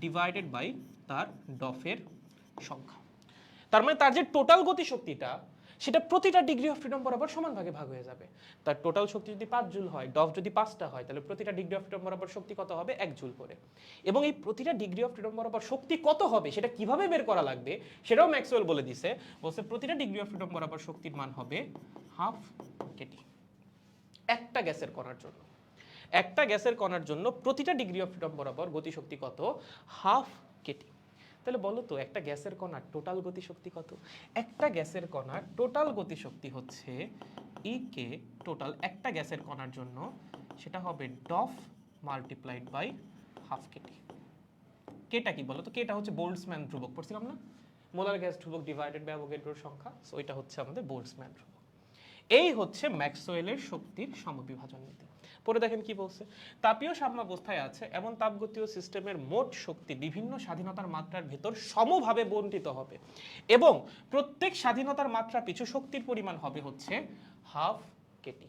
ডিভাইডেড বাই তার ডফের সংখ্যা। তার মানে তার যে টোটাল গতিশক্তিটা সেটা প্রতিটা ডিগ্রি অফ ফ্রিডম বরাবর সমান ভাগে ভাগ হয়ে যাবে। তার টোটাল শক্তি যদি 5 জুল হয়, ডফ যদি 5টা হয়, তাহলে প্রতিটা ডিগ্রি অফ ফ্রিডম বরাবর শক্তি কত হবে? 1 জুল করে। এবং এই প্রতিটা ডিগ্রি অফ ফ্রিডম বরাবর শক্তি কত হবে সেটা কিভাবে বের করা লাগবে সেটাও ম্যাক্সওয়েল বলে দিয়েছে। বলছে প্রতিটা ডিগ্রি অফ ফ্রিডম বরাবর শক্তির মান হবে হাফ কেটি একটা গ্যাসের কণার জন্য। একটা গ্যাসের কণার জন্য প্রতিটা ডিগ্রি অফ ফ্রিডম বরাবর গতিশক্তি কত? Half Katie. তাহলে বলো তো একটা গ্যাসের কণার টোটাল গতিশক্তি কত? একটা গ্যাসের কণার টোটাল গতিশক্তি হচ্ছে ইকে টোটাল একটা গ্যাসের কণার জন্য সেটা হবে ডফ মাল্টিপ্লাইড বাই হাফ কেটি। কেটা কি বলো তো? কেটা হচ্ছে বোল্টজম্যান ধ্রুবক, পড়ছিলাম না? মোলার গ্যাস ধ্রুবক ডিভাইডেড বাই অ্যাভোগাড্রোর সংখ্যা, সো এটা হচ্ছে আমাদের বোল্টজম্যান ধ্রুবক। এই হচ্ছে ম্যাক্সওয়েলের শক্তির সমবিভাজন নীতি। পরে দেখেন কি বলছে, তাপীয় সাম্যাবস্থায় আছে এমন তাপগতীয় সিস্টেমের মোট শক্তি বিভিন্ন স্বাধীনতার মাত্রার ভেতর সমভাবে বণ্টিত হবে এবং প্রত্যেক স্বাধীনতার মাত্রা পিছু শক্তির পরিমাণ হবে হচ্ছে হাফ কেটি।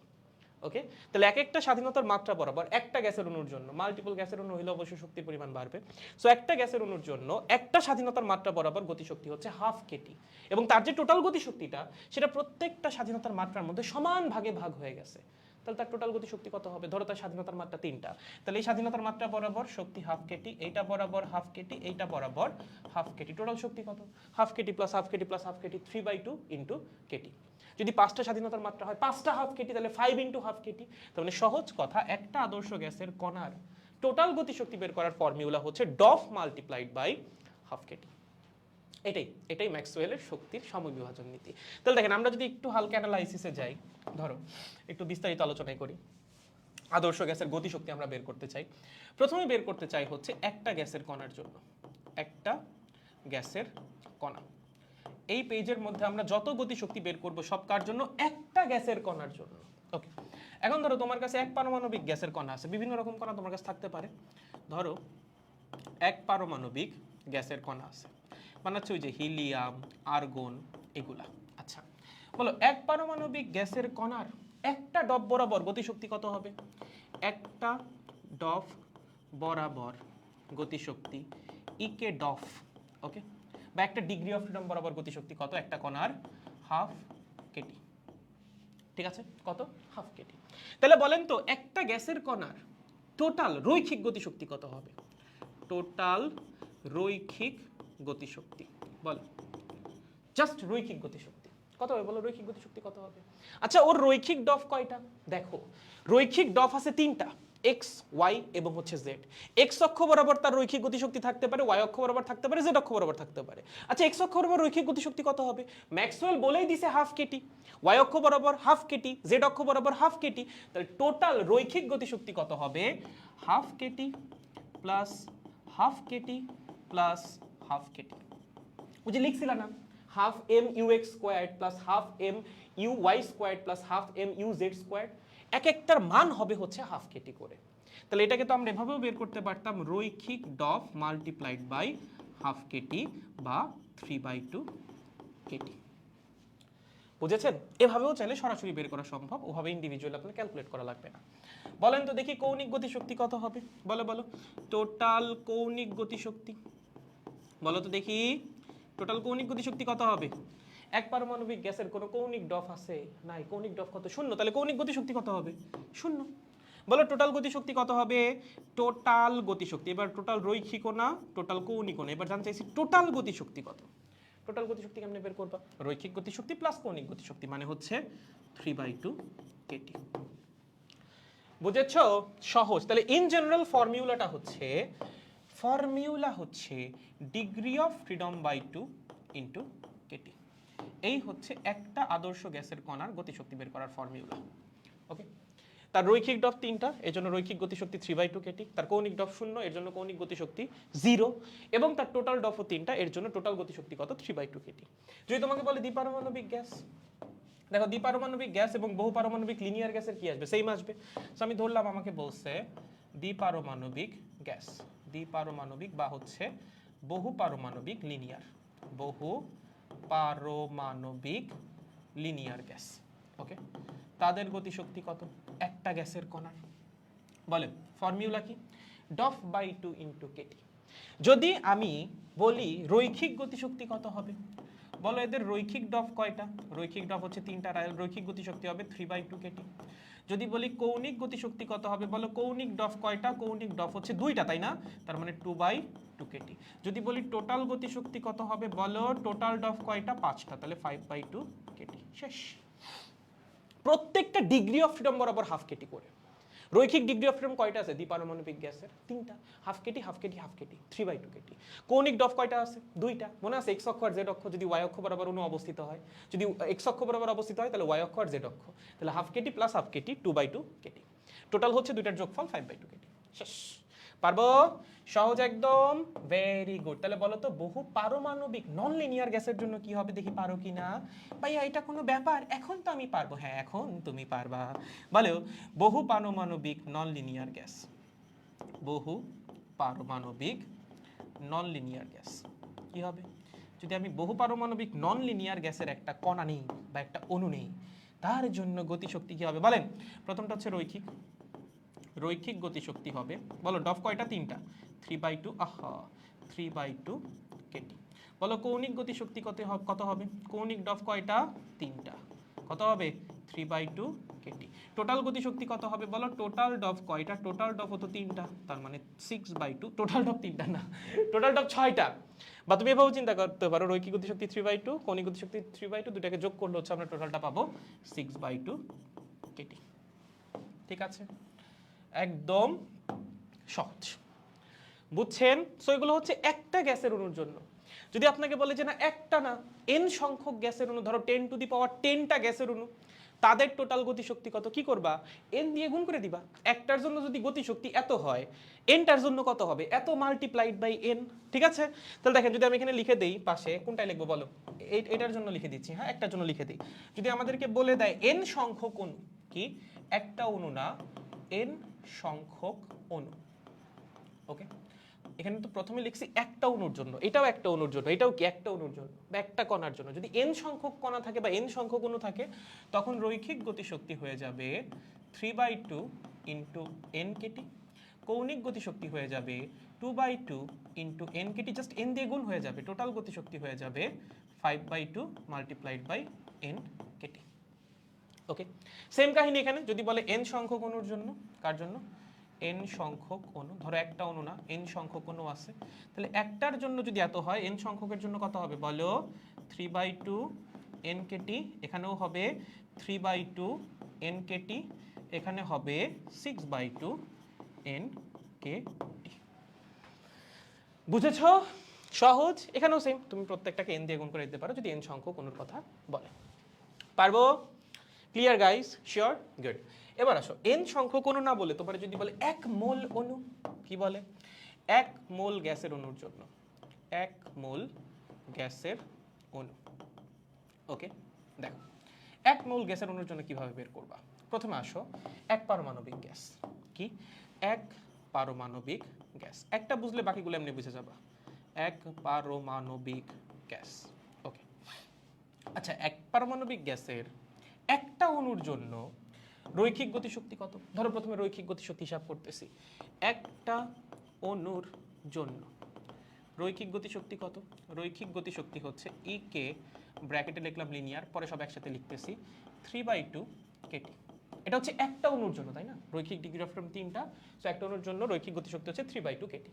ওকে, তাহলে এক একটা স্বাধীনতার মাত্রা বরাবর একটা গ্যাসের অণুর জন্য, মাল্টিপল গ্যাসের অণু হলে অবশ্যই শক্তির পরিমাণ বাড়বে, সো একটা গ্যাসের অণুর জন্য একটা স্বাধীনতার মাত্রা বরাবর গতিশক্তি হচ্ছে হাফ কেটি এবং তার যে টোটাল গতিশক্তিটা সেটা প্রত্যেকটা স্বাধীনতার মাত্রার মধ্যে সমান ভাগে ভাগ হয়ে গেছে। তাহলে তার টোটাল গতিশক্তি কত হবে? ধরো তার স্বাধীনতার মাত্রা 3টা, তাহলে এই স্বাধীনতার মাত্রা বরাবর শক্তি হাফ কেটি, এইটা বরাবর হাফ কেটি, এইটা বরাবর হাফ কেটি, টোটাল শক্তি কত? Half k T plus half k T plus half k T, 3/2 into k T. যদি 5টা স্বাধীনতার মাত্রা হয় 5টা হাফ কেটি, তাহলে 5 ইন্টু হাফ কেটি। তার মানে সহজ কথা, একটা আদর্শ গ্যাসের কণার টোটাল গতিশক্তি বের করার ফর্মুলা হচ্ছে ডফ মাল্টিপ্লাইড বাই হাফ কেটি। এটাই ম্যাক্সওয়েলের শক্তির সমবিভাজন নীতি। তাহলে দেখেন আমরা যদি একটু হালকা অ্যানালাইসিসে যাই, ধরো একটু বিস্তারিত আলোচনায় করি, আদর্শ গ্যাসের গতিশক্তি আমরা বের করতে চাই। প্রথমে বের করতে চাই হচ্ছে একটা গ্যাসের কণার জন্য, একটা গ্যাসের কণা। এই পেজের মধ্যে আমরা যত গতিশক্তি বের করব সব কার জন্য? একটা গ্যাসের কণার জন্য। ওকে, এখন ধরো তোমার কাছে এক পারমাণবিক গ্যাসের কণা আছে, বিভিন্ন রকম কণা তোমার কাছে থাকতে পারে। ধরো এক পারমাণবিক গ্যাসের কণা আছে, মানে হচ্ছে ওই যে হিলিয়াম, আর্গন, এগুলা। আচ্ছা বলো, এক পারমাণবিক গ্যাসের কণার একটা ডফ বরাবর গতিশক্তি কত হবে? একটা ডফ বরাবর গতিশক্তি ইকে ডফ, ওকে, বা একটা ডিগ্রি অফ ফ্রিডম বরাবর গতিশক্তি কত? একটা কণার হাফ কেটি, ঠিক আছে? কত? Half Katie. তাহলে বলেন তো একটা গ্যাসের কণার টোটাল রৈখিক গতিশক্তি কত হবে? টোটাল রৈখিক গতিশক্তি বল, জাস্ট রৈখিক গতিশক্তি কত হবে? বলো রৈখিক গতিশক্তি কত হবে? আচ্ছা ওর রৈখিক ডফ কয়টা? দেখো রৈখিক ডফ আছে 3টা, এক্স, ওয়াই এবং হচ্ছে জেড। এক্স অক্ষ বরাবর তার রৈখিক গতিশক্তি থাকতে পারে, ওয়াই অক্ষ বরাবর থাকতে পারে, জেড অক্ষ বরাবর থাকতে পারে। আচ্ছা এক্স অক্ষ বরাবর রৈখিক গতিশক্তি কত হবে? ম্যাক্সওয়েল বলেই দিছে হাফ কেটি, ওয়াই অক্ষ বরাবর হাফ কেটি, জেড অক্ষ বরাবর হাফ কেটি। তাহলে টোটাল রৈখিক গতিশক্তি কত হবে? Half k T plus half k T plus half k T. ওই যে লিখছিল না, half M U x squared plus half M U Y squared plus half M U Z squared, এক একটার মান হবে হচ্ছে হাফ কেটি করে। তাহলে এটাকে তো আমরা এভাবেও বের করতে পারতাম, রৈখিক ডফ মাল্টিপ্লাইড বাই হাফ কেটি বা 3/2 কেটি। বুঝেছেন? এভাবেও চাইলে সরাসরি বের করা সম্ভব, ওভাবে ইন্ডিভিজুয়াল আপনার ক্যালকুলেট করা লাগবে না। বলেন তো দেখি কৌণিক গতিশক্তি কত হবে? বলো বলো, টোটাল কৌণিক গতিশক্তি বলো তো দেখি, টোটাল কৌণিক গতিশক্তি কত হবে? এক পারমাণবিক গ্যাসের কোনো কৌণিক ডফ আছে? নাই। কৌণিক ডফ কত? 0। তাহলে কৌণিক গতিশক্তি কত হবে? 0। বলো টোটাল গতিশক্তি কত হবে? টোটাল গতিশক্তি, এবার টোটাল রৈখিকও না টোটাল কৌণিকও না, এবার জানতে চাইছি টোটাল গতিশক্তি কত। টোটাল গতিশক্তি কেমনে বের করবা? রৈখিক গতিশক্তি প্লাস কৌণিক গতিশক্তি মানে হচ্ছে 3/2 কেটি। বুঝেছো? সহজ। তাহলে ইন জেনারেল ফর্মুলাটা হচ্ছে degree of freedom by 2 into k T. এই হচ্ছে একটা আদর্শ গ্যাসের কণার গতিশক্তি বের করার ফর্মুলা। ওকে, তার রৈখিক ডফ 3টা, এর জন্য রৈখিক গতিশক্তি 3/2 কেটি। তার কৌণিক ডফ 0, এর জন্য কৌণিক গতিশক্তি 0, এবং তার টোটাল ডফও 3টা, এর জন্য টোটাল গতিশক্তি কত? 3/2 কেটি। যদি তোমাকে বলে দ্বিপারমাণবিক গ্যাস, দেখো দ্বিপারমাণবিক গ্যাস এবং বহুপারমাণবিক লিনিয়ার গ্যাসের কি আসবে? সেম আসবে। সো আমি ধরলাম আমাকে বলছে দ্বিপারমাণবিক গ্যাস, দ্বিপারমাণবিক বা হচ্ছে বহু পারমাণবিক লিনিয়ার, বহু পারমাণবিক লিনিয়ার গ্যাস। ওকে, তাদের গতিশক্তি কত? একটা গ্যাসের কণার। বলেন ফর্মুলা কি? ডফ বাই 2 ইন্টু কেটি। যদি আমি বলি রৈখিক গতিশক্তি কত হবে, বলো এদের রৈখিক ডফ কয়টা? রৈখিক ডফ হচ্ছে 3টা, রৈখিক গতিশক্তি হবে 3/2 কেটি। যদি বলি কৌণিক গতিশক্তি কত হবে, বলো কৌণিক ডফ কয়টা? কৌণিক ডফ হচ্ছে 2টা, তাই না? তার মানে 2/2 কেটি। যদি বলি টোটাল গতিশক্তি কত হবে, বলো টোটাল ডফ কয়টা? 5টা, তাহলে 5/2 কেটি। শেষ। প্রত্যেকটা ডিগ্রি অফ ফ্রিডম বরাবর হাফ কেটি করে। রৈখিক ডিগ্রি অফ ফ্রিডম কয়টা আছে দ্বিপারমাণবিক গ্যাসের? 3টা, half k T half k T half k T, 3/2 k T. কৌণিক ডফ কয়টা আছে? 2টা, মনে আছে? এক্স অক্ষ আর জেড অক্ষ, যদি ওয়াই অক্ষ বরাবর অণু অবস্থিত হয়, যদি এক্স অক্ষ বরাবর অবস্থিত হয় তাহলে ওয়াই অক্ষ আর জেড অক্ষ, তাহলে half k T plus half k T 2/2 k T. Total হচ্ছে দুইটার যোগফল 5/2 কেটি। শেষ। পারবো? সহজ একদম, ভেরি গুড। তাহলে বলো তো বহু পারমাণবিক নন লিনিয়ার গ্যাসের জন্য কি হবে, দেখি পারো কিনা। ভাইয়া এটা কোনো ব্যাপার? এখন তো আমি পারবো। হ্যাঁ এখন তুমি পারবা। বলো বহু পারমাণবিক নন লিনিয়ার গ্যাস, বহু পারমাণবিক নন লিনিয়ার গ্যাস কি হবে? যদি আমি বহু পারমাণবিক নন লিনিয়ার গ্যাসের একটা কণা নেই বা একটা অণু নেই, তার জন্য গতিশক্তি কি হবে বলেন? প্রথমটা হচ্ছে রৈখিক, রৈখিক গতিশক্তি হবে, বলো ডফ কয়টা? 3টা, 3/2, আহা 3/2 কেটি। বলো কৌণিক গতিশক্তি কত হবে? কৌণিক ডফ কয়টা? 3টা, কত হবে? 3/2 কেটি। টোটাল গতিশক্তি কত হবে বলো? টোটাল ডফ কয়টা? টোটাল ডফ হতো 3টা, তার মানে 6/2। টোটাল ডফ 3টা না, টোটাল ডফ 6টা। বা তুমি এভাবে চিন্তা করতে পারো, রৈখিক গতিশক্তি 3/2, কৌণিক গতিশক্তি 3/2, দুটাকে যোগ করলে হচ্ছে আমরা টোটালটা পাবো 6/2 কেটি। ঠিক আছে, একদম সহজ, বুঝছেন? সো এগুলো হচ্ছে একটা গ্যাসের অণুর জন্য। যদি আপনাকে বলে যে না একটা না, n সংখ্যক গ্যাসের অণু, ধরো 10⁻10টা গ্যাসের অণু, তাদের টোটাল গতিশক্তি কত? কি করবা? n দিয়ে গুণ করে দিবা। একটার জন্য যদি গতিশক্তি এত হয়, nটার জন্য কত হবে? এত মাল্টিপ্লাইড বাই n। ঠিক আছে, তাহলে দেখেন যদি আমি এখানে লিখে দেই, পাশে কোনটায় লিখবো বলো? এটার জন্য লিখে দিচ্ছি, হ্যাঁ একটার জন্য লিখে দিই। যদি আমাদেরকে বলে দেয় n সংখ্যক অণু, কি একটা অণু না, n সংখ্যক অণু। ওকে, এখানে তো প্রথমে লিখছি একটা অণুর জন্য, এটাও একটা অণুর জন্য, এটাও কি একটা অণুর জন্য বা একটা কণার জন্য। যদি n সংখ্যক কণা থাকে বা n সংখ্যক অণু থাকে, তখন রৈখিক গতিশক্তি হয়ে যাবে 3/2 ইন্টু n কেটি। কৌণিক গতিশক্তি হয়ে যাবে 2/2 into n k T, just n দিয়ে গুণ হয়ে যাবে। টোটাল গতিশক্তি হয়ে যাবে 5/2 multiplied by n k T. Okay, same কাহিনী এখানে। যদি বলে n সংখ্যক অণুর জন্য, কার জন্য? n সংখ্যক অণু, ধরো একটা অণু না, n সংখ্যক অণু আছে, তাহলে একটার জন্য যদি এত হয়, n সংখ্যকের জন্য কত হবে বলো? 3/2 n কেটি। এখানেও হবে 3/2 n কেটি, এখানে হবে 6/2 n কেটি। বুঝেছো? সহজ। এখানেও সেম, তুমি প্রত্যেকটাকে n দিয়ে গুণ করে দিতে পারো যদি n সংখ্যক অণুর কথা বলে। পারবো? Clear guys? শিওর? গুড। এবার আসো, n সংখ্যক অণু না বলে তোমার যদি বলে 1 মোল অণু, কি বলে? 1 মোল গ্যাসের অণুর জন্য, 1 মোল গ্যাসের অণু। ওকে, দেখো 1 মোল গ্যাসের অণুর জন্য কিভাবে বের করবা? প্রথমে আসো, এক পারমাণবিক গ্যাস, কি এক পারমাণবিক গ্যাস, একটা বুঝলে বাকিগুলো এমনি বুঝে যাবা। এক পারমাণবিক গ্যাস। ওকে, আচ্ছা এক পারমাণবিক গ্যাসের একটা অণুর জন্য রৈখিক গতিশক্তি কত? ধরো প্রথমে রৈখিক গতিশক্তি হিসাব করতেছি। একটা অণুর জন্য রৈখিক গতিশক্তি কত? রৈখিক গতিশক্তি হচ্ছে ই কে, ব্র্যাকেটে লিখলাম লিনিয়ার, পরে সব একসাথে লিখতেছি 3/2 কেটি। এটা হচ্ছে একটা অণুর জন্য, তাই না? রৈখিক ডিগ্রি অফ ফ্রিডম 3টা, সো একটা অণুর জন্য রৈখিক গতিশক্তি হচ্ছে 3/2 কেটি।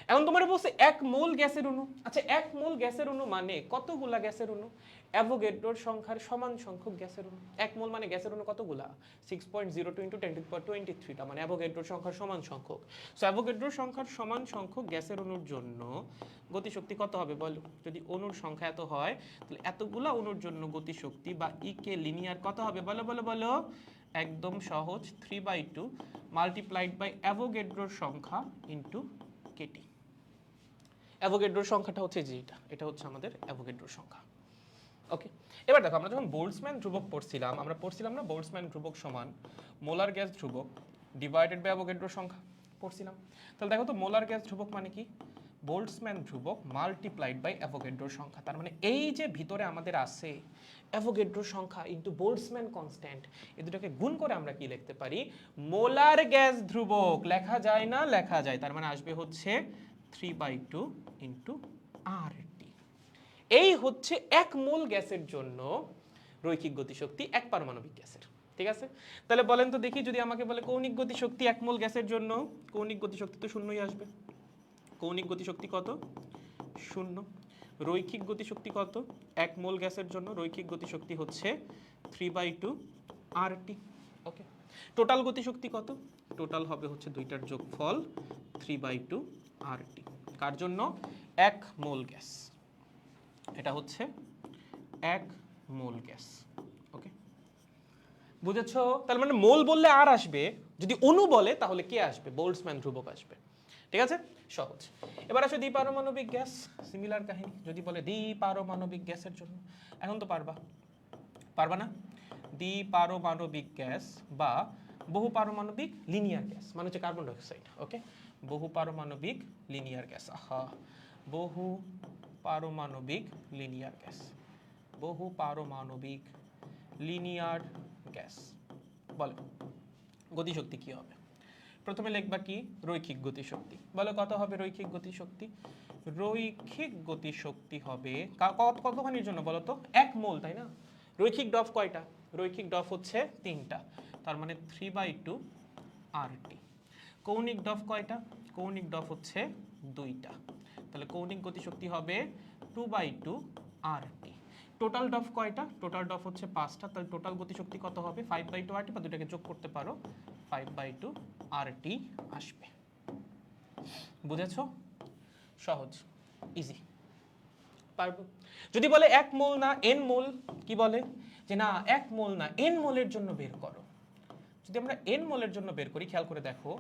এখন তোমার বলছে 1 মোল গ্যাসের অণু। আচ্ছা 1 মোল গ্যাসের অণু মানে কতগুলা গ্যাসের অণু? অ্যাভোগাড্রোর সংখ্যার সমান সংখ্যক গ্যাসের অণু। 1 মোল মানে গ্যাসের অণু কতগুলা? 6.02 × 10⁻23, টা মানে অ্যাভোগাড্রোর সংখ্যার সমান সংখ্যক। সো অ্যাভোগাড্রোর সংখ্যার সমান সংখ্যক গ্যাসের অণুর জন্য গতিশক্তি কত হবে বলো? যদি অণুর সংখ্যা এত হয়, তাহলে এতগুলা অণুর জন্য গতিশক্তি বা ই কে লিনিয়ার কত হবে বলো বলো বলো? একদম সহজ 3/2 মাল্টিপ্লাইড বাই অ্যাভোগাড্রোর সংখ্যা ইন্টু কেটি। অ্যাভোগাড্রোর সংখ্যাটা হচ্ছে যেটা, এটা হচ্ছে আমাদের অ্যাভোগাড্রোর সংখ্যা। ওকে, এবার দেখো আমরা যখন বোল্টজম্যান ধ্রুবক পড়ছিলাম, আমরা পড়ছিলাম না বোল্টজম্যান ধ্রুবক সমান মোলার গ্যাস ধ্রুবক ডিভাইডেড বাই অ্যাভোগাড্রোর সংখ্যা পড়ছিলাম। তাহলে দেখো তো মোলার গ্যাস ধ্রুবক মানে কি? বোল্টজম্যান ধ্রুবক মাল্টিপ্লাইড বাই অ্যাভোগাড্রোর সংখ্যা। তার মানে এই যে ভিতরে আমাদের আছে অ্যাভোগাড্রোর সংখ্যা ইনটু বোল্টজম্যান কনস্ট্যান্ট, এই দুটোকে গুণ করে আমরা কি লিখতে পারি? মোলার গ্যাস ধ্রুবক। লেখা যায় না? লেখা যায়। তার মানে আসবে হচ্ছে 3/2 ইনটু RT। এই হচ্ছে 1 মোল গ্যাসের জন্য রৈখিক গতিশক্তি 1 পারমাণবিক গ্যাসের। ঠিক আছে, তাহলে বলেন তো দেখি, যদি আমাকে বলে কৌণিক গতিশক্তি 1 মোল গ্যাসের জন্য, কৌণিক গতিশক্তি তো শূন্যই আসবে। কৌণিক গতিশক্তি কত? 0। রৈখিক গতিশক্তি কত? 1 মোল গ্যাসের জন্য রৈখিক গতিশক্তি হচ্ছে 3/2 RT। ওকে, টোটাল গতিশক্তি কত? টোটাল হবে হচ্ছে দুইটার যোগফল 3/2 RT। কার জন্য? 1 মোল গ্যাস। এটা হচ্ছে 1 মোল গ্যাস। ওকে, বুঝেছো? তার মানে মোল বললে আর আসবে, যদি অণু বলে তাহলে কে আসবে? বোল্টজম্যান ধ্রুবক আসবে। ঠিক আছে, সহজ। এবার আসো দ্বিপারমাণবিক গ্যাস, সিমিলার কাহিনী। যদি বলে দ্বিপারমাণবিক গ্যাসের জন্য, এখন তো পারবা, পারবা না? দ্বিপারমাণবিক গ্যাস বা বহু পারমাণবিক লিনিয়ার গ্যাস মানে হচ্ছে কার্বন ডাইঅক্সাইড। ওকে, বহু পারমাণবিক লিনিয়ার গ্যাস। আহা, বহু পারমাণবিক লিনিয়ার গ্যাস, বহু পারমাণবিক লিনিয়ার গ্যাস। বলো গতিশক্তি কি হবে? প্রথমে লিখবা কি? রৈখিক গতিশক্তি। বলো কত হবে রৈখিক গতিশক্তি? রৈখিক গতিশক্তি হবে কতখানির জন্য বলো তো? 1 মোল, তাই না? রৈখিক ডফ কয়টা? রৈখিক ডফ হচ্ছে 3টা, তার মানে 3/2 RT। কৌণিক ডফ কয়টা? কৌণিক ডফ হচ্ছে 2টা, তাহলে কৌণিক গতিশক্তি হবে 2/2 RT। টোটাল ডফ কয়টা? টোটাল ডফ হচ্ছে 5টা, তাহলে টোটাল গতিশক্তি কত হবে? 5/2 RT, বা দুটাকে যোগ করতে পারো, 5/2 RT আসবে। বুঝেছো? সহজ, ইজি, পারবো। যদি বলে 1 মোল না n মোল, কি বলে? যে না 1 মোল না n মোলের জন্য বের করো। যদি আমরা n মোলের জন্য বের করি, খেয়াল করে দেখো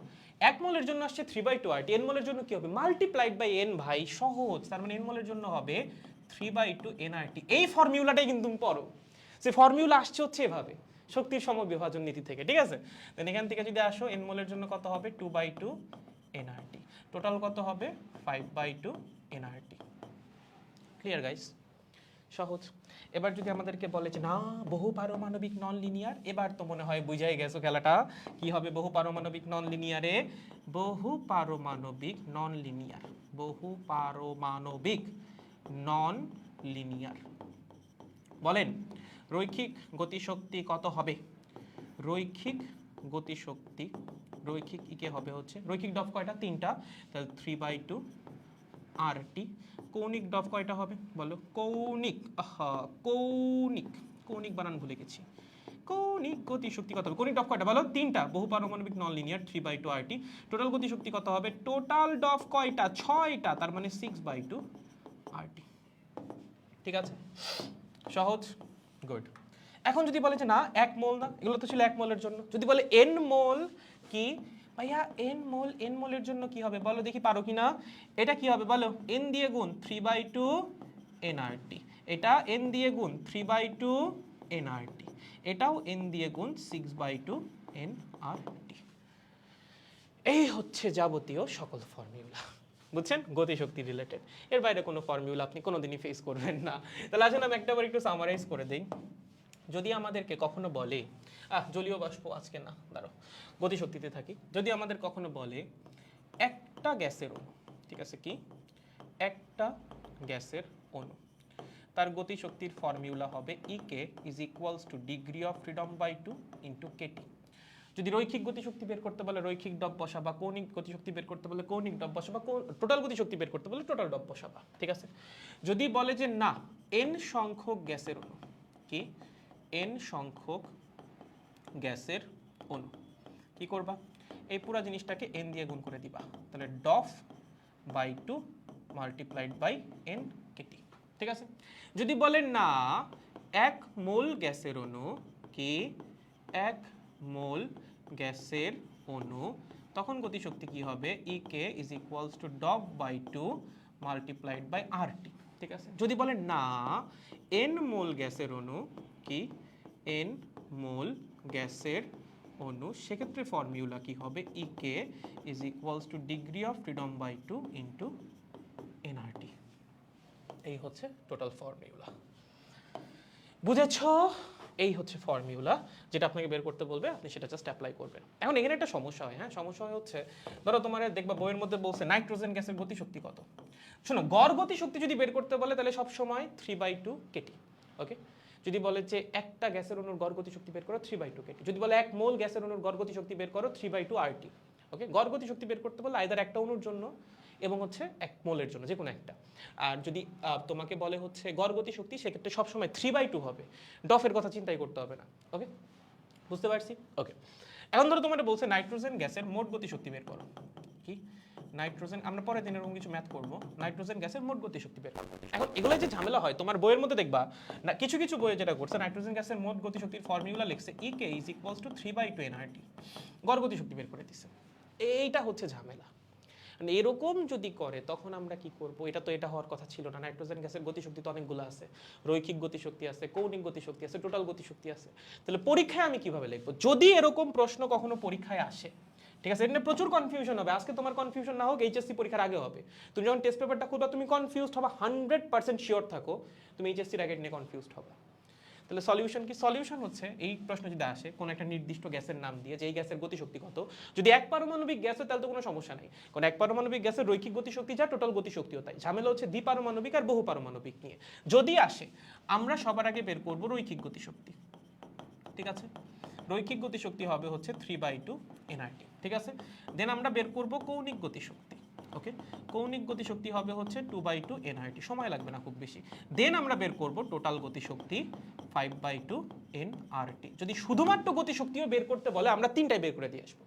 1 মোলের জন্য আসছে 3/2 RT, n মোলের জন্য কি হবে? Multiplied by n। ভাই সহজ, তার মানে n মোলের জন্য হবে 3/2 nRT। এই ফর্মুলাটাই কিন্তু তুমি পড়ো, সে ফর্মুলা আসছে হচ্ছে এভাবে শক্তির সমবিভাজন নীতি থেকে। ঠিক আছে, দেন এখান থেকে যদি আসো n মোলের জন্য কত হবে? 2/2 nRT। টোটাল কত হবে? 5/2 nRT। Clear guys? সহজ। এবার যদি আমাদেরকে বলে যে না বহু পারমাণবিক নন লিনিয়ার, এবার তো মনে হয় বুঝাই গেছো খেলাটা কি হবে। বহু পারমাণবিক নন লিনিয়ারে, বহু পারমাণবিক নন লিনিয়ার, বহু পারমাণবিক নন লিনিয়ার, বলেন রৈখিক গতিশক্তি কত হবে? রৈখিক গতিশক্তি, রৈখিক ইকে হবে হচ্ছে, রৈখিক ডফ কয়টা? 3টা, তাহলে 3/2 RT। কৌণিক ডফ কয়টা হবে বলো? কৌণিক, আহা কৌণিক, কৌণিক বানান ভুলে গেছি। কৌণিক গতিশক্তি কত হবে? কৌণিক ডফ কয়টা বলো? 3টা, বহু পারমাণবিক নন লিনিয়ার, 3/2 RT। টোটাল গতিশক্তি কত হবে? টোটাল ডফ কয়টা? 6টা, তার মানে 6/2 RT। ঠিক আছে, সহজ, গুড। এখন যদি বলে যে না 1 মোল না, এগুলো তো ছিল 1 মোলের জন্য। যদি বলে n মোল, কি ভাইয়া n মোল, n মোলের জন্য কি হবে বলো দেখি, পারো কিনা? এটা কি হবে বলো? n দিয়ে গুণ 3/2 nRT, এটা n দিয়ে গুণ 3/2 nRT, এটাও n দিয়ে গুণ 6/2 nRT। এই হচ্ছে যাবতীয় সকল ফর্মুলা। বুঝছেন? গতিশক্তি রিলেটেড, এর বাইরে কোনো ফর্মুলা আপনি কোনোদিনই ফেস করবেন না। তাহলে আসুন আমি একটাবার একটু সামারাইজ করে দিই। যদি আমাদেরকে কখনো বলে, জলীয় বাষ্প আজকে না, দাঁড়ো গতিশক্তিতে থাকি। যদি আমাদের কখনো বলে একটা গ্যাসের অণু, ঠিক আছে, কি একটা গ্যাসের অণু, তার গতিশক্তির ফর্মুলা হবে EK is equals to degree of freedom by 2 into k T. যদি রৈখিক গতিশক্তি বের করতে বলে রৈখিক ডপ বসাবা, কৌণিক গতিশক্তি বের করতে বলে কৌণিক ডপ বসাবা, টোটাল গতিশক্তি বের করতে বলে টোটাল ডপ বসাবা। ঠিক আছে, যদি বলে যে না n সংখ্যক গ্যাসের অণু, কি n সংখ্যক গ্যাসের অণু, কি করবা? এই পুরো জিনিসটাকে n দিয়ে গুণ করে দিবা, তাহলে DOF by 2 multiplied by n KT. ঠিক আছে, যদি বলেন না 1 মোল গ্যাসের অণু, কি 1 মোল গ্যাসের অণু, তখন গতিশক্তি কি হবে, EK is equals to W/2 multiplied by RT। ঠিক আছে, যদি বলেন না n মোল গ্যাসের অণু কি, n মোল গ্যাসের অণু, সেক্ষেত্রে ফর্মুলা কি হবে, EK is equals to degree of freedom by 2 into nRT। এই হচ্ছে টোটাল ফর্মুলা, বুঝেছো? এই হচ্ছে ফর্মুলা, যেটা আপনাকে বের করতে বলবে, আপনি সেটা জাস্ট অ্যাপ্লাই করবেন। এখন এখানে একটা সমস্যা হয়, হ্যাঁ, সমস্যা হচ্ছে ধরো তোমার দেখবা বইয়ের মধ্যে বলছে নাইট্রোজেন গ্যাসের গতিশক্তি কত। শোনো, গড় গতিশক্তি যদি বের করতে বলে তাহলে সবসময় 3/2 কেটি। ওকে, যদি বলে যে একটা গ্যাসের অণুর গড় গতিশক্তি বের করো 3/2 কেটি, যদি বলে এক মোল গ্যাসের অণুর গড় গতিশক্তি বের করো 3/2 RT। ওকে, গড় গতিশক্তি বের করতে বলে আইদার একটা অণুর জন্য এবং হচ্ছে এক মোলের জন্য, যে কোনো একটা। আর যদি তোমাকে বলে হচ্ছে গড় গতিশক্তি, সেক্ষেত্রে সবসময় 3/2 হবে, ডফের কথা চিন্তাই করতে হবে না। ওকে, বুঝতে পারছি? ওকে, এখন ধরো তোমার বলছে নাইট্রোজেন গ্যাসের মোট গতিশক্তি বের করো। কি নাইট্রোজেন, আমরা পরের দিন এরকম কিছু ম্যাথ করবো, নাইট্রোজেন গ্যাসের মোট গতিশক্তি বের করবো। এখন এগুলো যে ঝামেলা হয় তোমার বইয়ের মধ্যে দেখবা না, কিছু কিছু বইয়ে যেটা করছে নাইট্রোজেন গ্যাসের মোট গতিশক্তির ফর্মুলা লিখছে EK is equals two 3/2 nRT, গড় গতিশক্তি বের করে দিছে। এইটা হচ্ছে ঝামেলা। এরকম যদি করে তখন আমরা কি করব, এটা তো এটা হওয়ার কথা ছিল না। নাইট্রোজেন গ্যাসের গতিশক্তি তো অনেকগুলো আছে, রৈখিক গতিশক্তি আছে, কৌণিক গতিশক্তি আছে, টোটাল গতিশক্তি আছে। তাহলে পরীক্ষায় আমি কিভাবে লিখবো যদি এরকম প্রশ্ন কখনো পরীক্ষায় আসে? ঠিক আছে, এটা নিয়ে প্রচুর কনফিউশন হবে। আজকে তোমার কনফিউশন না হোক, এইচএসসি পরীক্ষার আগে হবে। তুমি যখন টেস্ট পেপারটা খুলবা তুমি কনফিউজড হবা, 100% শিওর থাকো তুমি এইচএসসির আগে নিয়ে কনফিউজড হবা। তাহলে সলিউশন কি? সলিউশন হচ্ছে এই প্রশ্ন যদি আসে কোন একটা নির্দিষ্ট গ্যাসের নাম দিয়ে যে এই গ্যাসের গতিশক্তি কত, যদি এক পারমাণবিক গ্যাস হয় তাহলে তো কোনো সমস্যা নাই, কারণ এক পারমাণবিক গ্যাসের রৈখিক গতিশক্তি যা, টোটাল গতিশক্তিও তাই। ঝামেলা হচ্ছে দ্বিপারমাণবিক আর বহু পারমাণবিক নিয়ে। যদি আসে আমরা সবার আগে বের করব রৈখিক গতিশক্তি। ঠিক আছে, রৈখিক গতিশক্তি হবে হচ্ছে 3/2 nRT। ঠিক আছে, দেন আমরা বের করব কৌণিক গতিশক্তি। ওকে, কৌণিক গতিশক্তি হবে হচ্ছে 2/2 nRT, সময় লাগবে না খুব বেশি। দেন আমরা বের করব টোটাল গতিশক্তি 5/2 nRT। যদি শুধুমাত্র গতিশক্তিও বের করতে বলে আমরা তিনটাই বের করে দিয়ে আসবো।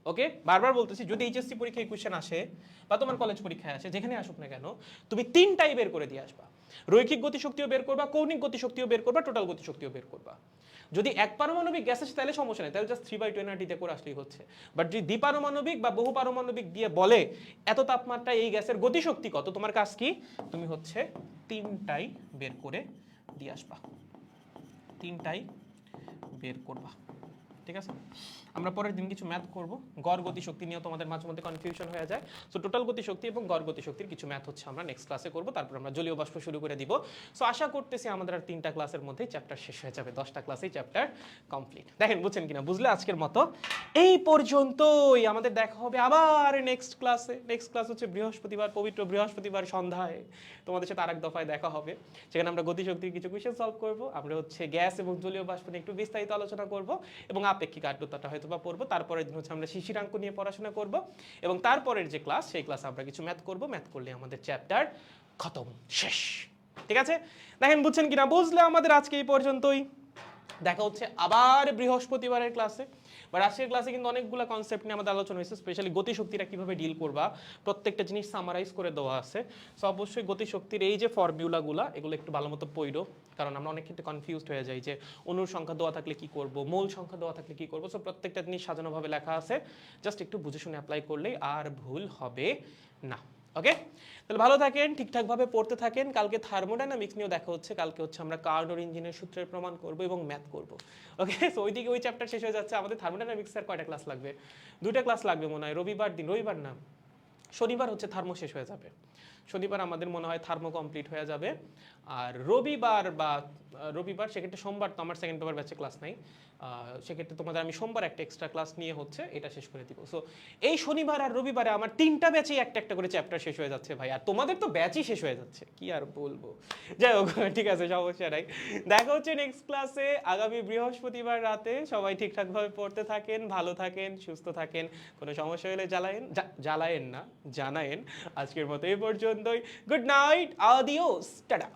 ওকে, বারবার বলতেছি, যদি এইচএসসি পরীক্ষায় কোশ্চেন আসে বা তোমার কলেজ পরীক্ষায় আসে, যেখানে আসুক না কেন, তুমি তিনটাই বের করে দিয়ে আসবা। রৈখিক গতিশক্তিও বের করবা, কৌণিক গতিশক্তিও বের করবা, টোটাল গতিশক্তিও বের করবা। যদি এক পারমাণবিক গ্যাস আছে তাহলে সমস্যা নেই, তাহলে জাস্ট 3/2 nRT দিয়ে করে আসলেই হচ্ছে। বাট যদি দ্বিপারমাণবিক বা বহু পারমাণবিক দিয়ে বলে এত তাপমাত্রায় এই গ্যাসের গতিশক্তি কত, তোমার কাজ কি, তুমি হচ্ছে তিনটাই বের করে দিয়ে আসবা, তিনটাই বের করবা। ঠিক আছে, আমরা পরের দিন কিছু ম্যাথ করব। গড় গতিশক্তি নিয়ে তোমাদের মাঝে মধ্যে কনফিউশন হয়ে যায়, সো টোটাল গতিশক্তি এবং গড় গতিশক্তির কিছু ম্যাথ হচ্ছে আমরা নেক্সট ক্লাসে করব, তারপর আমরা জলীয় বাষ্প শুরু করে দিব। সো আশা করতেছি আমাদের আর 3টা ক্লাসের মধ্যেই চ্যাপ্টার শেষ হয়ে যাবে, 10টা ক্লাসেই চ্যাপ্টার কমপ্লিট। দেখেন বুঝছেন কিনা, বুঝলে আজকের মতো এই পর্যন্তই। আমাদের দেখা হবে আবার নেক্সট ক্লাসে। নেক্সট ক্লাস হচ্ছে বৃহস্পতিবার, পবিত্র বৃহস্পতিবার সন্ধ্যায় তোমাদের সাথে আরেক দফায় দেখা হবে, সেখানে আমরা গতিশক্তির কিছু কোয়েশ্চেন সলভ করব। আমরা হচ্ছে গ্যাস এবং জলীয় বাষ্প নিয়ে একটু বিস্তারিত আলোচনা করব এবং আপেক্ষিক আদ্রতাটা হয়তো বা পড়বো। তারপরের দিন হচ্ছে আমরা শিশিরাঙ্ক নিয়ে পড়াশোনা করব এবং তারপরের যে ক্লাস, সেই ক্লাসে আমরা কিছু ম্যাথ করব। ম্যাথ করলে আমাদের চ্যাপ্টার খতম, শেষ। ঠিক আছে, দেখেন বুঝছেন কিনা, বুঝলে আমাদের আজকে এই পর্যন্তই। দেখা হচ্ছে আবার বৃহস্পতিবারের ক্লাসে। বাট আজকের ক্লাসে কিন্তু অনেকগুলো কনসেপ্ট নিয়ে আমাদের আলোচনা হয়েছে, স্পেশালি গতিশক্তিটা কিভাবে ডিল করবা, প্রত্যেকটা জিনিস সামারাইজ করে দেওয়া আছে। সো অবশ্যই গতিশক্তির এই যে ফর্মুলাগুলো, এগুলো একটু ভালো মতো পড়ো, কারণ আমরা অনেক ক্ষেত্রে কনফিউজড হয়ে যাই যে অণুর সংখ্যা দেওয়া থাকলে কি করব, মোল সংখ্যা দেওয়া থাকলে কি করব। সো প্রত্যেকটা জিনিস সাজানোভাবে লেখা আছে, জাস্ট একটু বুঝে শুনে অ্যাপ্লাই করলেই আর ভুল হবে না। ওকে, তাহলে ভালো থাকেন, ঠিকঠাকভাবে পড়তে থাকেন। কালকে থার্মোডাইনামিক্স নিয়েও দেখা হচ্ছে। কালকে হচ্ছে আমরা কার্নোট ইঞ্জিনের সূত্রের প্রমাণ করব এবং ম্যাথ করব। ওকে, সো ওইদিকে ওই চ্যাপ্টার শেষ হয়ে যাচ্ছে। আমাদের থার্মোডাইনামিক্সের কয়টা ক্লাস লাগবে? 2টা ক্লাস লাগবে মনে হয়। রবিবার দিন, রবিবার না, শনিবার হচ্ছে থার্মো শেষ হয়ে যাবে। শনিবার আমাদের মনে হয় থার্মো কমপ্লিট হয়ে যাবে। আর রবিবার সেক্ষেত্রে সোমবার তো আমার সেকেন্ড পেপার ব্যাচে ক্লাস নাই, সেক্ষেত্রে তোমাদের আমি সোমবার একটা এক্সট্রা ক্লাস নিয়ে হচ্ছে এটা শেষ করে দিব। সো এই শনিবার আর রবিবারে আমার 3টা ব্যাচেই একটা একটা করে চ্যাপ্টার শেষ হয়ে যাচ্ছে ভাই, আর তোমাদের তো ব্যাচই শেষ হয়ে যাচ্ছে, কি আর বলবো। যাই হোক, ঠিক আছে, সমস্যা নাই। দেখা হচ্ছে নেক্সট ক্লাসে আগামী বৃহস্পতিবার রাতে। সবাই ঠিকঠাকভাবে পড়তে থাকেন, ভালো থাকেন, সুস্থ থাকেন। কোনো সমস্যা হলে জানায়েন। আজকের মতো এই পর্যন্তই। গুড নাইট, আদিওস, টাটা।